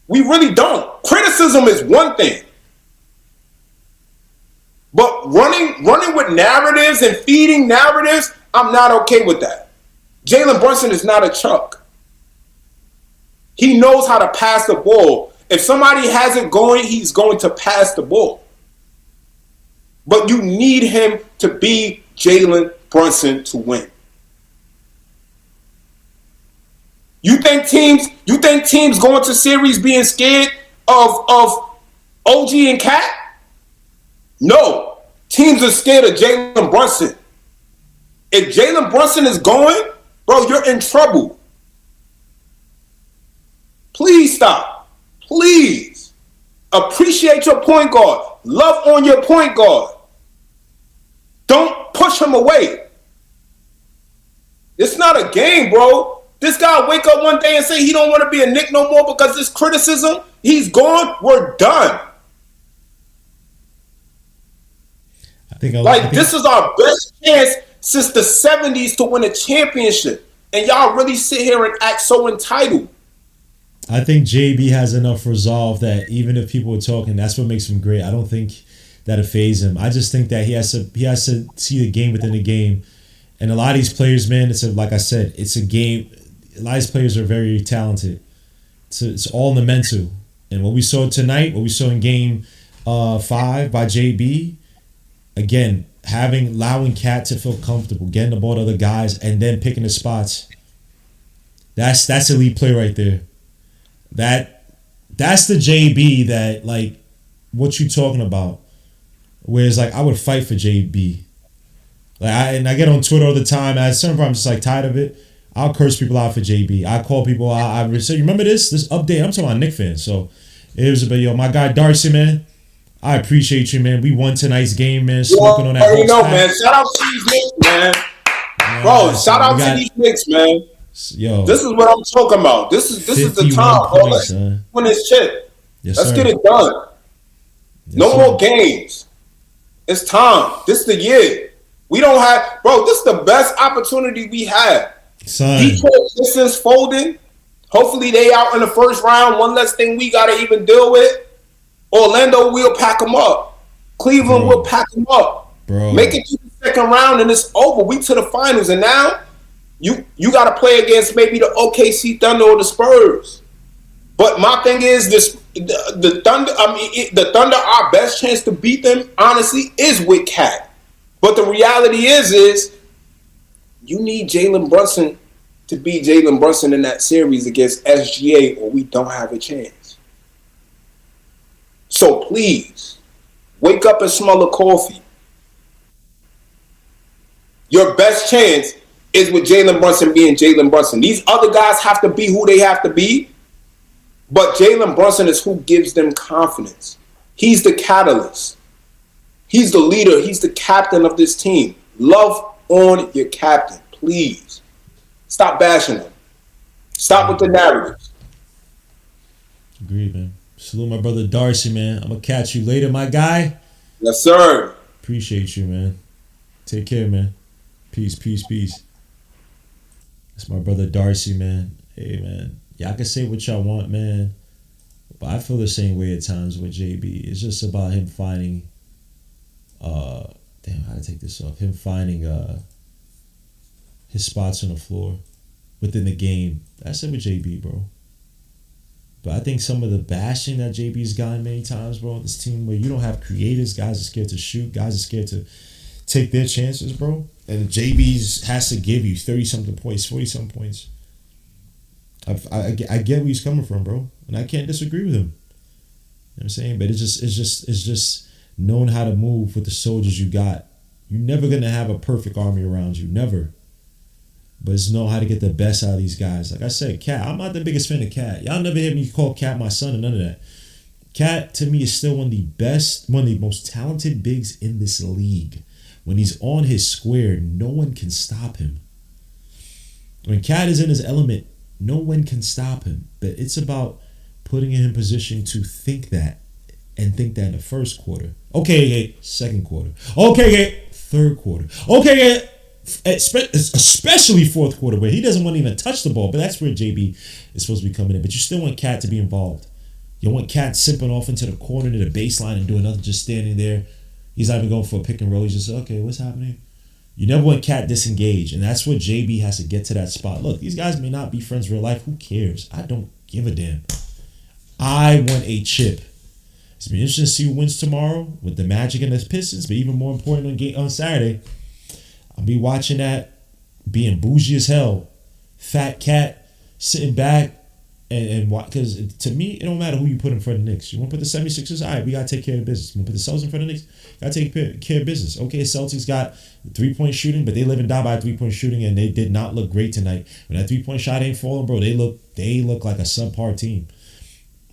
We really don't. Criticism is one thing. But running with narratives and feeding narratives, I'm not okay with that. Jalen Brunson is not a Chuck. He knows how to pass the ball. If somebody has it going, he's going to pass the ball. But you need him to be Jalen Brunson to win. You think teams going to series being scared of OG and Cat? No. Teams are scared of Jalen Brunson. If Jalen Brunson is going, bro, you're in trouble. Please stop. Please. Appreciate your point guard. Love on your point guard. Don't push him away. It's not a game, bro. This guy wake up one day and say he don't want to be a Knick no more because this criticism, he's gone, we're done. This is our best chance since the 70s to win a championship. And y'all really sit here and act so entitled.
I think JB has enough resolve that even if people are talking, that's what makes him great. I don't think that'll phase him. I just think that he has to see the game within the game. And a lot of these players, man, like I said, it's a game. A lot of these players are very talented. It's all in the mental. And what we saw tonight, what we saw in game 5 by JB, again, allowing Cat to feel comfortable, getting the ball to other guys, and then picking the spots. That's elite play right there. That's the JB that, like, what you talking about. Whereas, like, I would fight for JB. Like, I get on Twitter all the time. At some point, I'm just like tired of it. I'll curse people out for JB. I call people out. I say, you remember this update? I'm talking about Knicks fans. So it was about, yo, my guy Darcy, man. I appreciate you, man. We won tonight's game, man. Smoking on that.
You know, man. Shout out to these Knicks, man. Bro, shout out to these Knicks, man.
Yo,
this is what I'm talking about. This is the time, bro. Let's win this shit.
Yes,
Let's
sir.
get it done.
Yes,
no
sir.
more games. It's time. This is the year. We don't have, bro. This is the best opportunity we have.
Son.
Detroit Pistons folding. Hopefully they out in the first round. One less thing we gotta even deal with. Orlando will pack them up. Cleveland will pack them up.
Bro.
Make it to the second round and it's over. We to the finals and now you got to play against maybe the OKC Thunder or the Spurs. But my thing is the Thunder. The Thunder. Our best chance to beat them, honestly, is with Cat. But the reality is you need Jalen Brunson to be Jalen Brunson in that series against SGA, or we don't have a chance. So please wake up and smell a coffee. Your best chance is with Jalen Brunson being Jalen Brunson. These other guys have to be who they have to be, but Jalen Brunson is who gives them confidence. He's the catalyst. He's the leader. He's the captain of this team. Love on your captain, please. Stop bashing him. Stop with the narratives.
Agreed, man. Salute my brother Darcy, man. I'm going to catch you later, my guy.
Yes, sir.
Appreciate you, man. Take care, man. Peace, peace, peace. That's my brother Darcy, man. Hey, man. Y'all can say what y'all want, man. But I feel the same way at times with JB. It's just about him finding... damn, how to take this off? Him finding his spots on the floor within the game. That's it with JB, bro. But I think some of the bashing that JB's gotten many times, bro, this team where you don't have creators, guys are scared to shoot, guys are scared to take their chances, bro. And JB's has to give you 30-something points, 40-something points. I get where he's coming from, bro. And I can't disagree with him. You know what I'm saying? But it's just knowing how to move with the soldiers you got. You're never going to have a perfect army around you. Never. but it's know how to get the best out of these guys. Like I said, Cat, I'm not the biggest fan of Cat. Y'all never hear me call Cat my son or none of that. Cat, to me, is still one of the most talented bigs in this league. When he's on his square, no one can stop him. When Cat is in his element, no one can stop him. But it's about putting him in position to think that and think that in the first quarter. Okay, second quarter. Okay, third quarter. Okay, especially fourth quarter where he doesn't want to even touch the ball. But that's where JB is supposed to be coming in. But you still want Cat to be involved. You want Cat sipping off into the corner to the baseline and doing nothing, just standing there. He's not even going for a pick and roll. He's just, okay, what's happening? You never want Cat disengaged. And that's what JB has to get to that spot. Look, these guys may not be friends in real life. Who cares? I don't give a damn. I want a chip. It's going to be interesting to see who wins tomorrow with the Magic and the Pistons. But even more important on Saturday, I'll be watching that, being bougie as hell. Fat Cat sitting back. And because to me, it don't matter who you put in front of the Knicks. You want to put the 76ers? All right, we got to take care of business. You want to put the Celtics in front of the Knicks? Got to take care of business. Okay, Celtics got 3-point shooting, but they live and die by 3-point shooting, and they did not look great tonight. When that 3-point shot ain't falling, bro, they look like a subpar team.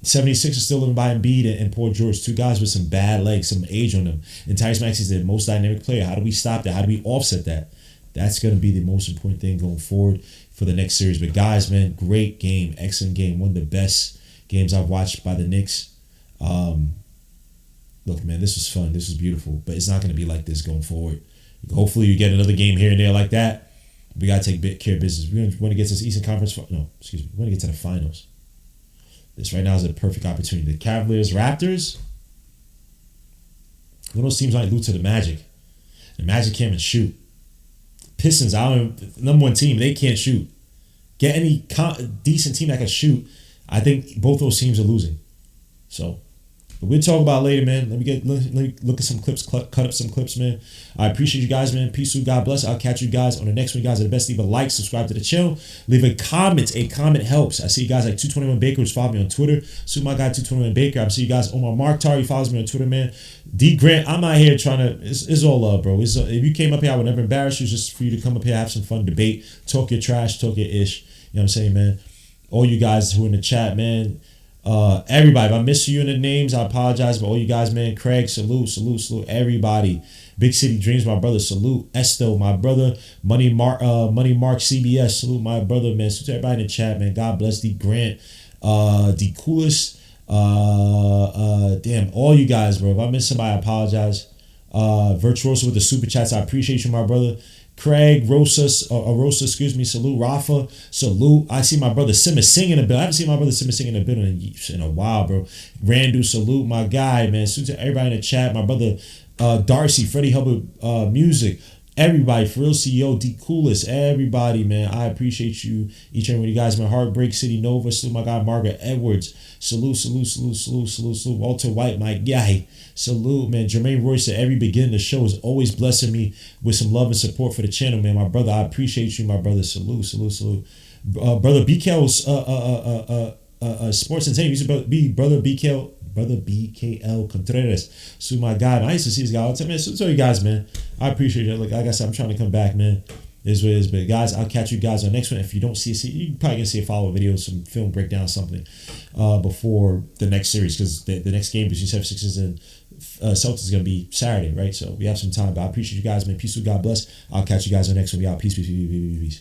76ers still living by Embiid and Paul George, two guys with some bad legs, some age on them. And Tyrese Maxey's the most dynamic player. How do we stop that? How do we offset that? That's going to be the most important thing going forward for the next series. But guys, man, great game, excellent game. One of the best games I've watched by the Knicks. Look, man, this was fun. This was beautiful. But it's not going to be like this going forward. Hopefully you get another game here and there like that. We got to take care of business. We want to get to this Eastern Conference. We want to get to the finals. This right now is a perfect opportunity. The Cavaliers, Raptors. One of those teams might lose to the Magic. The Magic can't even shoot. Pistons, number one team, they can't shoot. Get any decent team that can shoot. I think both those teams are losing. So, but we'll talk about it later, man. Let me look at some clips, cut up some clips, man. I appreciate you guys, man. Peace, God bless. I'll catch you guys on the next one. You guys are the best. Leave a like, subscribe to the channel, leave a comment. A comment helps. I see you guys like 221 Baker, who's following me on Twitter. See my guy 221 Baker. I see you guys. Omar Mark Tari follows me on Twitter, man. D Grant, I'm out here trying to. It's all love, bro. If you came up here, I would never embarrass you. It's just for you to come up here, have some fun, debate, talk your trash, talk your ish. You know what I'm saying, man? All you guys who are in the chat, man. Everybody, if I miss you in the names, I apologize. But all you guys, man, Craig, salute. Everybody, Big City Dreams, my brother, salute. Esto, my brother, Money Mark CBS, salute my brother, man. Salute to everybody in the chat, man. God bless D Grant, D Coolest, damn, all you guys, bro. If I miss somebody, I apologize. Virtuoso with the super chats, I appreciate you, my brother. Craig, Rosa, salute. Rafa, salute. I see my brother Simmons singing a bit. I haven't seen my brother Simmons singing a bit in a while, bro. Randu, salute. My guy, man. Salute to everybody in the chat. My brother Darcy, Freddie Hubbard, Music. Everybody, for real CEO, D Coolest, everybody, man. I appreciate you, each and every one of you guys, man. Heartbreak City Nova, salute my guy Margaret Edwards. Salute. Walter White, my guy. Salute, man. Jermaine Royce at every beginning of the show is always blessing me with some love and support for the channel, man. My brother, I appreciate you, my brother. Salute. Brother BKL's Sports Entertainment used to be Brother BKL Contreras. So my guy, I used to see this guy all the time, man. So you guys, man, I appreciate it. Like I said, I'm trying to come back, man. It is what it is. But guys, I'll catch you guys on the next one. If you don't see you probably gonna see a follow-up video, some film breakdown, something before the next series, because the next game between 76ers and Celtics is gonna be Saturday, right? So we have some time. But I appreciate you guys, man. Peace, God bless. I'll catch you guys on the next one. We out. Peace.